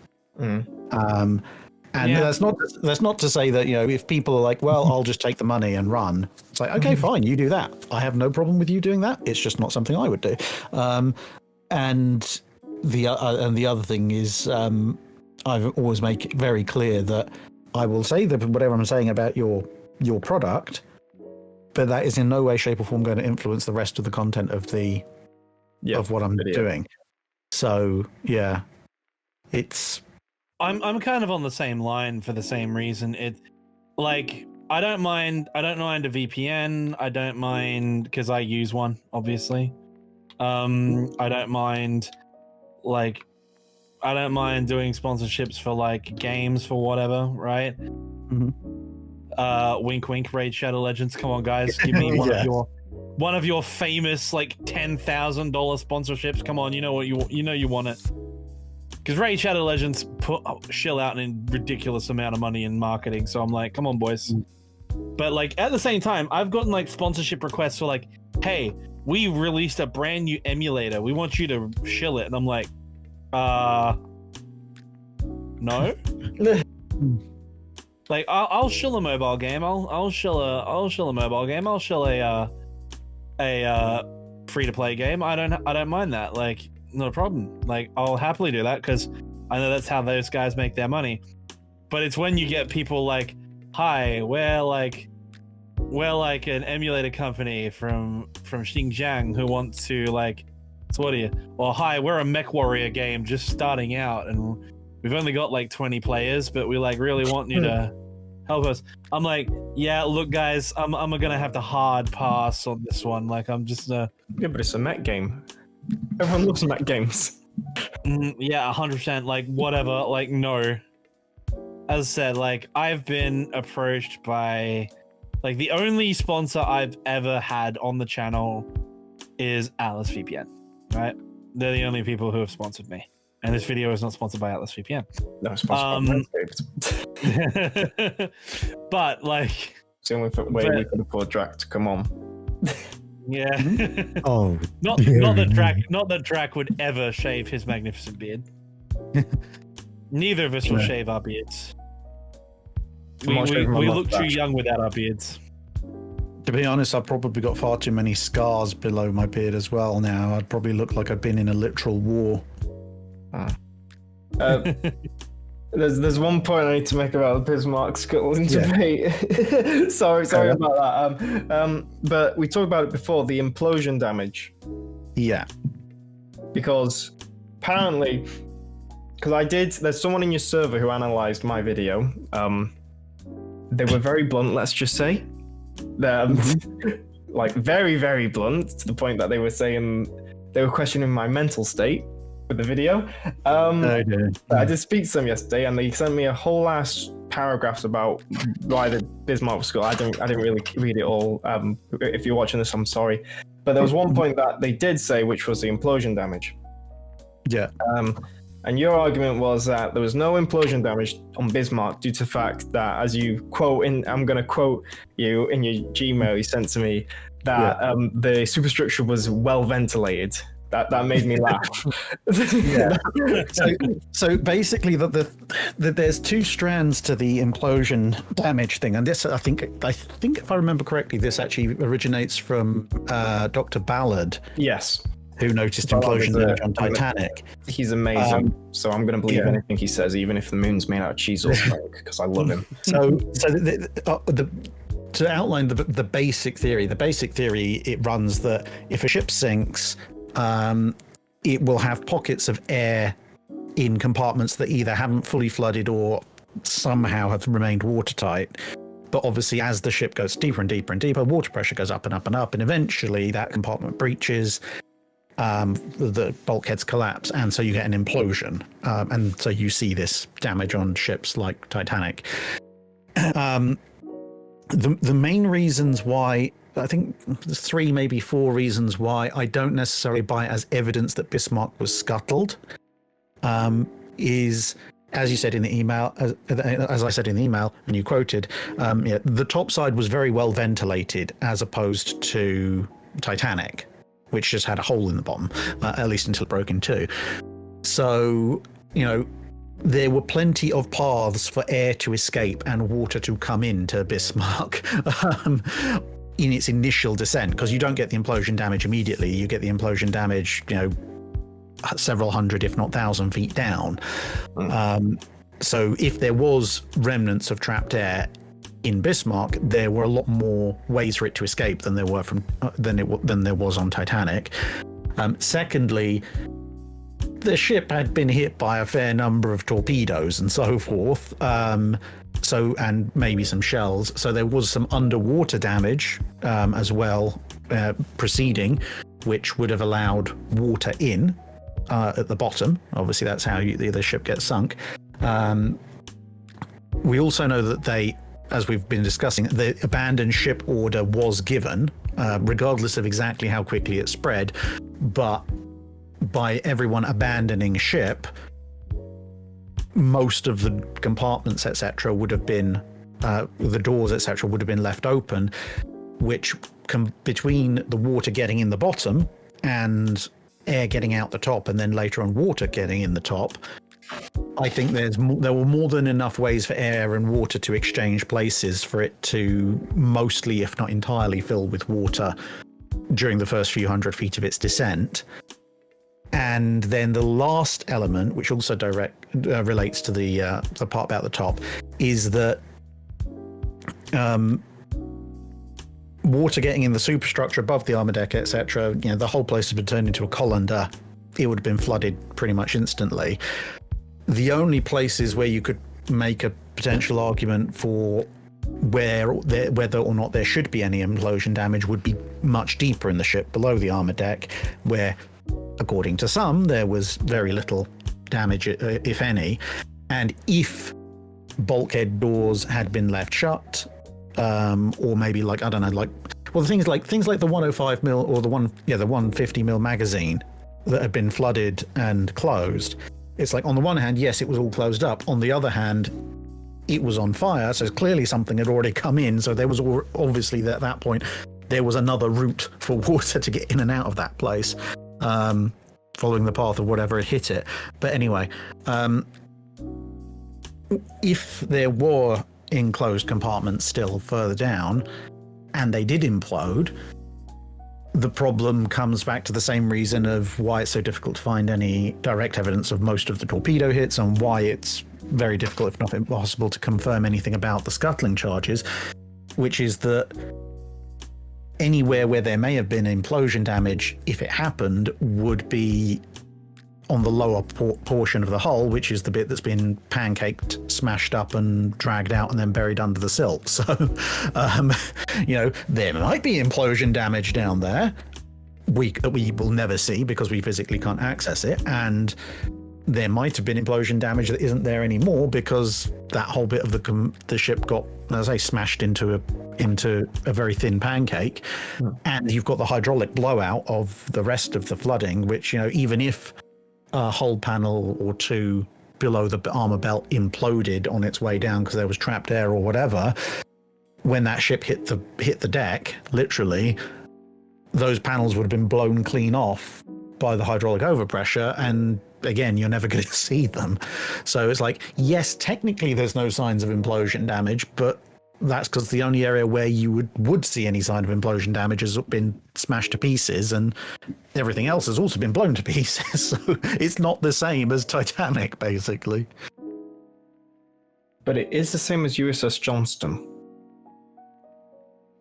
And that's not to say that, if people are like, well, I'll just take the money and run. It's like, okay, fine, you do that. I have no problem with you doing that. It's just not something I would do. And the other thing is, I've always make it very clear that I will say that whatever I'm saying about your product, but that is in no way, shape, or form going to influence the rest of the content of what I'm doing. So yeah, I'm kind of on the same line for the same reason. It, like, I don't mind a VPN. I don't mind, because I use one, obviously. I don't mind doing sponsorships for like games, for whatever, right? Wink wink, Raid Shadow Legends. Come on, guys, give me one of your famous like $10,000 sponsorships. Come on, you know you want it. Because Raid Shadow Legends shell out a ridiculous amount of money in marketing, so I'm like, come on, boys. But like at the same time, I've gotten like sponsorship requests for like, hey, we released a brand new emulator, we want you to shill it, and I'm like, no. Like I'll shill a mobile game. I'll shill a mobile game. I'll shill a free to play game. I don't mind that. Like, no problem. Like, I'll happily do that because I know that's how those guys make their money. But it's when you get people like, hi, we're like an emulator company from Xinjiang who wants to like, so what are you? Well, hi, we're a Mech Warrior game just starting out and we've only got like 20 players, but we like really want you to help us. I'm like, yeah, look guys, I'm gonna have to hard pass on this one. Like, I'm just yeah, but it's a mech game. Everyone loves mech games. Yeah, 100%. Like, whatever. Like, no. As I said, like, I've been approached by, like, the only sponsor I've ever had on the channel is Atlas VPN, right? They're the only people who have sponsored me. And this video is not sponsored by Atlas VPN. No, it's sponsored by Manscaped. But, like... It's the only way we could afford Drac to come on. Yeah. Oh, not that Drac would ever shave his magnificent beard. Neither of us will shave our beards. We look too young without our beards. To be honest, I've probably got far too many scars below my beard as well now. I'd probably look like I've been in a literal war. There's one point I need to make about the Bismarck scuttling debate. sorry about that. But we talked about it before, the implosion damage. Yeah. Because apparently, there's someone in your server who analyzed my video. They were very blunt, let's just say. Like very, very blunt, to the point that they were questioning my mental state with the video. I did speak to them yesterday, and they sent me a whole ass paragraphs about why the Bismarck was scuttling. I didn't really read it all. If you're watching this, I'm sorry, but there was one point that they did say, which was the implosion damage. Yeah. And your argument was that there was no implosion damage on Bismarck due to the fact that, as you quote I'm going to quote you in your Gmail you sent to me, that the superstructure was well ventilated. That made me laugh. Yeah. So basically, there's two strands to the implosion damage thing, and this I think if I remember correctly, this actually originates from Dr. Ballard. Yes. Who noticed implosion damage on Titanic. He's amazing, so I'm going to believe anything he says, even if the moon's made out of cheese or smoke, because I love him. To outline the basic theory, it runs that if a ship sinks, it will have pockets of air in compartments that either haven't fully flooded or somehow have remained watertight. But obviously, as the ship goes deeper and deeper and deeper, water pressure goes up and up and up, and eventually that compartment breaches, the bulkheads collapse, and so you get an implosion. And so you see this damage on ships like Titanic. The main reasons why, I think there's 3, maybe 4 reasons why I don't necessarily buy it as evidence that Bismarck was scuttled, is, as you said in the email, as I said in the email, and you quoted, the top side was very well ventilated as opposed to Titanic, which just had a hole in the bottom, at least until it broke in two. So, there were plenty of paths for air to escape and water to come into Bismarck in its initial descent, because you don't get the implosion damage immediately. You get the implosion damage, several hundred, if not 1,000 feet down. So if there was remnants of trapped air in Bismarck, there were a lot more ways for it to escape than there were than there was on Titanic. Secondly, the ship had been hit by a fair number of torpedoes and so forth, and maybe some shells. So there was some underwater damage as well preceding, which would have allowed water in at the bottom. Obviously, that's how the ship gets sunk. We also know that they, as we've been discussing, the abandoned ship order was given, regardless of exactly how quickly it spread, but by everyone abandoning ship, most of the compartments, etc., would have been, the doors, etc., would have been left open, which between the water getting in the bottom and air getting out the top, and then later on water getting in the top, I think there were more than enough ways for air and water to exchange places for it to mostly, if not entirely, fill with water during the first few hundred feet of its descent. And then the last element, which also relates to the part about the top, is that water getting in the superstructure above the armor deck, etc., the whole place has been turned into a colander. It would have been flooded pretty much instantly. The only places where you could make a potential argument for whether or not there should be any implosion damage would be much deeper in the ship, below the armor deck, where, according to some, there was very little damage, if any. And if bulkhead doors had been left shut, or maybe things like the 105 mil or the 150 mil magazine that had been flooded and closed. It's like, on the one hand, yes, it was all closed up. On the other hand, it was on fire, so clearly something had already come in. So there was obviously, at that point, there was another route for water to get in and out of that place, following the path of whatever had hit it. But anyway, if there were enclosed compartments still further down, and they did implode, the problem comes back to the same reason of why it's so difficult to find any direct evidence of most of the torpedo hits, and why it's very difficult, if not impossible, to confirm anything about the scuttling charges, which is that anywhere where there may have been implosion damage, if it happened, would be on the lower portion of the hull, which is the bit that's been pancaked, smashed up and dragged out and then buried under the silt. So, there might be implosion damage down there that we will never see because we physically can't access it. And there might have been implosion damage that isn't there anymore because that whole bit of the ship got, as I say, smashed into a very thin pancake. And you've got the hydraulic blowout of the rest of the flooding, which, even if a hull panel or two below the armor belt imploded on its way down because there was trapped air or whatever, when that ship hit the deck, literally, those panels would have been blown clean off by the hydraulic overpressure, and again, you're never going to see them. So it's like, yes, technically there's no signs of implosion damage, but that's because the only area where you would see any sign of implosion damage has been smashed to pieces, and everything else has also been blown to pieces. So it's not the same as Titanic, basically. But it is the same as USS Johnston.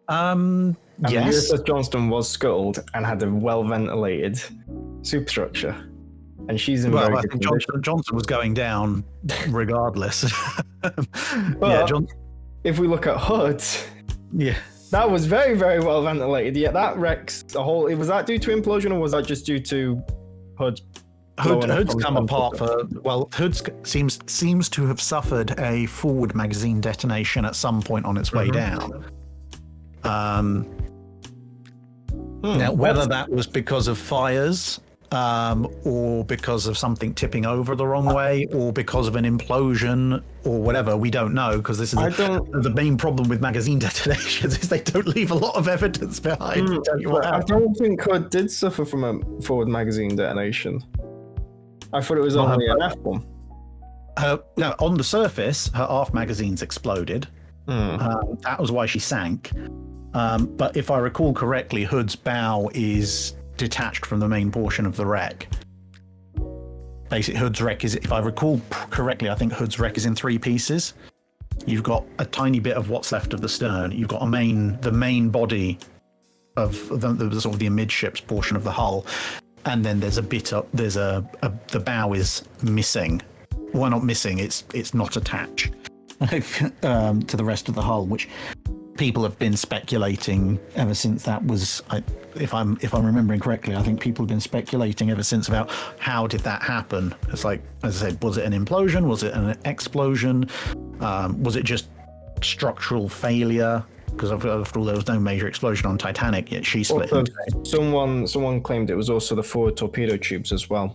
Yes. USS Johnston was scuttled and had a well-ventilated superstructure. and she's in Well, very I good think condition. Johnson was going down regardless. But if we look at Hood, Yeah. that was very, very well ventilated. Yeah, that wrecks the whole. Was that due to implosion, or was that just due to Hood? Hood's come apart Hood seems to have suffered a forward magazine detonation at some point on its way down. Now, whether that was because of fires, or because of something tipping over the wrong way, or because of an implosion, or whatever, we don't know, because this is the main problem with magazine detonations is they don't leave a lot of evidence behind. I don't think Hood did suffer from a forward magazine detonation. I thought it was only an F bomb. No, on the surface, her aft magazines exploded. That was why she sank. But if I recall correctly, Hood's bow is detached from the main portion of the wreck. Basically, Hood's wreck is, if I recall correctly, I think Hood's wreck is in 3 pieces. You've got a tiny bit of what's left of the stern. You've got the main body of the sort of the amidships portion of the hull, and then there's a bit up. The bow is missing. Well, not missing. It's not attached to the rest of the hull, which people have been speculating ever since that was. If I'm remembering correctly, I think people have been speculating ever since about how did that happen. It's like, as I said, was it an implosion? Was it an explosion? Was it just structural failure? Because after all, there was no major explosion on Titanic, yet she split. Someone claimed it was also the forward torpedo tubes as well.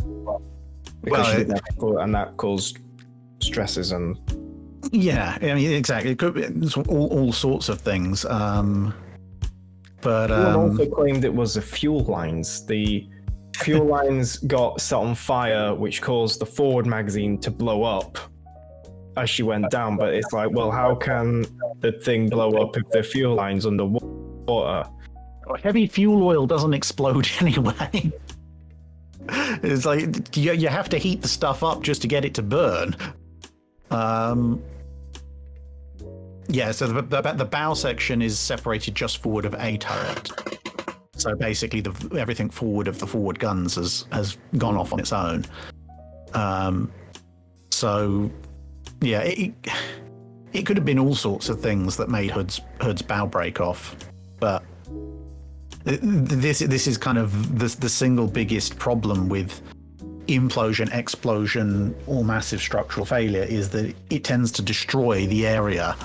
Because and that caused stresses and. Yeah, I mean, exactly. It could be all sorts of things. But someone also claimed it was the fuel lines. The fuel lines got set on fire, which caused the forward magazine to blow up as she went down. But it's like, well, how can the thing blow up if the fuel line's underwater? Heavy fuel oil doesn't explode anyway. It's like you have to heat the stuff up just to get it to burn. Yeah, so the bow section is separated just forward of a turret. So basically, everything forward of the forward guns has gone off on its own. So yeah, it could have been all sorts of things that made Hood's bow break off, but this is kind of the single biggest problem with implosion, explosion, or massive structural failure is that it tends to destroy the area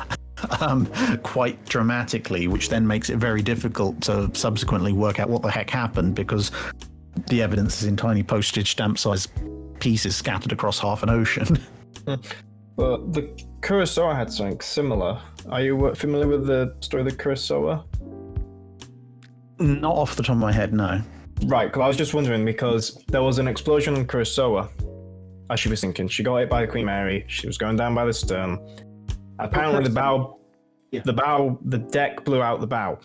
quite dramatically, which then makes it very difficult to subsequently work out what the heck happened, because the evidence is in tiny postage stamp size pieces scattered across half an ocean. Well, the Kurosawa had something similar. Are you familiar with the story of the Kurosawa? Not off the top of my head, no. Right, because I was just wondering, because there was an explosion on Kurosawa as she was sinking. She got hit by the Queen Mary. She was going down by the stern. Apparently, the deck blew out the bow.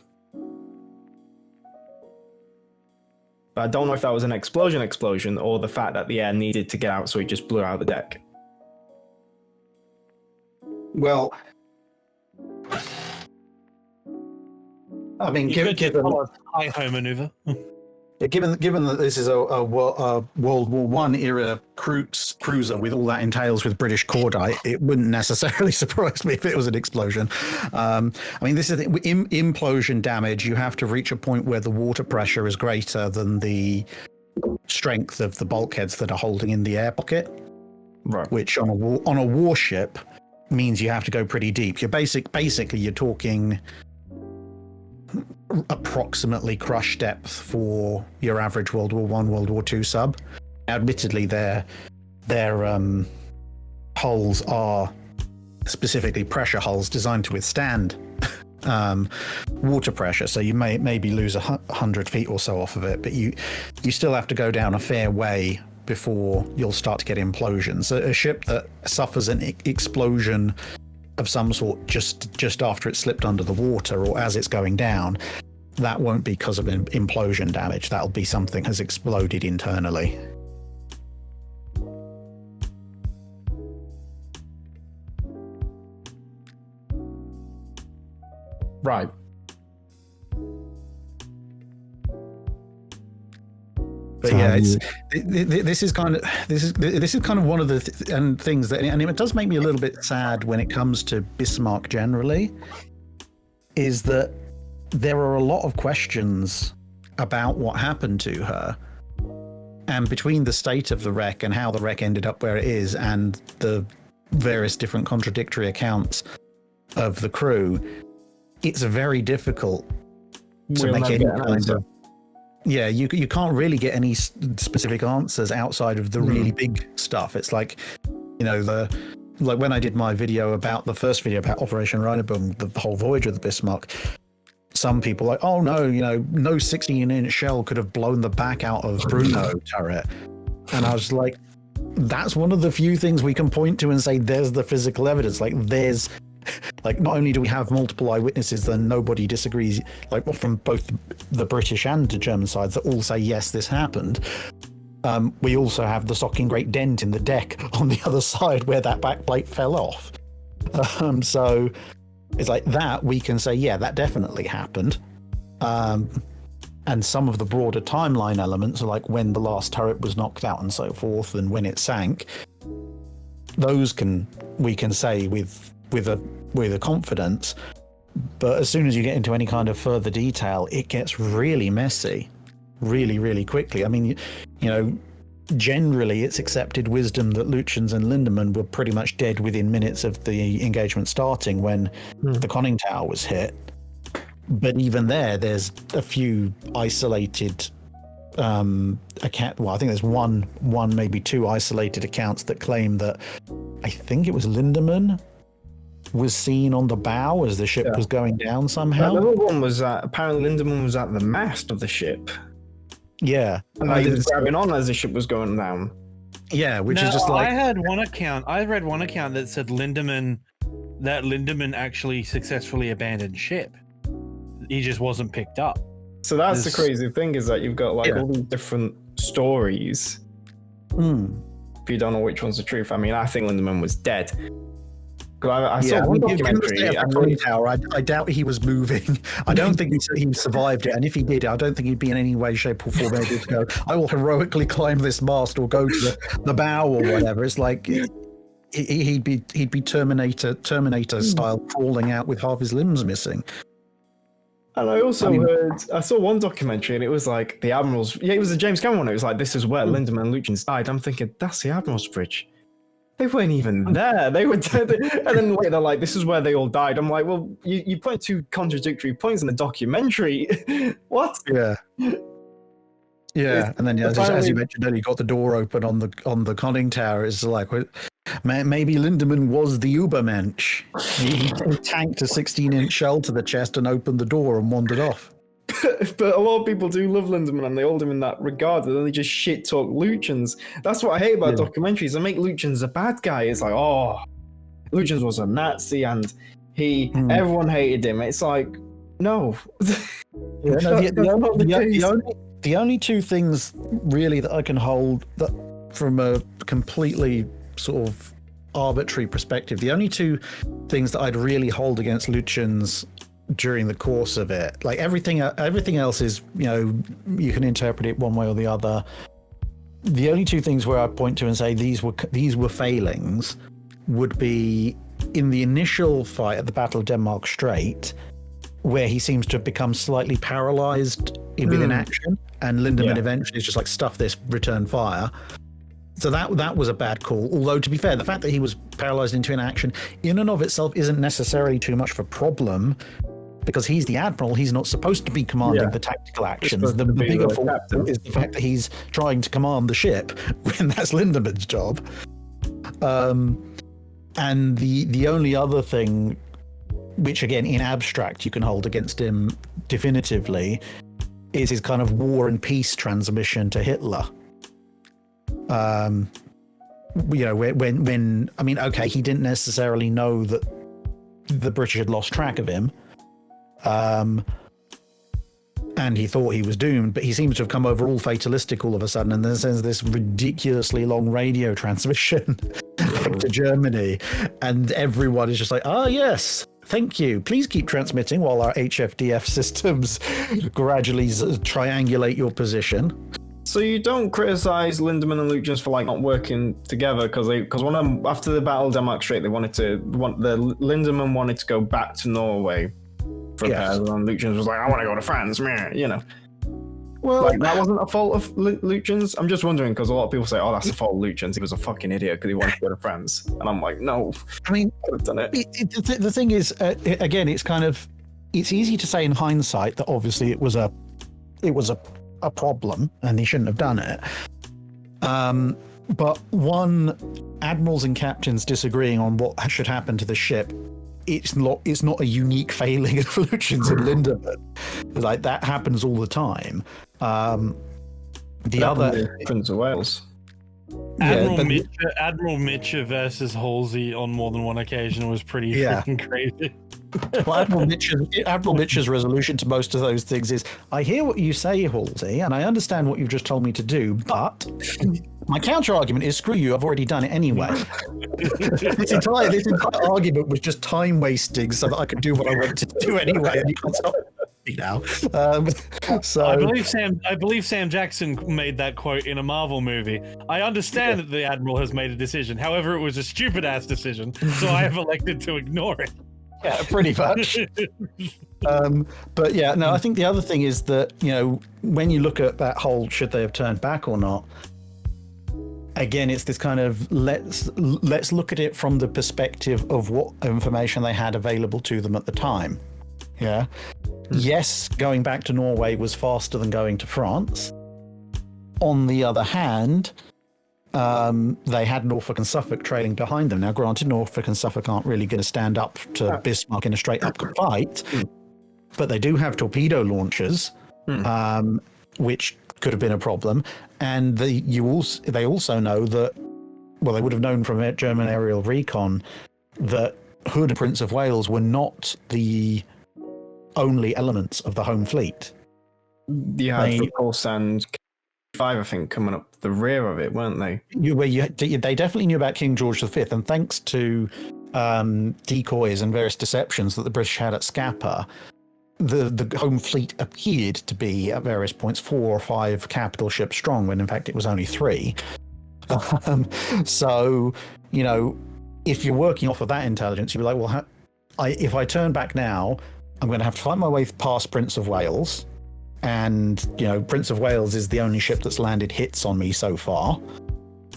But I don't know if that was an explosion, or the fact that the air needed to get out, so it just blew out the deck. Well, I mean, given hi-ho maneuver. given that this is a World War I era cruiser with all that entails with British cordite, it wouldn't necessarily surprise me if it was an explosion. I mean, this is implosion damage. You have to reach a point where the water pressure is greater than the strength of the bulkheads that are holding in the air pocket. Right. Which on a warship means you have to go pretty deep. Basically you're talking approximately crush depth for your average World War I, World War II sub. Admittedly, their hulls are specifically pressure hulls designed to withstand water pressure, so you may maybe lose 100 feet or so off of it, but you still have to go down a fair way before you'll start to get implosions. A ship that suffers an explosion of some sort just after it's slipped under the water or as it's going down, that won't be because of implosion damage. That'll be something has exploded internally. Right. But So yeah, have you- this is kind of one of the things that, and it does make me a little bit sad when it comes to Bismarck generally, is that there are a lot of questions about what happened to her, and between the state of the wreck and how the wreck ended up where it is, and the various different contradictory accounts of the crew, it's very difficult to make any kind of. Yeah, you can't really get any specific answers outside of the really big stuff. It's like, like when I did my video about the first video about Operation Rhinoboom, the whole voyage of the Bismarck, some people like, oh no, no 16-inch shell could have blown the back out of Bruno turret. And I was like, that's one of the few things we can point to and say, there's the physical evidence. Like, not only do we have multiple eyewitnesses, then nobody disagrees, from both the British and the German sides, that all say, yes, this happened. We also have the socking great dent in the deck on the other side where that back plate fell off. So it's like that we can say, yeah, that definitely happened. And some of the broader timeline elements are like when the last turret was knocked out and so forth, and when it sank. Those we can say with a confidence, but as soon as you get into any kind of further detail, it gets really messy, really, really quickly. I mean, generally it's accepted wisdom that Lutyens and Lindemann were pretty much dead within minutes of the engagement starting when the conning tower was hit. But even there's a few isolated account. Well, I think there's one, maybe two isolated accounts that claim that I think it was Lindemann was seen on the bow as the ship was going down somehow. The other one was that apparently Lindemann was at the mast of the ship. Yeah, And he was grabbing on as the ship was going down. Yeah, which is just like I read one account that said Lindemann actually successfully abandoned ship. He just wasn't picked up. So that's the crazy thing, is that you've got all these different stories. If you don't know which one's the truth. I mean, I think Lindemann was dead. I saw one documentary. I doubt he was moving. I don't think he survived it. And if he did, I don't think he'd be in any way, shape, or form able to go, I will heroically climb this mast or go to the bow or whatever. It's like he'd be Terminator style crawling out with half his limbs missing. And I saw one documentary, and it was like the Admiral's. Yeah, it was a James Cameron one. It was like, this is where Lindemann and Lutyens died. I'm thinking, that's the Admiral's Bridge. They weren't even there. They were dead. And then later they're like, this is where they all died. I'm like, well, you point two contradictory points in the documentary. What? Yeah. Yeah, and then as you mentioned earlier, you got the door open on the conning tower. It's like, maybe Lindemann was the Ubermensch. He tanked a 16-inch shell to the chest and opened the door and wandered off. But a lot of people do love Lindemann and they hold him in that regard, and then they just shit talk Lutyens. That's what I hate about documentaries. They make Lutyens a bad guy. It's like, oh, Lutyens was a Nazi and everyone hated him. It's like, no. The only two things really that I can hold that from a completely sort of arbitrary perspective, the only two things that I'd really hold against Lutyens during the course of it, like everything else is, you can interpret it one way or the other. The only two things where I point to and say these were failings would be in the initial fight at the Battle of Denmark Strait, where he seems to have become slightly paralyzed within action, and Lindemann eventually is just like, stuff this, return fire. So that was a bad call. Although, to be fair, the fact that he was paralyzed into inaction in and of itself isn't necessarily too much of a problem, because he's the admiral. He's not supposed to be commanding the tactical actions. The bigger fault is the fact that he's trying to command the ship when that's Lindemann's job. And the only other thing, which again in abstract you can hold against him definitively, is his kind of war and peace transmission to Hitler. When I mean, okay, he didn't necessarily know that the British had lost track of him, and he thought he was doomed, but he seems to have come over all fatalistic all of a sudden, and then sends this ridiculously long radio transmission back to Germany, and everyone is just like, yes, thank you, please keep transmitting while our HFDF systems gradually triangulate your position. So you don't criticize Lindemann and Lutyens for like not working together because after the Battle of Denmark Strait, Lindemann wanted to go back to Norway for repairs, and Lutyens was like, I want to go to France, you know. Well, like, that wasn't a fault of Lutyens. I'm just wondering because a lot of people say, "Oh, that's the fault of Lutyens. He was a fucking idiot because he wanted to go to France." And I'm like, "No, I mean, could have done it." The thing is, again, it's easy to say in hindsight that obviously it was a problem and he shouldn't have done it. But admirals and captains disagreeing on what should happen to the ship, it's not a unique failing of Lutyens and Lindemann. Like, that happens all the time. Prince of Wales. Admiral Mitchell versus Halsey on more than one occasion was pretty freaking crazy. Well, Admiral Mitchell's resolution to most of those things is, I hear what you say, Halsey, and I understand what you've just told me to do, but my counter argument is, screw you, I've already done it anyway. This entire argument was just time wasting so that I could do what I wanted to do anyway, and you can't stop me now. So I believe Sam Jackson made that quote in a Marvel movie. I understand that the Admiral has made a decision. However, it was a stupid ass decision, so I have elected to ignore it. Yeah, pretty much. But yeah, no, I think the other thing is that, you know, when you look at that whole should they have turned back or not, again, it's this kind of let's look at it from the perspective of what information they had available to them at the time. Yeah. Yes, going back to Norway was faster than going to France. On the other hand, they had Norfolk and Suffolk trailing behind them. Now, granted, Norfolk and Suffolk aren't really going to stand up to Bismarck in a straight-up fight, but they do have torpedo launchers, which could have been a problem. And they also know that, well, they would have known from German aerial recon that Hood and Prince of Wales were not the only elements of the home fleet. You had Repulse and 5, I think, coming up the rear of it, weren't they? They definitely knew about King George V, and thanks to decoys and various deceptions that the British had at Scapa, the home fleet appeared to be at various points 4 or 5 capital ships strong, when in fact it was only 3. So, you know, if you're working off of that intelligence, you'd be like, well, if I turn back now, I'm going to have to fight my way past Prince of Wales. And, you know, Prince of Wales is the only ship that's landed hits on me so far.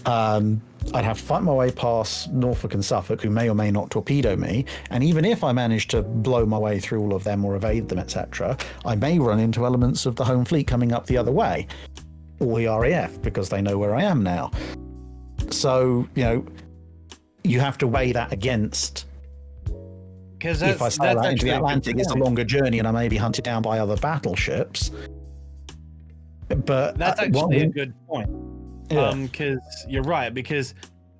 I'd have to fight my way past Norfolk and Suffolk, who may or may not torpedo me. And even if I manage to blow my way through all of them or evade them, etc., I may run into elements of the home fleet coming up the other way, or the RAF, because they know where I am now. So, you know, you have to weigh that against. Because if I sail out into the Atlantic, it's a longer journey, and I may be hunted down by other battleships. But that's actually a good point. Because you're right, because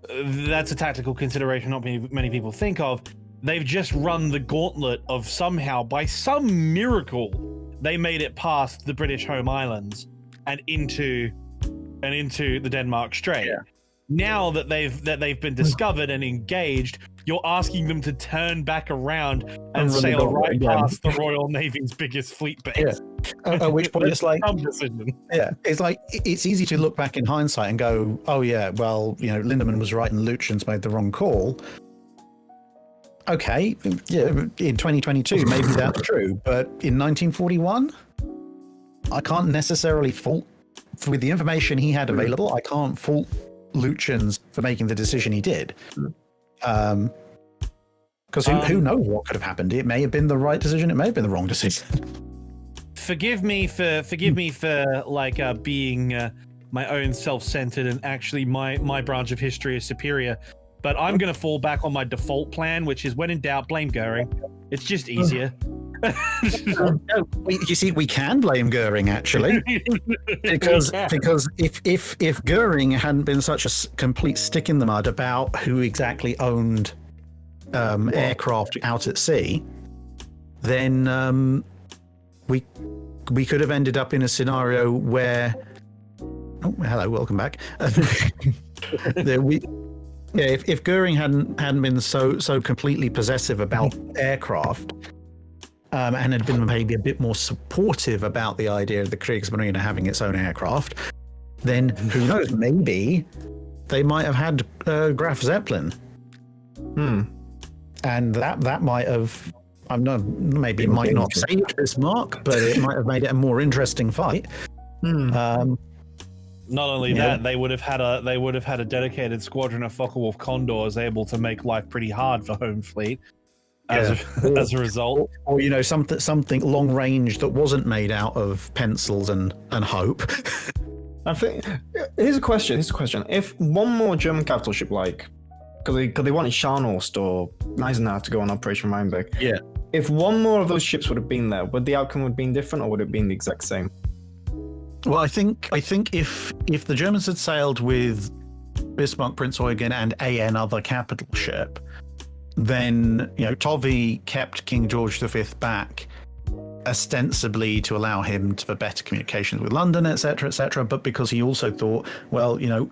that's a tactical consideration not many people think of. They've just run the gauntlet of somehow, by some miracle, they made it past the British home islands and into the Denmark Strait. Yeah. Now that they've been discovered and engaged, you're asking them to turn back around and sail right past the Royal Navy's biggest fleet base. Yeah. At which point it's like, it's like, it's easy to look back in hindsight and go, oh yeah, well, you know, Lindemann was right and Lutyens made the wrong call. Okay, yeah, in 2022, maybe that's true, but in 1941, I can't necessarily fault, with the information he had available, I can't fault Lutyens for making the decision he did. Because who knows what could have happened? It may have been the right decision, it may have been the wrong decision. Forgive me for like being my own self-centered, and actually my branch of history is superior. But I'm going to fall back on my default plan, which is, when in doubt, blame Goering. It's just easier. You see, we can blame Goering, actually, because if Goering hadn't been such a complete stick in the mud about who exactly owned aircraft out at sea, then we could have ended up in a scenario where, oh, hello, welcome back. If Goering hadn't been so completely possessive about aircraft, and had been maybe a bit more supportive about the idea of the Kriegsmarine having its own aircraft, then who knows? Maybe they might have had Graf Zeppelin. And that might have, I'm not, maybe it might not saved Bismarck, but it might have made it a more interesting fight. Not only that, they would have had a dedicated squadron of Focke-Wulf Condors able to make life pretty hard for Home Fleet as a result. Or something long range that wasn't made out of pencils and hope. I think here's a question. If one more German capital ship, like, because they wanted Scharnhorst or Eisenhower to go on Operation Rheinberg. Yeah. If one more of those ships would have been there, would the outcome have been different, or would it have been the exact same? Well, I think if the Germans had sailed with Bismarck, Prinz Eugen, and an other capital ship, then Tovey kept King George V back, ostensibly to allow him for better communications with London, etc., but because he also thought,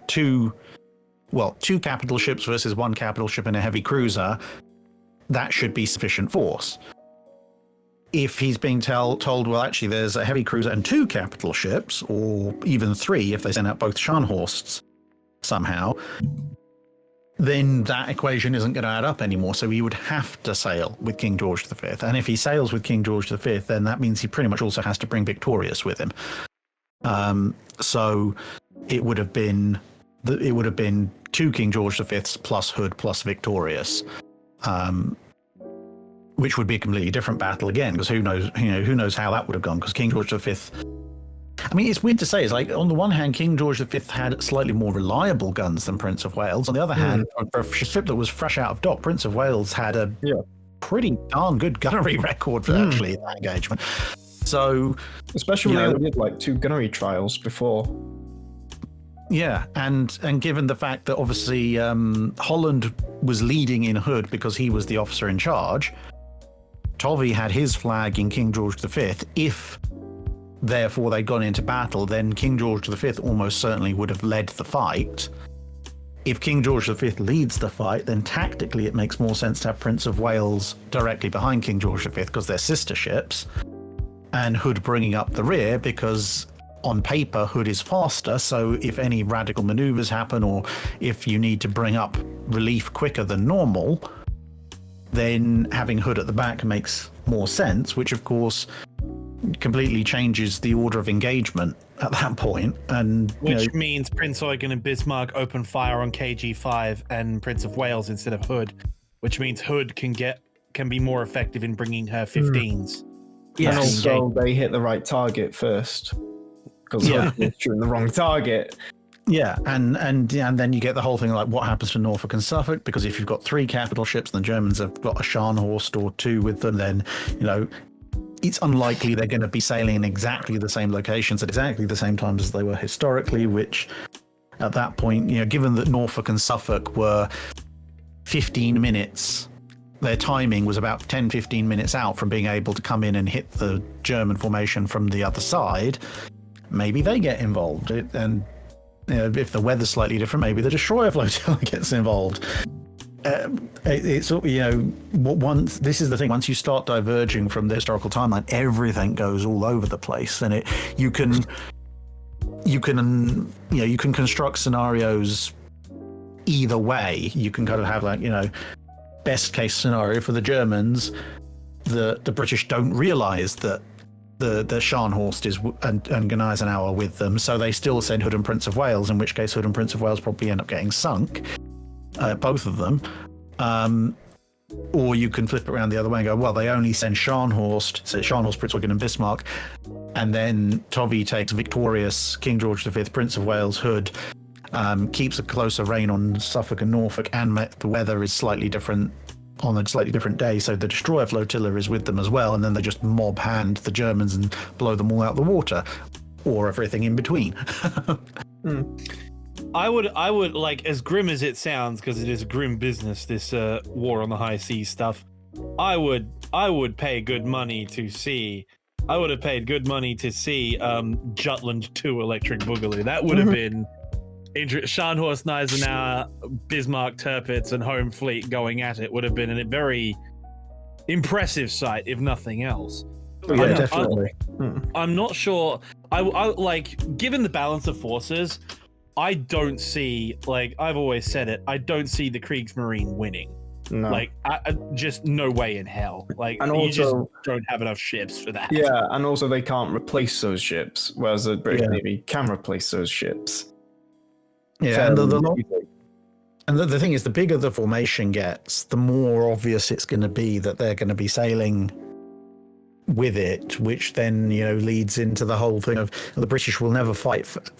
two capital ships versus one capital ship and a heavy cruiser, that should be sufficient force. If he's being told, well, actually, there's a heavy cruiser and two capital ships, or even three if they send out both Scharnhorsts somehow, then that equation isn't going to add up anymore. So he would have to sail with King George V. And if he sails with King George V, then that means he pretty much also has to bring Victorious with him. So it would have been two King George V's plus Hood plus Victorious. Which would be a completely different battle again, because who knows how that would have gone, because King George V, I mean, it's weird to say, it's like, on the one hand, King George V had slightly more reliable guns than Prince of Wales. On the other hand, for a ship that was fresh out of dock, Prince of Wales had a pretty darn good gunnery record for actually that engagement. So, especially when they did like 2 gunnery trials before. Yeah, and given the fact that obviously Holland was leading in Hood because he was the officer in charge, Tovey had his flag in King George V. If, therefore, they'd gone into battle, then King George V almost certainly would have led the fight. If King George V leads the fight, then tactically it makes more sense to have Prince of Wales directly behind King George V because they're sister ships, and Hood bringing up the rear because on paper Hood is faster, so if any radical maneuvers happen or if you need to bring up relief quicker than normal, then having Hood at the back makes more sense, which of course completely changes the order of engagement at that point. And which means Prince Eugen and Bismarck open fire on KG5 and Prince of Wales instead of Hood, which means Hood can be more effective in bringing her 15s. Yeah, and also they hit the right target first, because Hood is shooting the wrong target. Yeah, and then you get the whole thing like what happens to Norfolk and Suffolk, because if you've got 3 capital ships and the Germans have got a Scharnhorst or 2 with them, then it's unlikely they're going to be sailing in exactly the same locations at exactly the same times as they were historically, which at that point, given that Norfolk and Suffolk were 15 minutes, their timing was about 10-15 minutes out from being able to come in and hit the German formation from the other side, maybe they get involved. And if the weather's slightly different, maybe the destroyer flotilla gets involved. This is the thing. Once you start diverging from the historical timeline, everything goes all over the place, and you can construct scenarios either way. You can kind of have best case scenario for the Germans, the British don't realize that the Scharnhorst is and Gneisenau with them, so they still send Hood and Prince of Wales, in which case Hood and Prince of Wales probably end up getting sunk, both of them. Or you can flip it around the other way and go, well, they only send Scharnhorst, Prince Eugen and Bismarck, and then Tovey takes Victorious, King George V, Prince of Wales, Hood, keeps a closer rein on Suffolk and Norfolk, and the weather is slightly different on a slightly different day, so the destroyer flotilla is with them as well, and then they just mob hand the Germans and blow them all out the water, or everything in between. I would like, as grim as it sounds, because it is grim business, this war on the high seas stuff, I would pay good money to see. I would have paid good money to see Jutland 2 Electric Boogaloo. That would have been Scharnhorst, Gneisenau, Bismarck, Tirpitz, and Home Fleet going at it would have been a very impressive sight, if nothing else. Yeah, definitely. I'm not sure. I like, given the balance of forces, I don't see, like I've always said it, I don't see the Kriegsmarine winning. No. Like, I just no way in hell. Like, And you also, just don't have enough ships for that. yeah, and also they can't replace those ships, whereas the British Yeah. Navy can replace those ships. Yeah, and Fairly easily. the thing is, the bigger the formation gets, the more obvious it's going to be that they're going to be sailing with it, which then, you know, leads into the whole thing of the British will never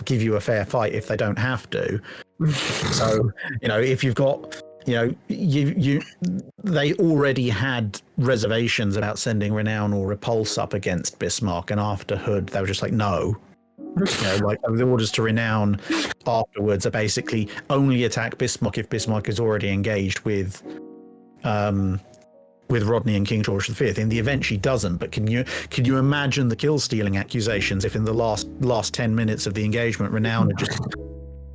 give you a fair fight if they don't have to. So, you know, if you've got, you know, they already had reservations about sending Renown or Repulse up against Bismarck, and after Hood, they were just like, no. You know, like the orders to Renown afterwards are basically only attack Bismarck if Bismarck is already engaged with Rodney and King George V. In the event she doesn't, but can you imagine the kill stealing accusations if in the last 10 minutes of the engagement, Renown had just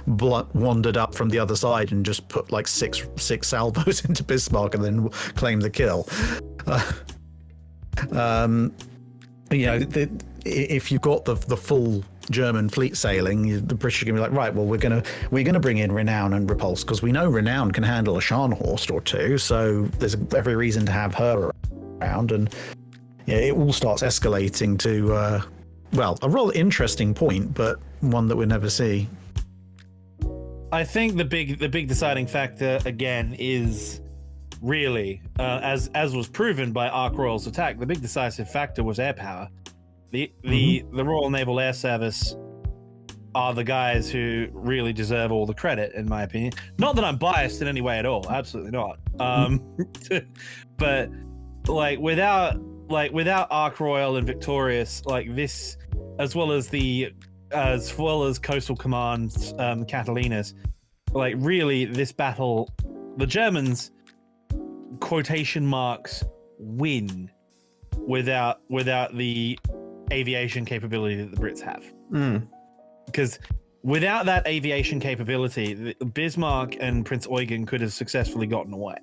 wandered up from the other side and just put like six salvos into Bismarck and then claimed the kill. You know, if you've got the full German fleet sailing, the British are going to be like, right, well, we're going to bring in Renown and Repulse because we know Renown can handle a Scharnhorst or two, so there's every reason to have her around. And yeah, it all starts escalating to well, a rather interesting point, but one that we'll never see. I think the big deciding factor again is really, as was proven by Ark Royal's attack, the big decisive factor was air power. The Royal Naval Air Service are the guys who really deserve all the credit, in my opinion. Not that I'm biased in any way at all, absolutely not. But like without Ark Royal and Victorious, like this, as well as Coastal Command's Catalinas, like really this battle, the Germans, quotation marks, win without the aviation capability that the Brits have. Because without that aviation capability, Bismarck and Prince Eugen could have successfully gotten away.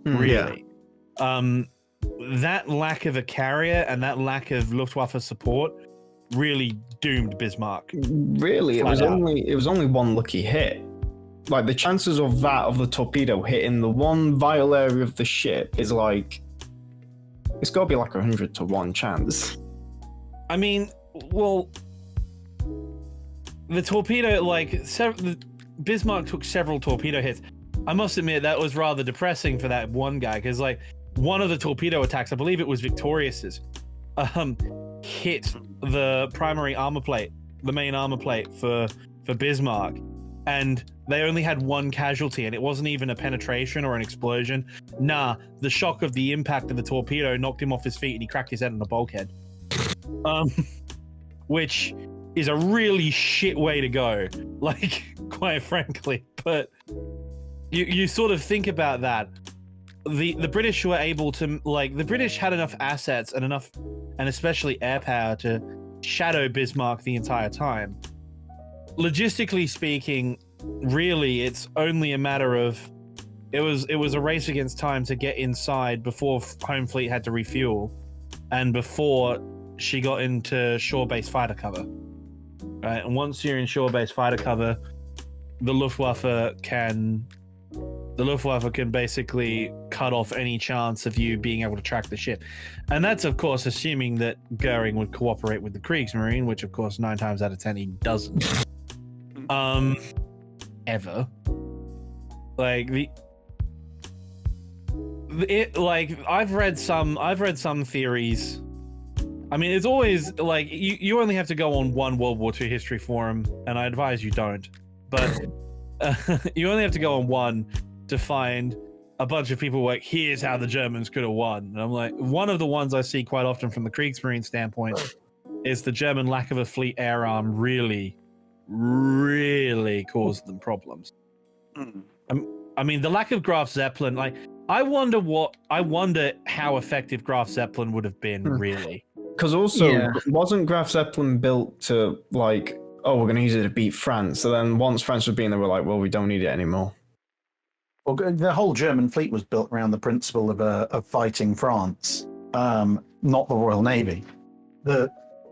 Really. That lack of a carrier and that lack of Luftwaffe support really doomed Bismarck. Really, it was only one lucky hit. Like the chances of the torpedo hitting the one vital area of the ship is like, it's got to be like 100 to 1 chance. I mean, well, the torpedo, like Bismarck took several torpedo hits. I must admit that was rather depressing for that one guy, because like one of the torpedo attacks, I believe it was Victorious's, hit the primary armor plate, the main armor plate for Bismarck, and they only had one casualty, and it wasn't even a penetration or an explosion. Nah, the shock of the impact of the torpedo knocked him off his feet and he cracked his head on the bulkhead. Which is a really shit way to go, like, quite frankly. But you sort of think about that. The British were able to, like, the British had enough assets and especially air power to shadow Bismarck the entire time. Logistically speaking, really, it's only a matter of it was a race against time to get inside before Home Fleet had to refuel, and before she got into shore-based fighter cover. Right, and once you're in shore-based fighter cover, the Luftwaffe can basically cut off any chance of you being able to track the ship. And that's, of course, assuming that Goering would cooperate with the Kriegsmarine, which, of course, 9 times out of 10 he doesn't. Ever. Like I've read some theories. I mean, it's always like you only have to go on one World War II history forum, and I advise you don't. But you only have to go on one to find a bunch of people like, here's how the Germans could have won. And I'm like, one of the ones I see quite often from the Kriegsmarine standpoint is the German lack of a fleet air arm really caused them problems. I mean, the lack of Graf Zeppelin, like, I wonder how effective Graf Zeppelin would have been, really. Because also, wasn't Graf Zeppelin built to, like, oh, we're going to use it to beat France? So then once France was beaten, they were like, well, we don't need it anymore. Well, the whole German fleet was built around the principle of fighting France. not the Royal Navy.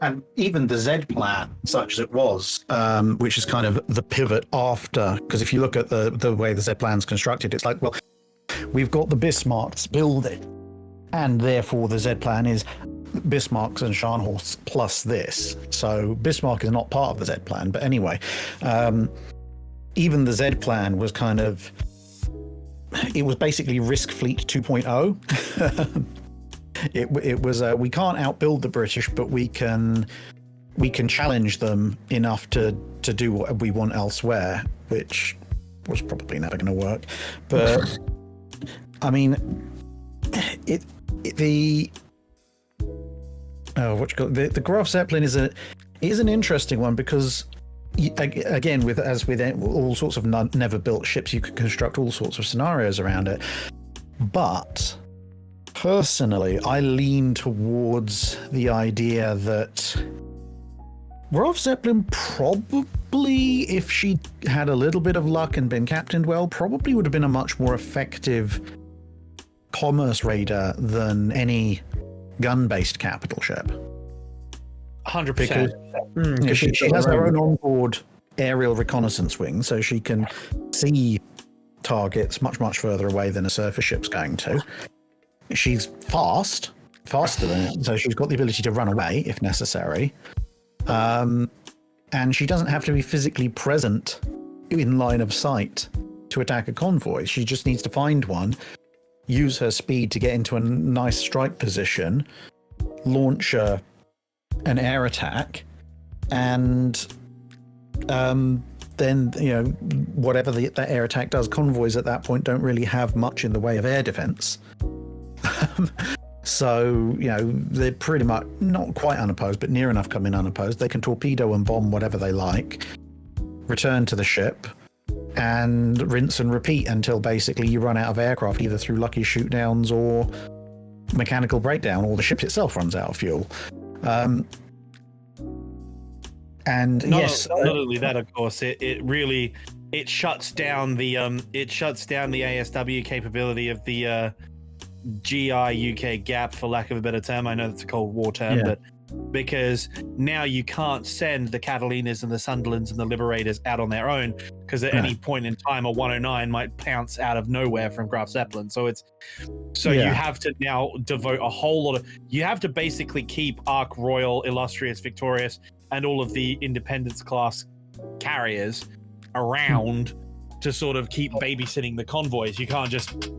And even the Z plan, such as it was, which is kind of the pivot after, because if you look at the way the Z plan's constructed, it's like, well, we've got the Bismarcks building, and therefore the Z plan is Bismarcks and Scharnhorst plus this. So Bismarck is not part of the Z plan, but anyway, even the Z plan was kind of, it was basically Risk Fleet 2.0. It was we can't outbuild the British, but we can challenge them enough to do what we want elsewhere, which was probably never going to work. But I mean, the Graf Zeppelin is an interesting one because, again, with all sorts of never built ships, you could construct all sorts of scenarios around it, but personally, I lean towards the idea that Graf Zeppelin probably, if she had a little bit of luck and been captained well, probably would have been a much more effective commerce raider than any gun-based capital ship. 100%. Because she has her own onboard aerial reconnaissance wing, so she can see targets much, much further away than a surface ship's going to. She's faster than it, so she's got the ability to run away if necessary. And she doesn't have to be physically present in line of sight to attack a convoy. She just needs to find one, use her speed to get into a nice strike position, launch an air attack, and then, whatever that air attack does, convoys at that point don't really have much in the way of air defense. So, they're pretty much not quite unopposed, but near enough coming unopposed. They can torpedo and bomb whatever they like, return to the ship, and rinse and repeat until basically you run out of aircraft, either through lucky shootdowns or mechanical breakdown, or the ship itself runs out of fuel. And not only that, of course, it really shuts down the ASW capability of the GI UK gap, for lack of a better term. I know that's a Cold War term, but because now you can't send the Catalinas and the Sunderlands and the Liberators out on their own, because at any point in time a 109 might pounce out of nowhere from Graf Zeppelin. So you have to now devote a whole lot of, you have to basically keep Ark Royal, Illustrious, Victorious, and all of the Independence class carriers around to sort of keep babysitting the convoys. You can't just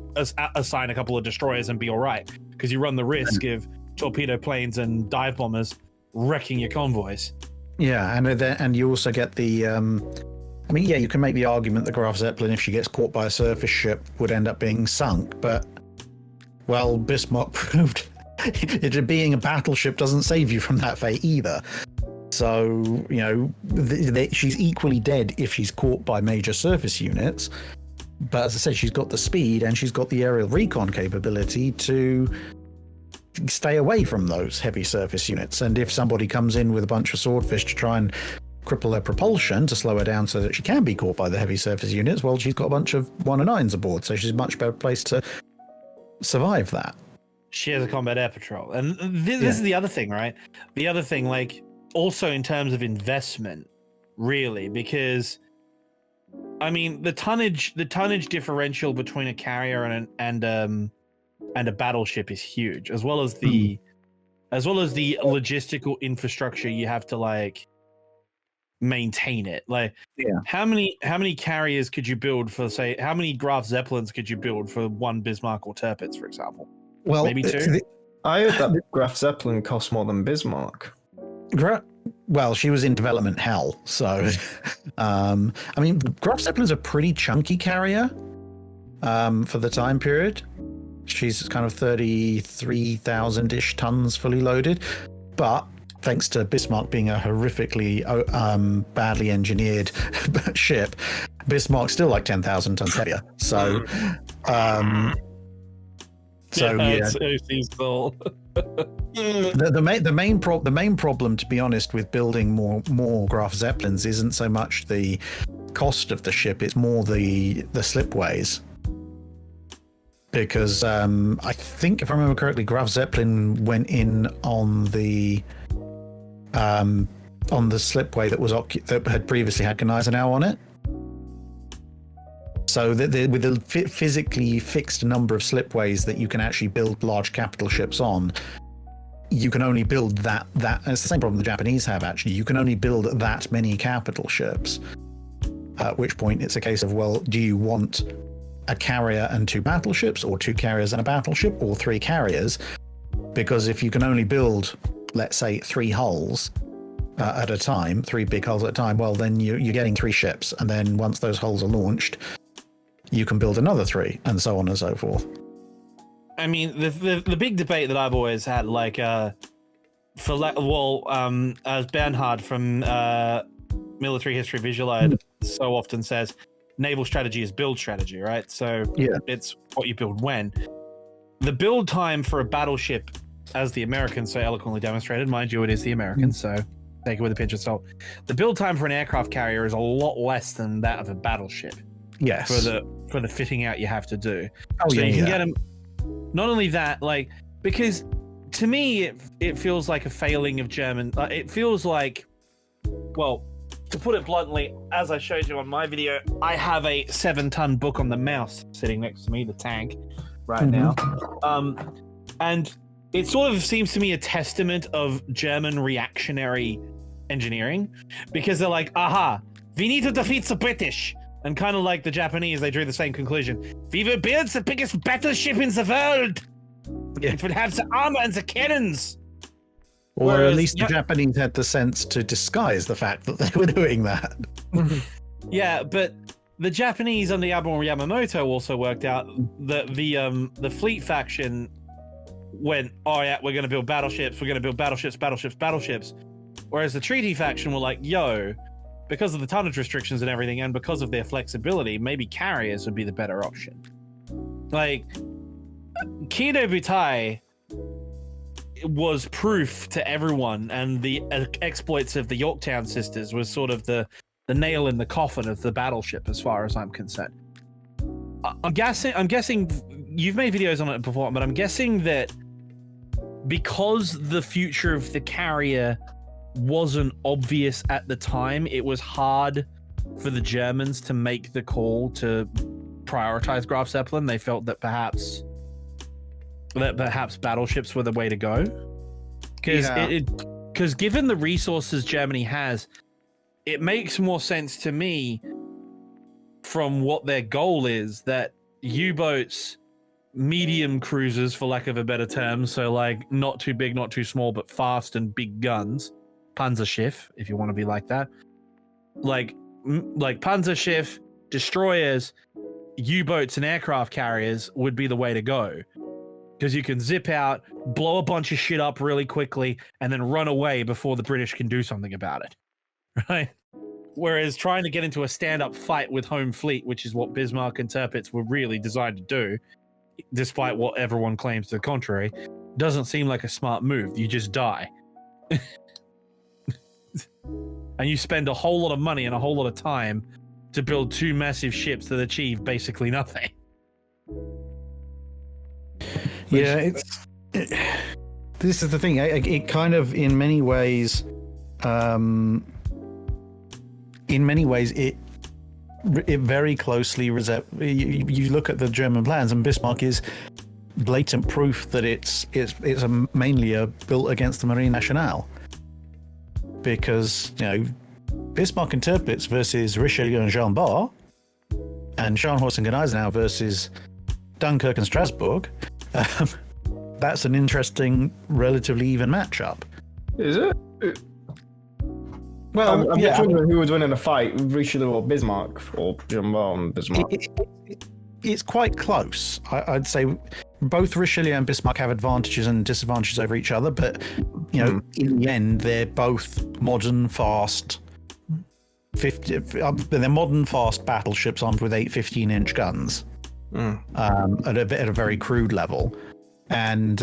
assign a couple of destroyers and be all right, because you run the risk of torpedo planes and dive bombers wrecking your convoys. Yeah, and you also get the you can make the argument that Graf Zeppelin, if she gets caught by a surface ship, would end up being sunk, but well, Bismarck proved being a battleship doesn't save you from that fate either. So, she's equally dead if she's caught by major surface units. But as I said, she's got the speed and she's got the aerial recon capability to stay away from those heavy surface units. And if somebody comes in with a bunch of swordfish to try and cripple her propulsion to slow her down so that she can be caught by the heavy surface units, well, she's got a bunch of 109s aboard, so she's a much better place to survive that. She has a combat air patrol. And this is the other thing, right? The other thing, also in terms of investment, really, because I mean the tonnage differential between a carrier and a battleship is huge, as well as the logistical infrastructure you have to maintain it. How many carriers could you build for, say, how many Graf Zeppelins could you build for one Bismarck or Tirpitz, for example? Well, maybe two. I heard that Graf Zeppelin cost more than Bismarck. Well, she was in development hell, so Graf Zeppelin's a pretty chunky carrier for the time period. She's kind of 33,000-ish tons fully loaded, but thanks to Bismarck being a horrifically badly engineered ship, Bismarck's still 10,000 tons heavier. So The main problem, to be honest, with building more Graf Zeppelins isn't so much the cost of the ship; it's more the slipways. because I think, if I remember correctly, Graf Zeppelin went in on the slipway that had previously had Gneisenau on it. So with the physically fixed number of slipways that you can actually build large capital ships on, you can only build that. It's the same problem the Japanese have, actually. You can only build that many capital ships. At which point it's a case of, well, do you want a carrier and 2 battleships, or 2 carriers and a battleship, or 3 carriers? Because if you can only build, let's say, 3 hulls at a time, 3 big hulls at a time, well, then you're getting 3 ships. And then once those hulls are launched, you can build another 3, and so on and so forth. I mean, the big debate that I've always had, like, as Bernhard from Military History Visualized so often says, naval strategy is build strategy, right? So it's what you build when. The build time for a battleship, as the Americans so eloquently demonstrated, mind you, it is the Americans, so take it with a pinch of salt. The build time for an aircraft carrier is a lot less than that of a battleship. Yes. For the fitting out you have to do. Oh, so yeah, you can get them. Not only that, like, because to me it feels like a failing of German. It feels like, well, to put it bluntly, as I showed you on my video, I have a 7-ton book on the mouse sitting next to me, the tank, right now. And it sort of seems to me a testament of German reactionary engineering, because they're like, aha, we need to defeat the British. And kind of like the Japanese, they drew the same conclusion. We will build the biggest battleship in the world. Yeah. It will have the armor and the cannons. Or at least the Japanese had the sense to disguise the fact that they were doing that. Yeah, but the Japanese under Admiral Yamamoto also worked out that the fleet faction went, oh yeah, we're going to build battleships, battleships. Whereas the treaty faction were like, yo, because of the tonnage restrictions and everything, and because of their flexibility, maybe carriers would be the better option. Like, Kido Butai was proof to everyone, and the exploits of the Yorktown sisters was sort of the nail in the coffin of the battleship, as far as I'm concerned. I'm guessing you've made videos on it before, but I'm guessing that because the future of the carrier wasn't obvious at the time, it was hard for the Germans to make the call to prioritize Graf Zeppelin. They felt that perhaps battleships were the way to go, because given the resources Germany has, it makes more sense to me from what their goal is, that U-boats, medium cruisers, for lack of a better term, so like not too big, not too small, but fast and big guns, Panzerschiff, if you want to be like that, like Panzerschiff, destroyers, U-boats and aircraft carriers would be the way to go, because you can zip out, blow a bunch of shit up really quickly, and then run away before the British can do something about it, right? Whereas trying to get into a stand-up fight with home fleet, which is what Bismarck and Tirpitz were really designed to do, despite what everyone claims to the contrary, doesn't seem like a smart move. You just die. And you spend a whole lot of money and a whole lot of time to build 2 massive ships that achieve basically nothing. Yeah, this is the thing. It kind of, in many ways, it very closely you look at the German plans, and Bismarck is blatant proof that it's mainly built against the Marine Nationale, because Bismarck and Tirpitz versus Richelieu and Jean Bart, and Scharnhorst and Gneisenau versus Dunkirk and Strasbourg. That's an interesting, relatively even matchup. Is it? Well, I'm just wondering who would win in a fight, Richelieu or Bismarck, or Jean Bart and Bismarck. It's quite close. I'd say both Richelieu and Bismarck have advantages and disadvantages over each other, but in the end, they're both modern, fast. They're modern, fast battleships armed with 8 15-inch guns at a very crude level, and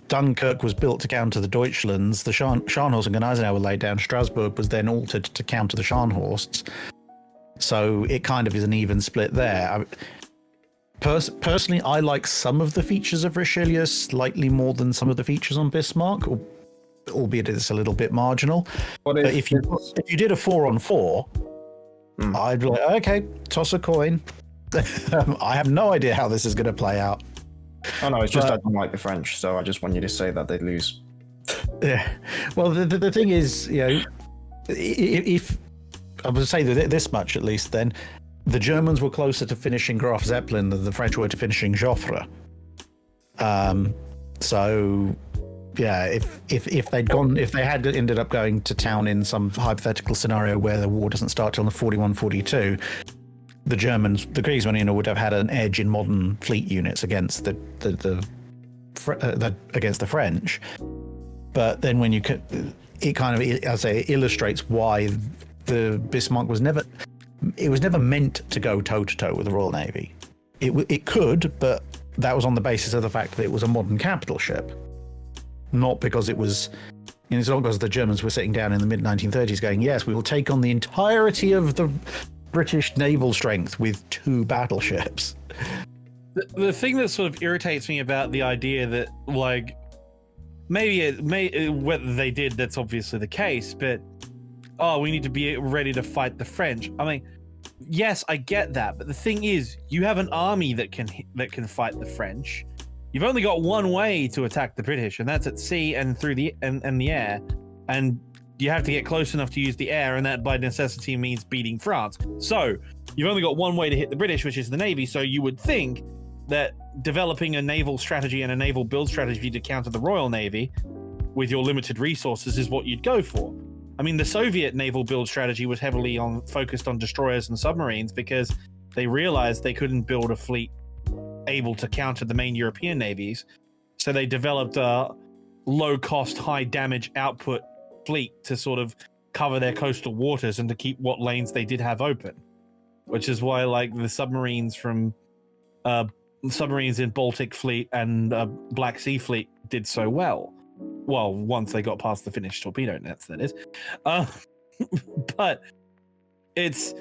Dunkirk was built to counter the Deutschlands. The Scharnhorst and Gneisenau were laid down. Strasbourg was then altered to counter the Scharnhorsts. So it kind of is an even split there. Personally, I like some of the features of Richelieu slightly more than some of the features on Bismarck, albeit it's a little bit marginal. But if you did a 4-on-4, I'd be like, okay, toss a coin. I have no idea how this is going to play out. Oh no, it's just I don't like the French, so I just want you to say that they'd lose. Yeah. Well, the thing is, if I would say that this much at least, then the Germans were closer to finishing Graf Zeppelin than the French were to finishing Joffre. So, yeah, if they had ended up going to town in some hypothetical scenario where the war doesn't start till the 41-42, the Kriegsmarine would have had an edge in modern fleet units against the French. But then when it kind of, as I say, illustrates why the Bismarck was never meant to go toe-to-toe with the Royal Navy. It could, but that was on the basis of the fact that it was a modern capital ship, not because it was. It's not because the Germans were sitting down in the mid-1930s going, yes, we will take on the entirety of the British naval strength with 2 battleships. The thing that sort of irritates me about the idea that, like, maybe whether they did, that's obviously the case, but we need to be ready to fight the French. I mean, yes, I get that, but the thing is, you have an army that can fight the French. You've only got one way to attack the British, and that's at sea and through the air, and you have to get close enough to use the air, and that by necessity means beating France. So you've only got one way to hit the British, which is the Navy. So you would think that developing a naval strategy and a naval build strategy to counter the Royal Navy with your limited resources is what you'd go for. I mean, the Soviet naval build strategy was heavily focused on destroyers and submarines because they realized they couldn't build a fleet able to counter the main European navies. So they developed a low-cost, high-damage output fleet to sort of cover their coastal waters and to keep what lanes they did have open, which is why, like, the submarines in Baltic Fleet and Black Sea Fleet did so well. Well, once they got past the Finnish torpedo nets, that is. But it's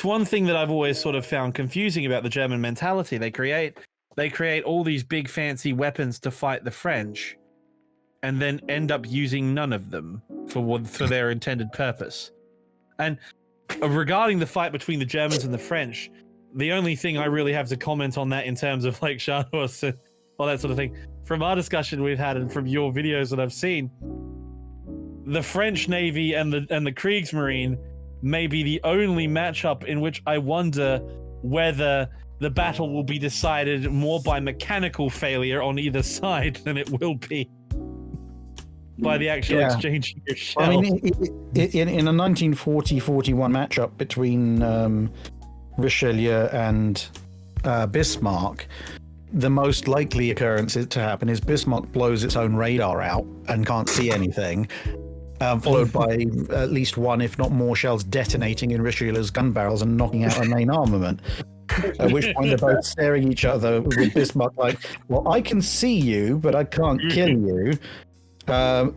one thing that I've always sort of found confusing about the German mentality. They create all these big fancy weapons to fight the French, and then end up using none of them for their intended purpose. And regarding the fight between the Germans and the French, the only thing I really have to comment on that in terms of like Shadows and all that sort of thing, from our discussion we've had and from your videos that I've seen, the French Navy and the Kriegsmarine may be the only matchup in which I wonder whether the battle will be decided more by mechanical failure on either side than it will be by the actual exchange of your shell. I mean, in a 1940-41 matchup between Richelieu and Bismarck, the most likely occurrence to happen is Bismarck blows its own radar out and can't see anything, followed by at least one, if not more, shells detonating in Richelieu's gun barrels and knocking out our main armament. At which point they're both staring at each other with Bismarck like, well, I can see you, but I can't kill you. I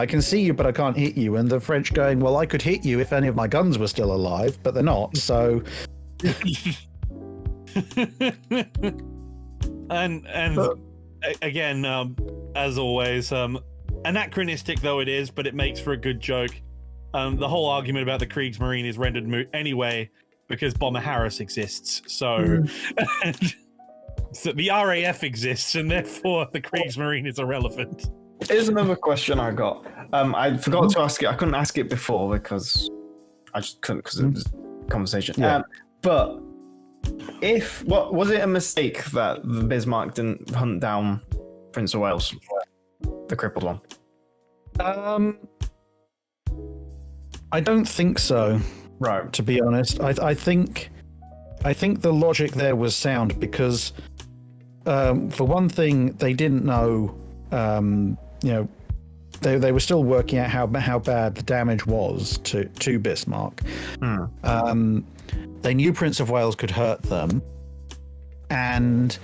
can see you, but I can't hit you. And the French going, well, I could hit you if any of my guns were still alive, but they're not. So, and again, as always, anachronistic though it is, but it makes for a good joke. The whole argument about the Kriegsmarine is rendered moot anyway because Bomber Harris exists. So, so the RAF exists, and therefore the Kriegsmarine is irrelevant. Here's another question I got. I forgot to ask it. I couldn't ask it before because I just couldn't because it was conversation. Yeah. But what was it a mistake that the Bismarck didn't hunt down Prince of Wales, the crippled one? I don't think so. Right. To be honest, I think the logic there was sound because, for one thing, they didn't know. They were still working out how bad the damage was to Bismarck. They knew Prince of Wales could hurt them, and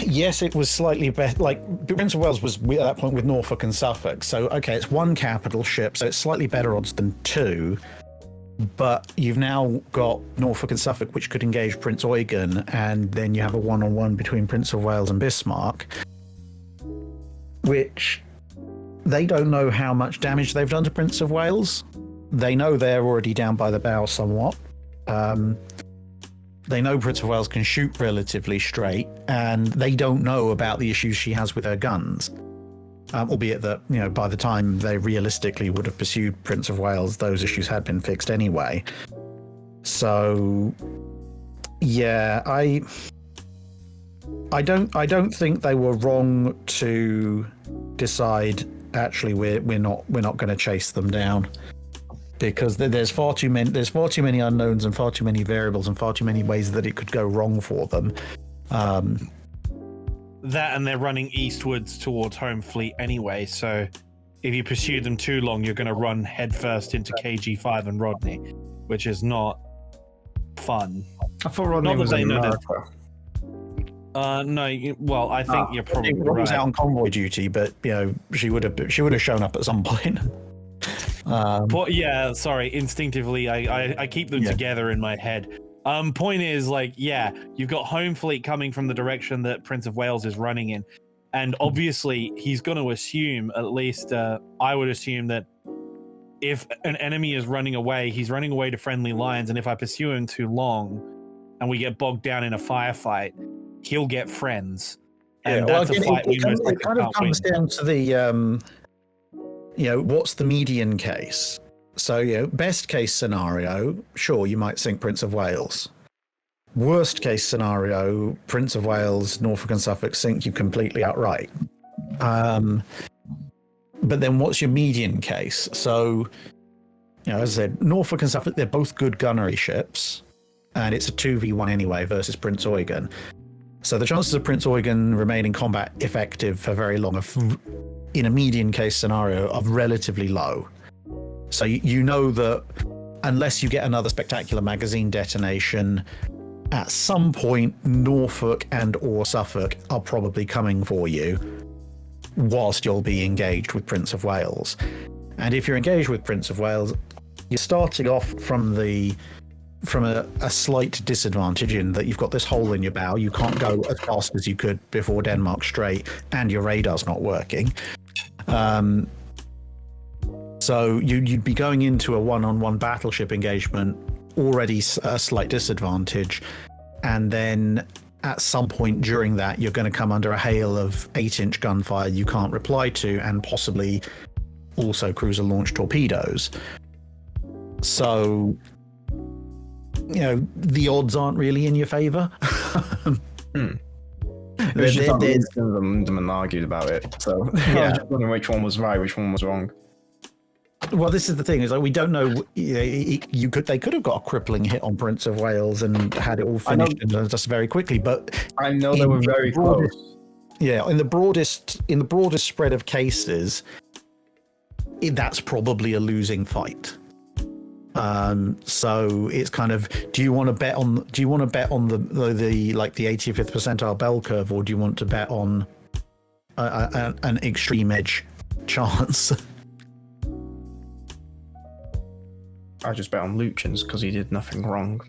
yes, it was slightly better. Like Prince of Wales was at that point with Norfolk and Suffolk, so okay, it's one capital ship, so it's slightly better odds than two. But you've now got Norfolk and Suffolk, which could engage Prince Eugen, and then you have a one-on-one between Prince of Wales and Bismarck, which they don't know how much damage they've done to Prince of Wales. They know they're already down by the bow somewhat. They know Prince of Wales can shoot relatively straight, and they don't know about the issues she has with her guns. Albeit that, you know, by the time they realistically would have pursued Prince of Wales, those issues had been fixed anyway. So, yeah, I don't think they were wrong to decide. Actually, we're not going to chase them down, because there's far too many unknowns and far too many variables and far too many ways that it could go wrong for them. That, and they're running eastwards towards Home Fleet anyway, so if you pursue them too long, you're going to run headfirst into KG5 and Rodney, which is not fun. I thought Rodney was in America. Well, I think you're probably Rodney was right. out on convoy duty, but you know she would have shown up at some point. But yeah, sorry. Instinctively, I keep them together in my head. Point is, like, yeah, you've got Home Fleet coming from the direction that Prince of Wales is running in, and obviously he's going to assume, at least I would assume, that if an enemy is running away, he's running away to friendly lines, and if I pursue him too long, and we get bogged down in a firefight, he'll get friends, and that's a fight we most likely kind of can't comes win. down to the what's the median case? So, best case scenario, sure, you might sink Prince of Wales. Worst case scenario, Prince of Wales, Norfolk and Suffolk sink you completely outright. But then what's your median case? So, as I said, Norfolk and Suffolk, they're both good gunnery ships, and it's a 2v1 anyway versus Prince Eugen. So the chances of Prince Eugen remaining combat effective for very long in a median case scenario are relatively low. So you know that unless you get another spectacular magazine detonation, at some point Norfolk and or Suffolk are probably coming for you whilst you'll be engaged with Prince of Wales. And if you're engaged with Prince of Wales, you're starting off from a slight disadvantage in that you've got this hole in your bow. You can't go as fast as you could before Denmark Strait, and your radar's not working. So you'd be going into a one-on-one battleship engagement already a slight disadvantage, and then at some point during that you're going to come under a hail of 8-inch gunfire you can't reply to, and possibly also cruiser-launched torpedoes. So, the odds aren't really in your favor. There's them argued about it. So I was just wondering which one was right, which one was wrong. Well, this is the thing: is like we don't know. They could have got a crippling hit on Prince of Wales and had it all finished just very quickly. But I know they were very close. Yeah, in the broadest spread of cases, that's probably a losing fight. So it's kind of, do you want to bet on the 85th percentile bell curve, or do you want to bet on an extreme edge chance? I just bet on Lutyens because he did nothing wrong.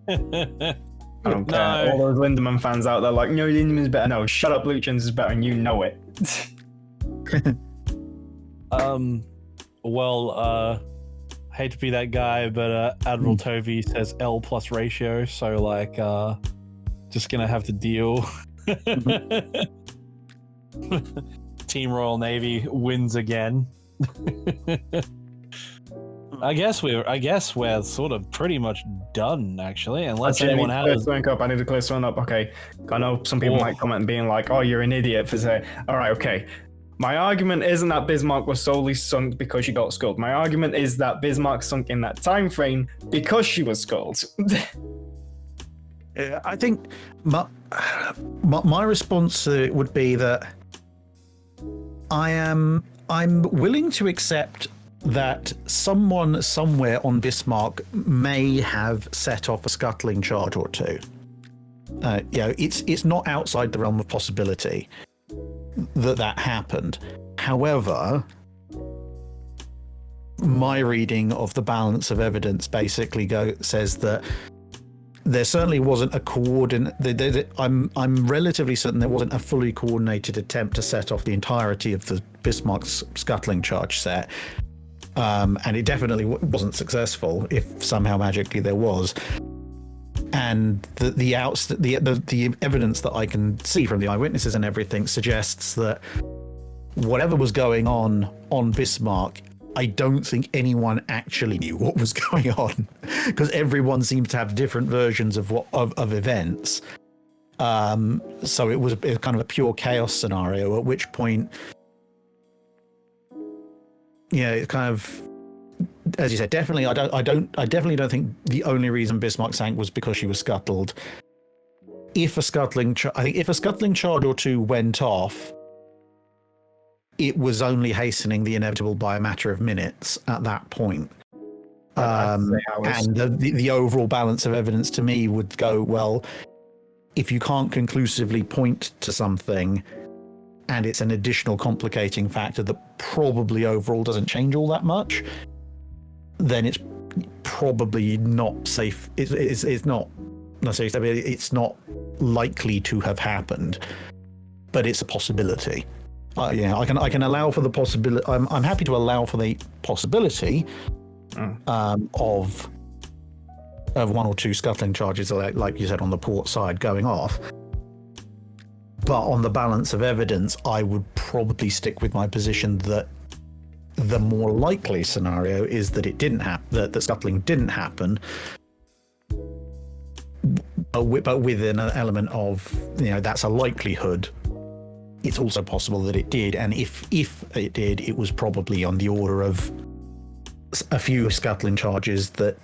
I don't care. All those Lindemann fans out there like, no, Lindeman's better. No, shut up, Lutyens is better, and you know it. Hate to be that guy, but Admiral Tovey says L plus ratio, so just gonna have to deal. Team Royal Navy wins again. I guess we're sort of pretty much done, actually, unless anyone has. I need to clear something up. Okay, I know some people might comment and being like, "Oh, you're an idiot for saying." All right, okay. My argument isn't that Bismarck was solely sunk because she got sculled. My argument is that Bismarck sunk in that time frame because she was sculled. I think my response would be that I'm willing to accept that someone somewhere on Bismarck may have set off a scuttling charge or two. It's not outside the realm of possibility that happened. However, my reading of the balance of evidence basically says that there certainly wasn't a I'm relatively certain there wasn't a fully coordinated attempt to set off the entirety of the Bismarck's scuttling charge set. And it definitely wasn't successful, if somehow magically there was. And the evidence that I can see from the eyewitnesses and everything suggests that whatever was going on Bismarck, I don't think anyone actually knew what was going on, because everyone seemed to have different versions of events. So it was kind of a pure chaos scenario. At which point, it kind of, as you said, definitely, I definitely don't think the only reason Bismarck sank was because she was scuttled. I think if a scuttling charge or two went off, it was only hastening the inevitable by a matter of minutes at that point. And the overall balance of evidence to me would go, well, if you can't conclusively point to something and it's an additional complicating factor that probably overall doesn't change all that much, then it's probably not safe. It's not safe. I mean, it's not likely to have happened, but it's a possibility. I can allow for the possibility. I'm happy to allow for the possibility of one or two scuttling charges, like you said, on the port side going off. But on the balance of evidence, I would probably stick with my position that the more likely scenario is that it didn't happen, that the scuttling didn't happen, but within an element of, that's a likelihood. It's also possible that it did, and if it did, it was probably on the order of a few scuttling charges that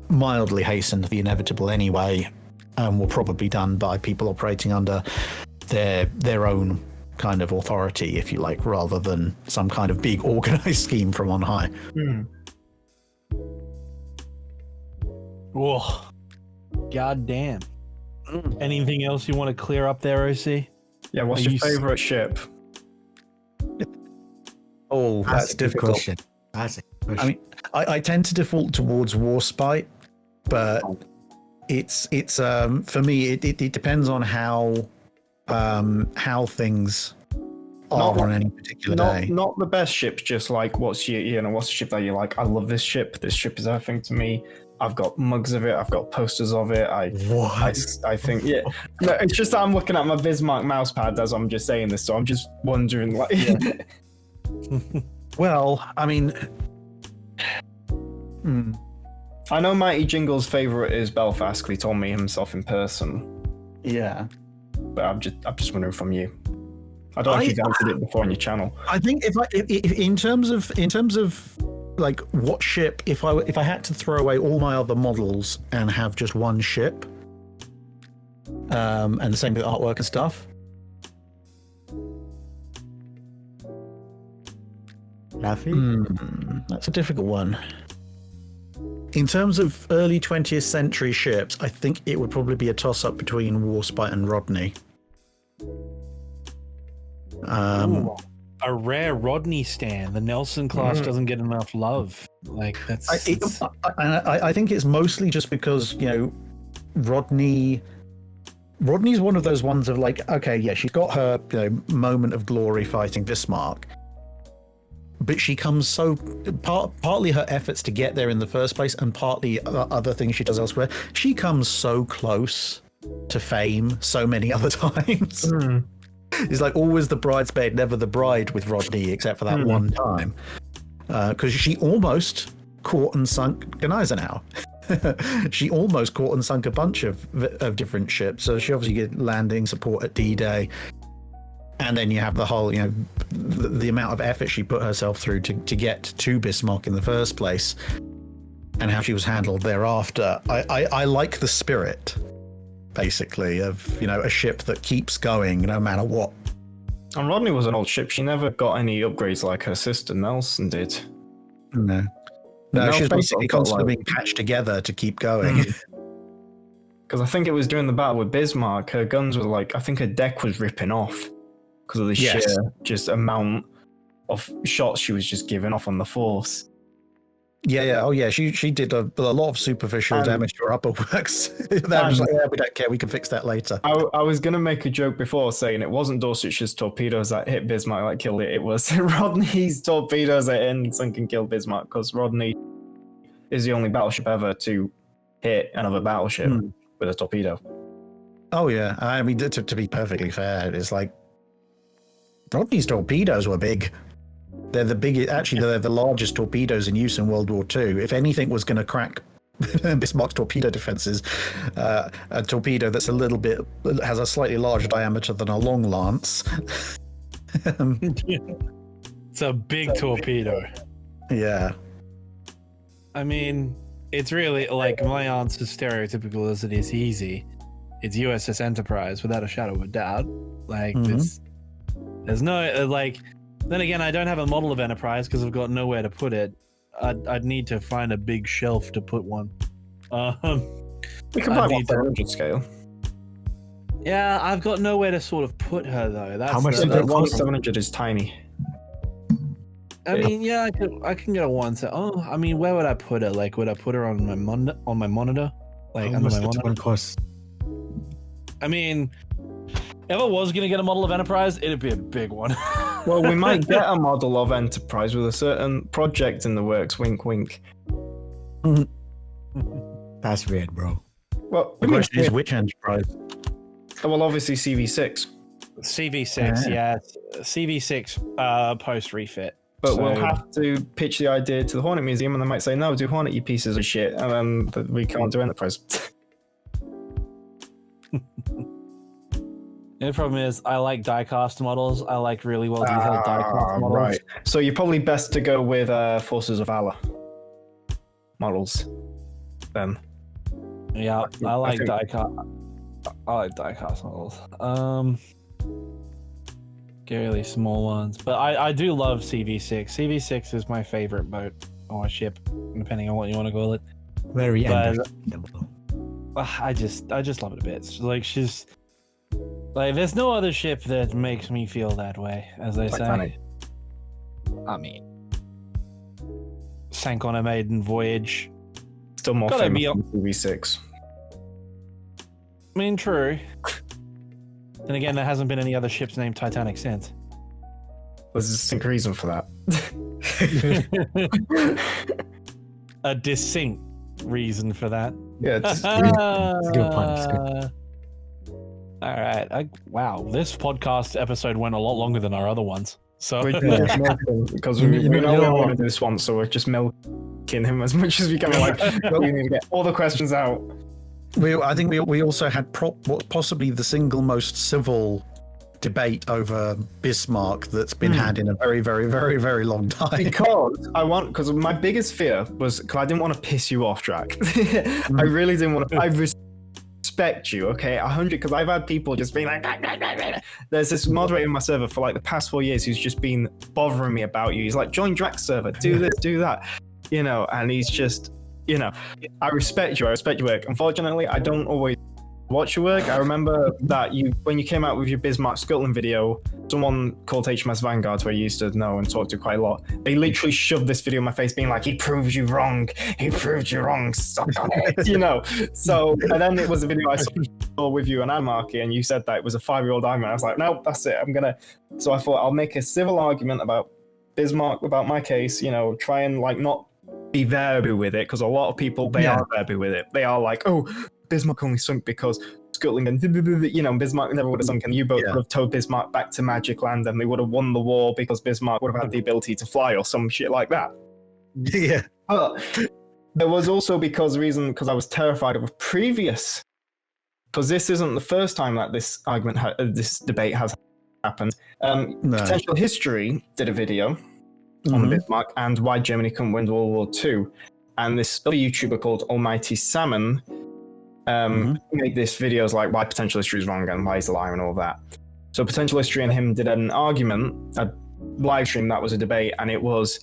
mildly hastened the inevitable anyway, and were probably done by people operating under their own kind of authority, if you like, rather than some kind of big organized scheme from on high. Whoa. God damn. Anything else you want to clear up there, OC? Yeah, what's your favorite ship? Oh, that's difficult. Question. That's a good question. I mean, I tend to default towards Warspite, but it's for me it depends on how things are on any particular day. Not the best ships, just like what's the ship that you like? I love this ship. This ship is everything to me. I've got mugs of it. I've got posters of it. I think, yeah. No, it's just that I'm looking at my Bismarck mousepad as I'm just saying this, so I'm just wondering, like. Yeah. Well, I mean, I know Mighty Jingle's favorite is Belfast, because he told me himself in person. Yeah, but I'm just wondering from you. I don't know if you've answered it before on your channel. I think if in terms of like what ship, if I had to throw away all my other models and have just one ship, and the same with artwork and stuff. That's a difficult one. In terms of early 20th century ships, I think it would probably be a toss-up between Warspite and Rodney. A rare Rodney stand. The Nelson class doesn't get enough love. Like that's. I think it's mostly just because Rodney's one of those ones of like, okay, yeah, she's got her moment of glory fighting Bismarck, but she comes so partly her efforts to get there in the first place, and partly other things she does elsewhere. She comes so close to fame so many other times. It's like always the bridesmaid, never the bride with Rodney, except for that one time, because she almost caught and sunk Gneisenau. She almost caught and sunk a bunch of different ships. So she obviously get landing support at D-Day. And then you have the whole, the amount of effort she put herself through to get to Bismarck in the first place, and how she was handled thereafter. I like the spirit, basically, of, a ship that keeps going no matter what. And Rodney was an old ship. She never got any upgrades like her sister Nelson did. No, she was basically constantly being patched together to keep going. Because I think it was during the battle with Bismarck, her guns were like, I think her deck was ripping off because of the sheer just amount of shots she was just giving off on the force. Yeah. Oh, yeah. She did a lot of superficial damage to her upper works. They were just like, yeah, we don't care. We can fix that later. I was going to make a joke before saying it wasn't Dorsetshires torpedoes that hit Bismarck that killed it. It was Rodney's torpedoes that hit and sunk and killed Bismarck, because Rodney is the only battleship ever to hit another battleship with a torpedo. Oh, yeah. I mean, to be perfectly fair, it's like Rodney's torpedoes were big. They're the biggest. Actually, they're the largest torpedoes in use in World War II. If anything was going to crack Bismarck's torpedo defenses, a torpedo that's has a slightly larger diameter than a long lance. It's a big torpedo. Yeah. I mean, it's really like, my answer, stereotypical as it is easy. It's USS Enterprise, without a shadow of a doubt. Like, there's no, like, then again, I don't have a model of Enterprise because I've got nowhere to put it. I'd need to find a big shelf to put one. We can buy 100 scale. Yeah, I've got nowhere to sort of put her though. That's how much? The 1-700 is tiny. I mean, yeah, I can get a 1. Oh, I mean, where would I put her? Like, would I put her on my monitor? Like, how under much my does monitor? one cost? I mean, if I was gonna get a model of Enterprise, it'd be a big one. Well, we might get a model of Enterprise with a certain project in the works. Wink, wink. That's weird, bro. Well, The question is, which Enterprise? well, obviously CV6, CV6, yeah, CV6 post refit. but we'll have to pitch the idea to the Hornet Museum, and they might say, "No, do Hornet, you pieces of shit," and then we can't do Enterprise. The problem is, I like die-cast models. I like really well-detailed die-cast models. Right. So you're probably best to go with Forces of Valor models, then. Yeah, I like think- die-cast. I like die-cast models. Get really small ones, but I do love CV6. CV6 is my favorite boat or ship, depending on what you want to call it. Very But- understandable. I just love it a bit. Like, she's like, there's no other ship that makes me feel that way, as they Titanic. say. I mean, sank on a maiden voyage. Still more Gotta famous be than CV6. I mean, true. Then again, there hasn't been any other ships named Titanic since. There's a distinct reason for that. A distinct reason for that. Yeah, it's It's a good point. It's good. All right. Wow, this podcast episode went a lot longer than our other ones. So we're just milking, because we You know know we what? want to do this one, so we're just milking him as much as we can. We're like, we need to get all the questions out. I think we also had possibly the single most civil debate over Bismarck that's been had in a very, very, very, very long time. Because my biggest fear was, because I didn't want to piss you off, Drac. I really didn't want to. I respect you, okay, 100, because I've had people just being like, there's this moderator in my server for like the past 4 years who's just been bothering me about you. He's like, join Drac's server, do this, do that, you know, and he's just, you know, I respect you, I respect your work. Unfortunately, I don't always watch your work. I remember that when you came out with your Bismarck scuttling video, someone called HMS Vanguard, who I used to know and talk to quite a lot, they literally shoved this video in my face being like, he proves you wrong, suck on it, you know. So, and then it was a video I saw with you and Anarchy, and you said that it was a 5-year-old argument. I was like, no, that's it, so I thought I'll make a civil argument about Bismarck, about my case, you know, try and like not be verby with it, because a lot of people, they are verby with it. They are like, oh, Bismarck only sunk because scuttling, and you know, Bismarck never would have sunk, and U-boat would have towed Bismarck back to Magic Land, and they would have won the war because Bismarck would have had the ability to fly or some shit like that. Yeah. But there was also because I was terrified of a previous, because this isn't the first time that this argument, this debate has happened. Potential History did a video on the Bismarck and why Germany couldn't win World War II, and this other YouTuber called Almighty Salmon made this videos like why Potential History is wrong and why he's a liar and all that. So Potential History and him did an argument, a live stream that was a debate, and it was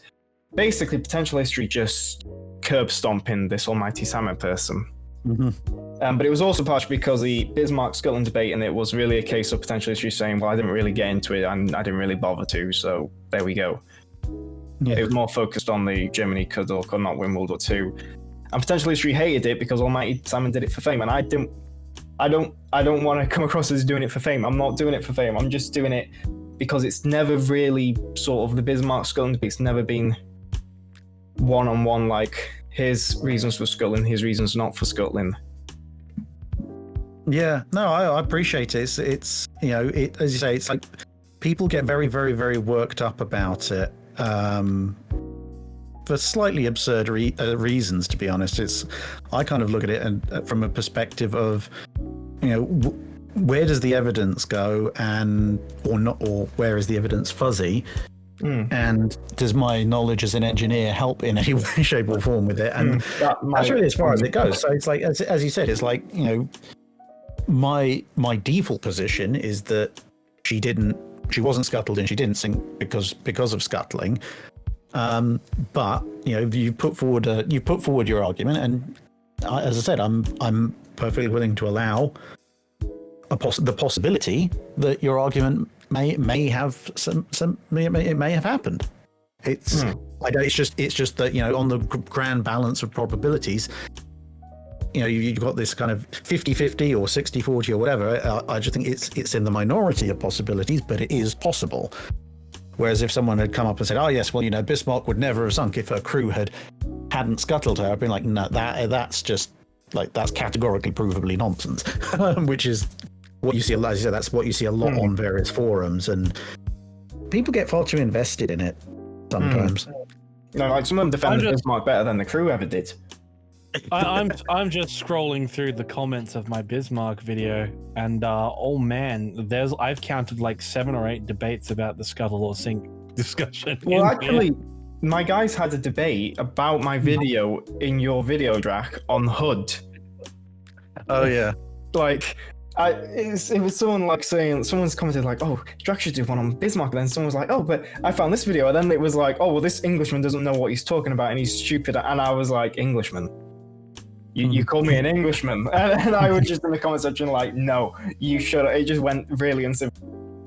basically Potential History just curb stomping this Almighty Salmon person. But it was also partially because the Bismarck scuttling debate, and it was really a case of Potential History saying, well, I didn't really get into it and I didn't really bother to, so there we go. Yeah. It was more focused on the Germany could or could not win World War II, and potentially history hated it because Almighty Simon did it for fame, and I don't want to come across as doing it for fame. I'm not doing it for fame. I'm just doing it because it's never really sort of the Bismarck scuttling debate's never been one-on-one, like his reasons for scuttling, his reasons not for scuttling. Yeah, no, I appreciate it. It's you know, it, as you say, it's like people get very, very, very worked up about it for slightly absurd reasons. To be honest, I kind of look at it and from a perspective of, you know, where does the evidence go, or where is the evidence fuzzy? And does my knowledge as an engineer help in any way, shape, or form with it? And that's really as far as it goes. So it's like, as you said, it's like, you know, my default position is that she wasn't scuttled and she didn't sink because of scuttling. But you know, you put forward your argument, and as I said, I'm perfectly willing to allow the possibility that your argument may have it may have happened. It's just that, you know, on the grand balance of probabilities, you know, you've got this kind of 50-50 or 60-40 or whatever. I just think it's in the minority of possibilities, but it is possible. Whereas if someone had come up and said, "Oh yes, well, you know, Bismarck would never have sunk if her crew hadn't scuttled her," I'd been like, "No, that's just like, that's categorically provably nonsense," which is what you see. As you said, that's what you see a lot on various forums, and people get far too invested in it sometimes. No, like some of them defend Bismarck better than the crew ever did. I'm just scrolling through the comments of my Bismarck video, and oh man, I've counted like 7 or 8 debates about the scuttle or sink discussion. Well, actually, my guys had a debate about my video in your video, Drac, on HUD. Oh yeah, like. It was someone like saying, someone's commented like, "Oh, Drac should do one on Bismarck." And then someone was like, "Oh, but I found this video." And then it was like, "Oh, well, this Englishman doesn't know what he's talking about and he's stupid." And I was like, "Englishman? You called me an Englishman?" And I was just in the comment section like, "No, you should." It just went really uncivilized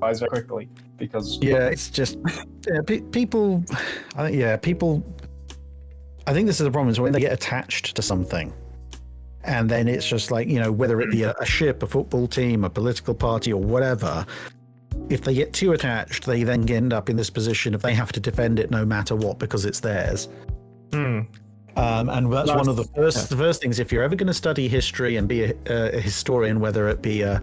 very quickly because it's just people. People. I think this is the problem, is when they get attached to something. And then it's just like, you know, whether it be a ship, a football team, a political party, or whatever, if they get too attached, they then end up in this position of they have to defend it no matter what because it's theirs. And that's one of the first things, if you're ever going to study history and be a historian, whether it be you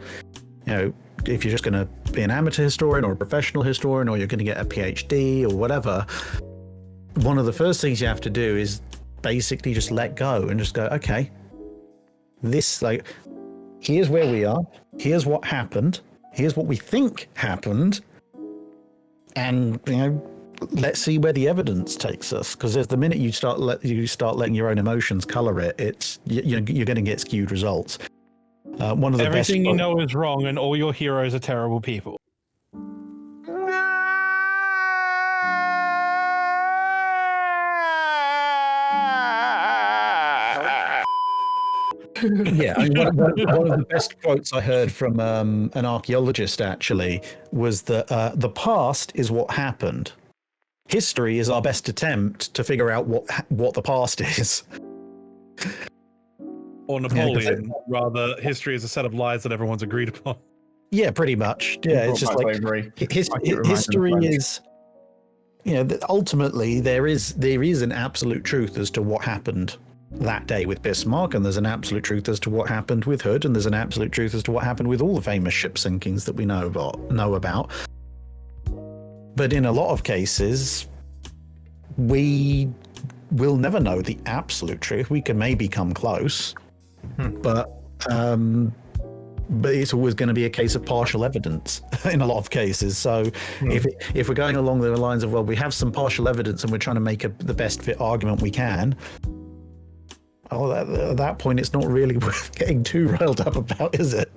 know, if you're just going to be an amateur historian or a professional historian, or you're going to get a PhD or whatever, one of the first things you have to do is basically just let go and just go, okay, this, like, here's where we are, here's what happened, here's what we think happened, and, you know, let's see where the evidence takes us. Because the minute you start letting your own emotions color it, you're going to get skewed results. One of the everything you know is wrong, and all your heroes are terrible people. Yeah, I mean, one of the best quotes I heard from an archaeologist actually was that the past is what happened. History is our best attempt to figure out what the past is. Or Napoleon, rather, history is a set of lies that everyone's agreed upon. Yeah, pretty much. Yeah, it's just like history is. You know, ultimately there is an absolute truth as to what happened that day with Bismarck, and there's an absolute truth as to what happened with Hood, and there's an absolute truth as to what happened with all the famous ship sinkings that we know about. But in a lot of cases, we will never know the absolute truth. We can maybe come close, but it's always going to be a case of partial evidence in a lot of cases. So if we're going along the lines of, well, we have some partial evidence and we're trying to make the best fit argument we can, at that point, it's not really worth getting too riled up about, is it?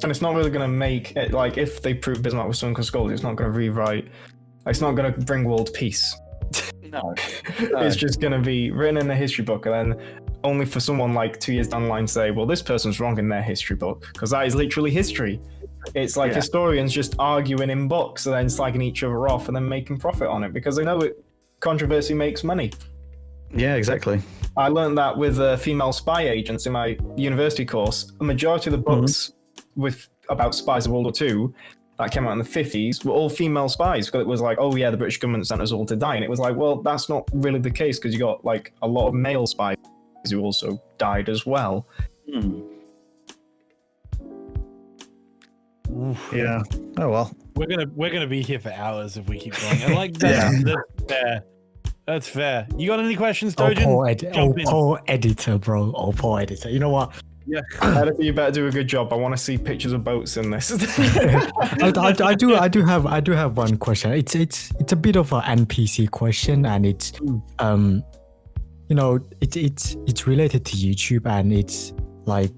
And it's not really going to make it, like, if they prove Bismarck was sunk or scalded, it's not going to rewrite, it's not going to bring world peace. No. It's just going to be written in the history book, and then only for someone like 2 years down the line say, well, this person's wrong in their history book, because that is literally history. It's like historians just arguing in books and then slagging each other off and then making profit on it because they know controversy makes money. Yeah, exactly. I learned that with female spy agents in my university course. A majority of the books about spies of World War II that came out in the 50s were all female spies, because it was like, oh yeah, the British government sent us all to die. And it was like, well, that's not really the case, because you got like a lot of male spies who also died as well. Yeah. Oh well. We're gonna be here for hours if we keep going. And like that's fair. That's fair. You got any questions, Dojin? Poor editor, bro. Oh, poor editor. You know what? Yeah. Editor, you better do a good job. I want to see pictures of boats in this. I do have one question. It's a bit of an NPC question, and it's it's related to YouTube, and it's like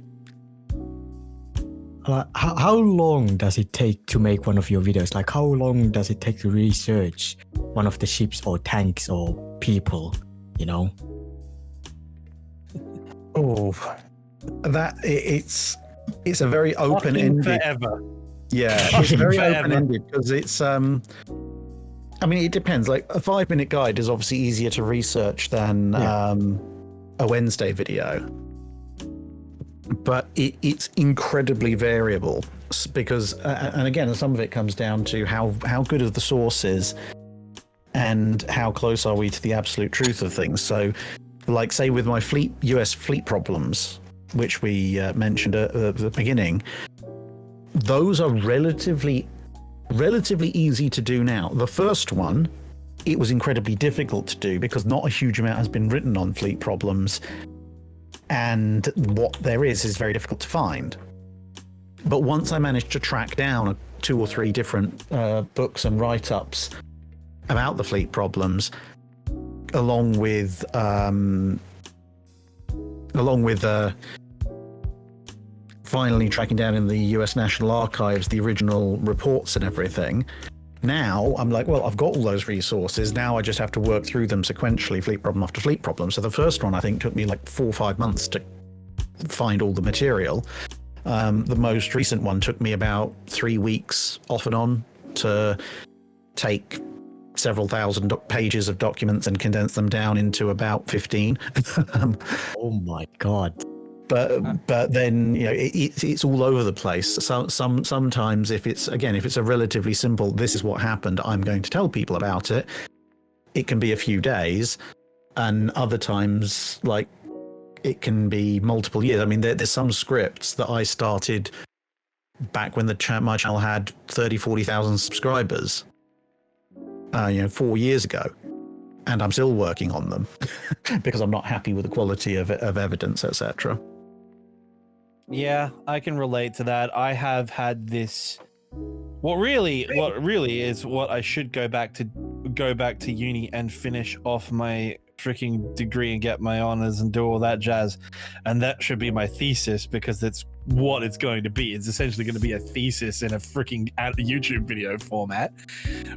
how long does it take to make one of your videos? Like, how long does it take to research one of the ships or tanks or people, you know? Oh, that it's a very open-ended. Forever. Yeah, it's very open-ended because it's I mean, it depends. Like a 5-minute guide is obviously easier to research than a Wednesday video. But it's incredibly variable because, and again, some of it comes down to how good are the sources and how close are we to the absolute truth of things. So, like, say with my US fleet problems, which we mentioned at the beginning, those are relatively easy to do now. The first one, it was incredibly difficult to do because not a huge amount has been written on fleet problems. And what there is very difficult to find. But once I managed to track down 2 or 3 different books and write-ups about the fleet problems, along with finally tracking down in the US National Archives the original reports and everything, now I'm like, well, I've got all those resources. Now I just have to work through them sequentially, fleet problem after fleet problem. So the first one, I think, took me like 4 or 5 months to find all the material. The most recent one took me about 3 weeks off and on to take several thousand pages of documents and condense them down into about 15. Oh my God. But then, you know, it's all over the place. Sometimes if it's a relatively simple, this is what happened, I'm going to tell people about it, it can be a few days, and other times, like, it can be multiple years. I mean, there's some scripts that I started back when my channel had 40,000 subscribers, 4 years ago, and I'm still working on them because I'm not happy with the quality of evidence, etc. Yeah, I can relate to that. I have had this. What really is what I should go back to uni and finish off my freaking degree and get my honors and do all that jazz, and that should be my thesis, because that's what it's going to be. It's essentially going to be a thesis in a freaking YouTube video format,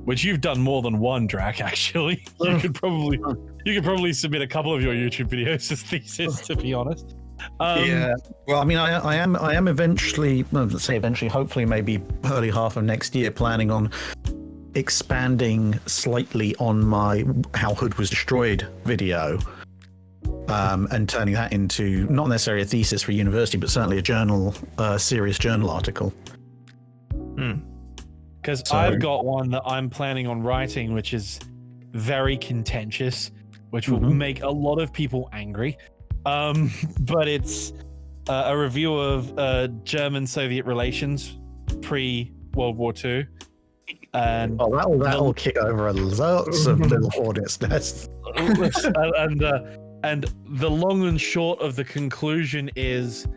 which you've done more than one, Drac. Actually, you could probably submit a couple of your YouTube videos as thesis, to be honest. Yeah, well, I mean, I am eventually, hopefully maybe early half of next year, planning on expanding slightly on my How Hood Was Destroyed video, and turning that into not necessarily a thesis for university, but certainly a serious journal article. Because I've got one that I'm planning on writing, which is very contentious, which will make a lot of people angry. But it's a review of German-Soviet relations pre-World War II. And that'll kick over lots of little audience nests. And the long and short of the conclusion is,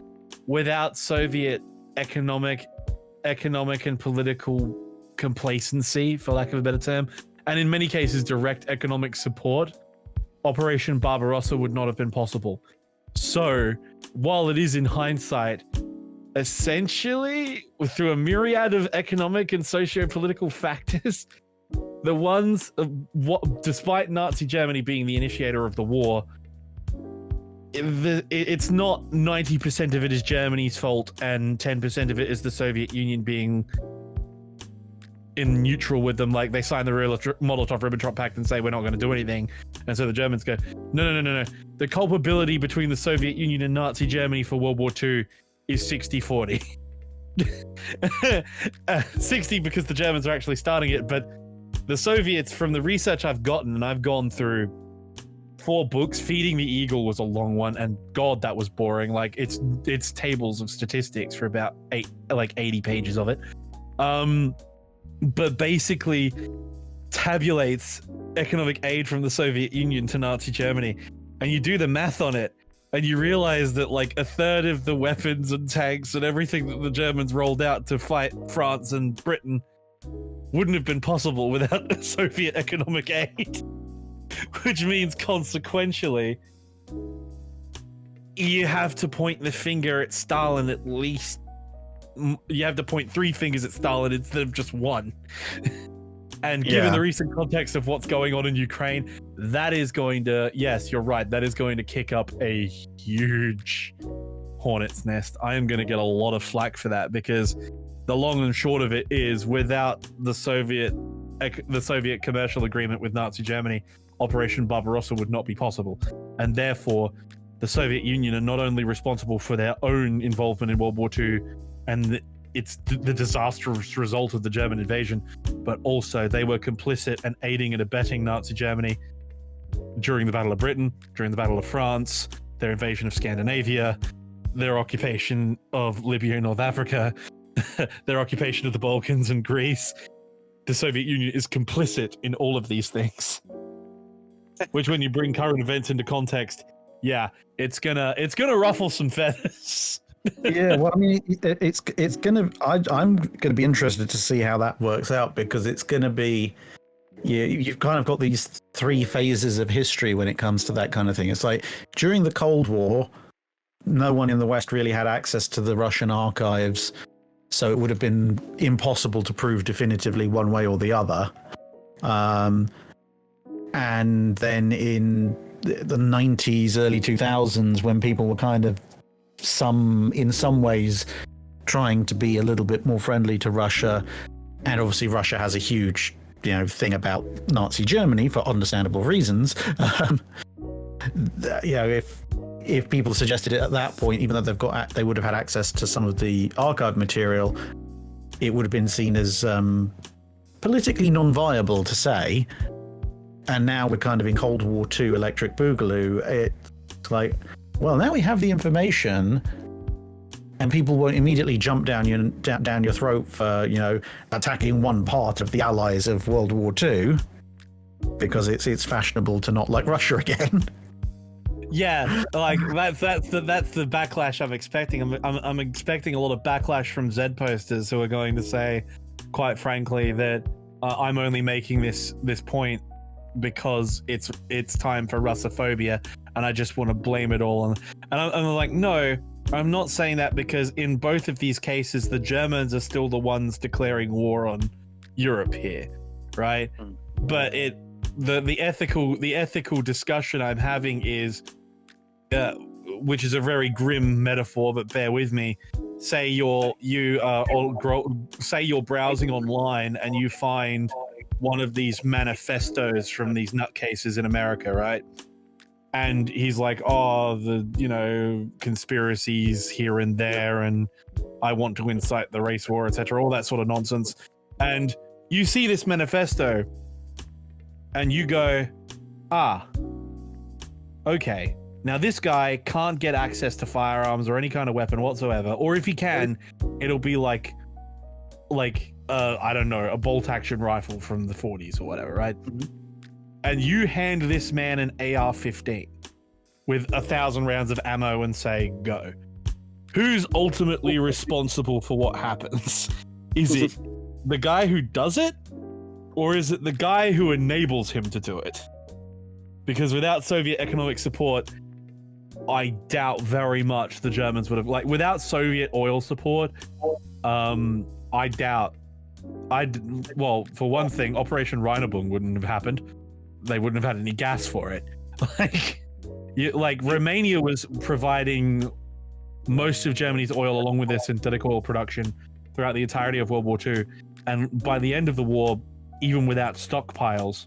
without Soviet economic and political complacency, for lack of a better term, and in many cases direct economic support, Operation Barbarossa would not have been possible. So, while it is in hindsight, essentially, through a myriad of economic and socio-political factors, the ones, despite Nazi Germany being the initiator of the war, it's not 90% of it is Germany's fault and 10% of it is the Soviet Union being in neutral with them. Like, they signed the Molotov-Ribbentrop Pact and say we're not going to do anything, and so the Germans go, no. The culpability between the Soviet Union and Nazi Germany for World War II is 60-40. 60 because the Germans are actually starting it, but the Soviets, from the research I've gotten, and I've gone through 4 books. Feeding the Eagle was a long one, and God, that was boring. Like, it's tables of statistics for about 80 pages of it. But basically tabulates economic aid from the Soviet Union to Nazi Germany, and you do the math on it, and you realize that like a third of the weapons and tanks and everything that the Germans rolled out to fight France and Britain wouldn't have been possible without Soviet economic aid. Which means, consequentially, you have to point the finger at Stalin at least. You have to point 3 fingers at Stalin instead of just 1. And given the recent context of what's going on in Ukraine, that is going to, yes, you're right, that is going to kick up a huge hornet's nest. I am going to get a lot of flack for that, because the long and short of it is, without the Soviet commercial agreement with Nazi Germany, Operation Barbarossa would not be possible. And therefore, the Soviet Union are not only responsible for their own involvement in World War II and it's the disastrous result of the German invasion, but also they were complicit and aiding and abetting Nazi Germany during the Battle of Britain, during the Battle of France, their invasion of Scandinavia, their occupation of Libya and North Africa, their occupation of the Balkans and Greece. The Soviet Union is complicit in all of these things. Which, when you bring current events into context, yeah, it's gonna ruffle some feathers. Yeah, well, I mean, it's gonna. I'm gonna be interested to see how that works out, because it's gonna be. Yeah, you've kind of got these 3 phases of history when it comes to that kind of thing. It's like during the Cold War, no one in the West really had access to the Russian archives, so it would have been impossible to prove definitively one way or the other. And then in the 90s, early 2000s, when people were kind of in some ways trying to be a little bit more friendly to Russia, and obviously Russia has a huge thing about Nazi Germany for understandable reasons. If people suggested it at that point, even though they would have had access to some of the archive material, it would have been seen as politically non-viable to say. And now we're kind of in Cold War II electric boogaloo. It's like, well, now we have the information, and people won't immediately jump down your throat for attacking one part of the allies of World War II, because it's fashionable to not like Russia again. Yeah, like that's the backlash I'm expecting. I'm expecting a lot of backlash from Z posters who are going to say, quite frankly, that I'm only making this point because it's time for Russophobia, and I just want to blame it all. And I'm like, no, I'm not saying that, because in both of these cases, the Germans are still the ones declaring war on Europe here, right? But the ethical discussion I'm having is, which is a very grim metaphor, but bear with me. Say you're browsing online and you find one of these manifestos from these nutcases in America, right? And he's like, oh, the conspiracies here and there, and I want to incite the race war, etc., all that sort of nonsense. And you see this manifesto and you go, okay, now this guy can't get access to firearms or any kind of weapon whatsoever, or if he can, it'll be like I don't know, a bolt action rifle from the 40s or whatever, right? And you hand this man an AR-15 with 1,000 rounds of ammo and say, go. Who's ultimately responsible for what happens? Is it the guy who does it, or is it the guy who enables him to do it? Because without Soviet economic support, I doubt very much the Germans would have, without Soviet oil support, I doubt. Well, for one thing, Operation Rheinebung wouldn't have happened. They wouldn't have had any gas for it. Romania was providing most of Germany's oil along with their synthetic oil production throughout the entirety of World War II. And by the end of the war, even without stockpiles,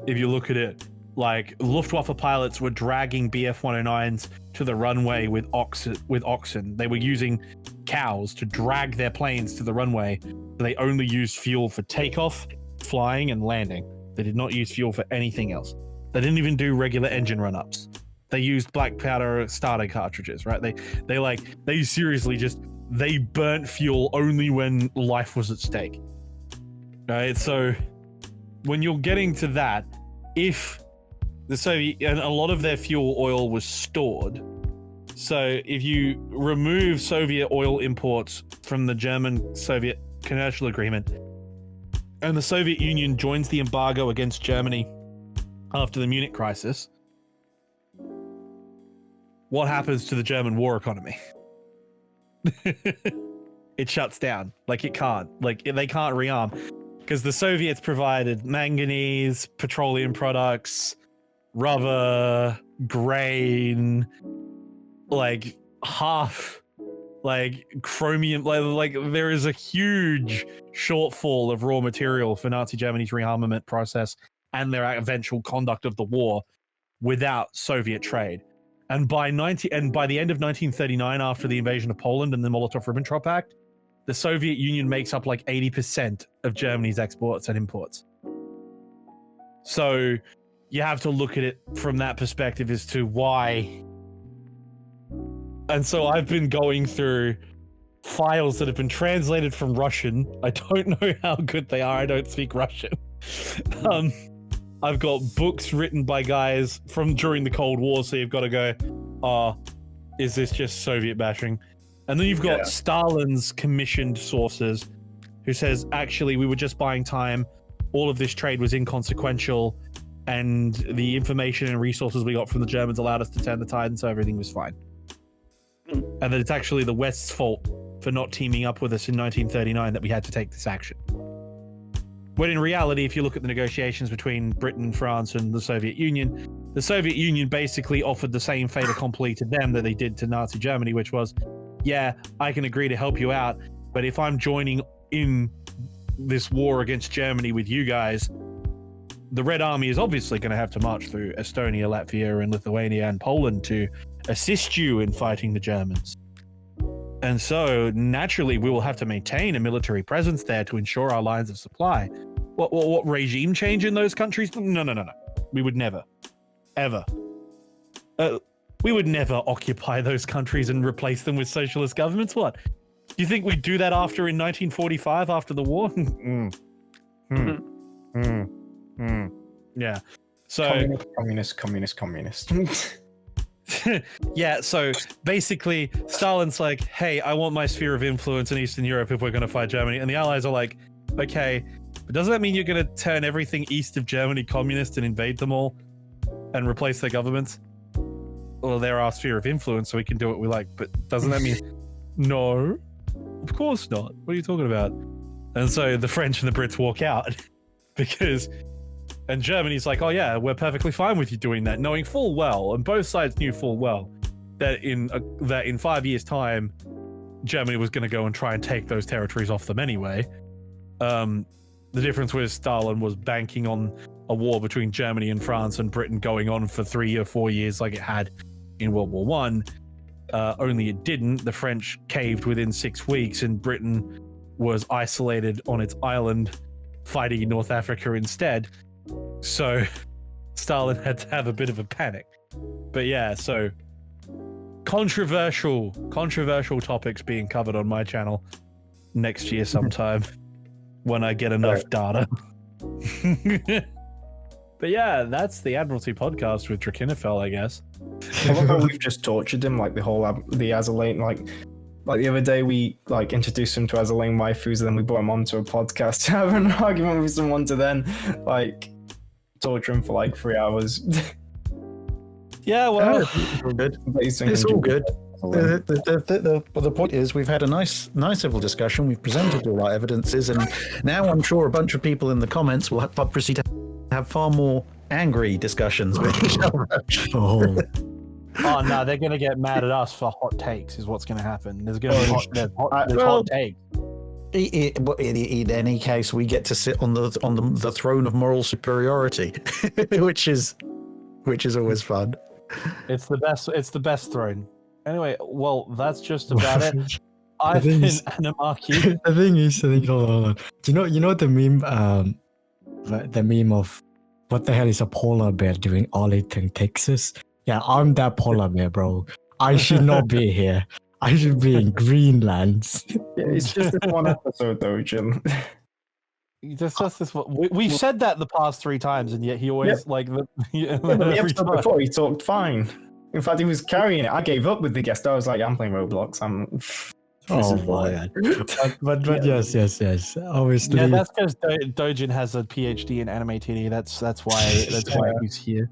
if you look at it, like Luftwaffe pilots were dragging Bf-109s to the runway with oxen. They were using cows to drag their planes to the runway. They only used fuel for takeoff, flying, and landing. They did not use fuel for anything else. They didn't even do regular engine run-ups. They used black powder starter cartridges, right? They seriously they burnt fuel only when life was at stake. Right? So when you're getting to that, if the Soviet, and a lot of their fuel oil was stored. So if you remove Soviet oil imports from the German-Soviet commercial agreement, and the Soviet Union joins the embargo against Germany after the Munich crisis, what happens to the German war economy? It shuts down. Like, it can't. Like, they can't rearm. Because the Soviets provided manganese, petroleum products, rubber, grain, like chromium. Like there is a huge shortfall of raw material for Nazi Germany's rearmament process and their eventual conduct of the war without Soviet trade. And by the end of 1939, after the invasion of Poland and the Molotov-Ribbentrop Pact, the Soviet Union makes up like 80% of Germany's exports and imports. So you have to look at it from that perspective as to why. And so I've been going through files that have been translated from Russian. I don't know how good they are. I don't speak Russian. I've got books written by guys from during the Cold War, so you've got to go, is this just Soviet bashing? And then you've got Stalin's commissioned sources who says, actually, we were just buying time. All of this trade was inconsequential. And the information and resources we got from the Germans allowed us to turn the tide, and so everything was fine. And that it's actually the West's fault for not teaming up with us in 1939 that we had to take this action. When in reality, if you look at the negotiations between Britain, France, and the Soviet Union basically offered the same fait accompli to them that they did to Nazi Germany, which was, yeah, I can agree to help you out, but if I'm joining in this war against Germany with you guys, the Red Army is obviously going to have to march through Estonia, Latvia, and Lithuania and Poland to assist you in fighting the Germans. And so, naturally, we will have to maintain a military presence there to ensure our lines of supply. What regime change in those countries? No. We would never. Ever. We would never occupy those countries and replace them with socialist governments. What? Do you think we'd do that in 1945, after the war? Yeah. So Communist. yeah, so basically Stalin's like, hey, I want my sphere of influence in Eastern Europe if we're going to fight Germany. And the Allies are like, okay, but doesn't that mean you're going to turn everything east of Germany communist and invade them all and replace their governments? Well, they're our sphere of influence, so we can do what we like. But doesn't that mean... No, of course not. What are you talking about? And so the French and the Brits walk out because... And Germany's like, oh yeah, we're perfectly fine with you doing that, knowing full well, and both sides knew full well, that in 5 years' time, Germany was going to go and try and take those territories off them anyway. The difference was Stalin was banking on a war between Germany and France and Britain going on for 3 or 4 years like it had in World War I. Only it didn't. The French caved within 6 weeks, and Britain was isolated on its island, fighting in North Africa instead. So Stalin had to have a bit of a panic. But yeah, so controversial topics being covered on my channel next year sometime when I get enough data. But yeah, that's the Admiralty Podcast with Drachinifel, I guess. I love how we've just tortured him, like the Azalane, like the other day we introduced him to Azalane waifus, and then we brought him onto a podcast to have an argument with someone to then torture him for 3 hours. Yeah, well, it's all good. It's all good. The point is, we've had a nice civil discussion. We've presented all our evidences, and now I'm sure a bunch of people in the comments will proceed to have far more angry discussions with each other. Oh, Oh no, they're gonna get mad at us for hot takes. Is what's gonna happen. There's gonna be hot takes. In any case, we get to sit on the throne of moral superiority, which is always fun. It's the best. It's the best throne. Anyway, well, that's just about it. I've thing been is- Animarchy. the thing is, hold on. Do you know the meme? The meme of what the hell is a polar bear doing Arlington, Texas? Yeah, I'm that polar bear, bro. I should not be here. I should be in Greenland. Yeah, it's just this one episode, though, Jim. That's just this. We've said that the past 3 times, and yet he always the every episode time. before, he talked fine. In fact, he was carrying it. I gave up with the guest. I was like, I'm playing Roblox. Oh my god. But yes. Obviously. Yeah, that's because Dojin has a PhD in anime TV. That's why he's here.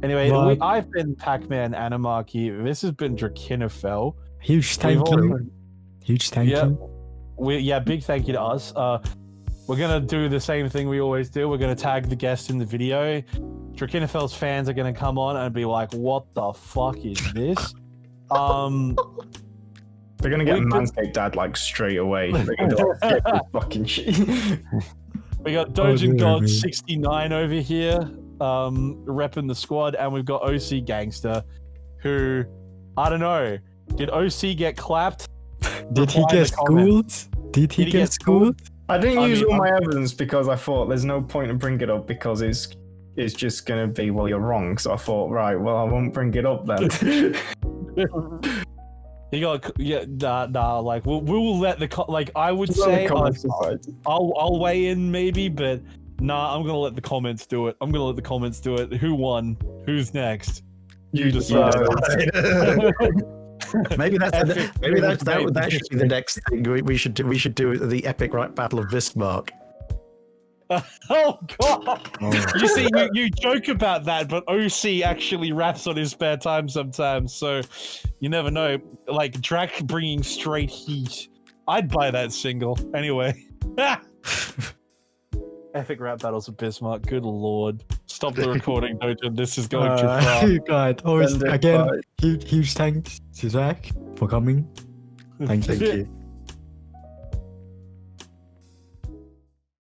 Anyway, But- I've been Pac-Man Animarchy. This has been Drachinifel. Huge thank We've you. Huge thank Yeah. you. Big thank you to us. We're gonna do the same thing we always do. We're gonna tag the guest in the video. Drachinifel's fans are gonna come on and be like, "What the fuck is this?" They're gonna get We've been- Manscaped dad like straight away. They're gonna be like, "Skip this fucking shit." We got Oh, Dojin dear God me. 69 over here, repping the squad, and we've got OC Gangsta, who I don't know. Did OC get clapped? Did he Reply in get the comments. schooled? Did he Did he get get schooled? schooled? I didn't I use mean, all my evidence because I thought there's no point in bringing it up because it's just gonna be, well, you're wrong. So I thought, right, well, I won't bring it up then. He got nah. Like we'll let the I would Well, the say comments aside. I'll weigh in maybe, but nah, I'm gonna let the comments do it. Who won? Who's next? You decide. Maybe that Epic. should be the next thing we should do. We should do the epic battle of Bismarck. Oh god! You see, you joke about that, but OC actually raps on his spare time sometimes, so you never know. Like Drac bringing straight heat. I'd buy that single anyway. Epic rap battles of Bismarck. Good lord! Stop the recording, Dojin. This is going too far. God, always Send it again, by- huge thanks to Zach for coming. Thank you. Thank you.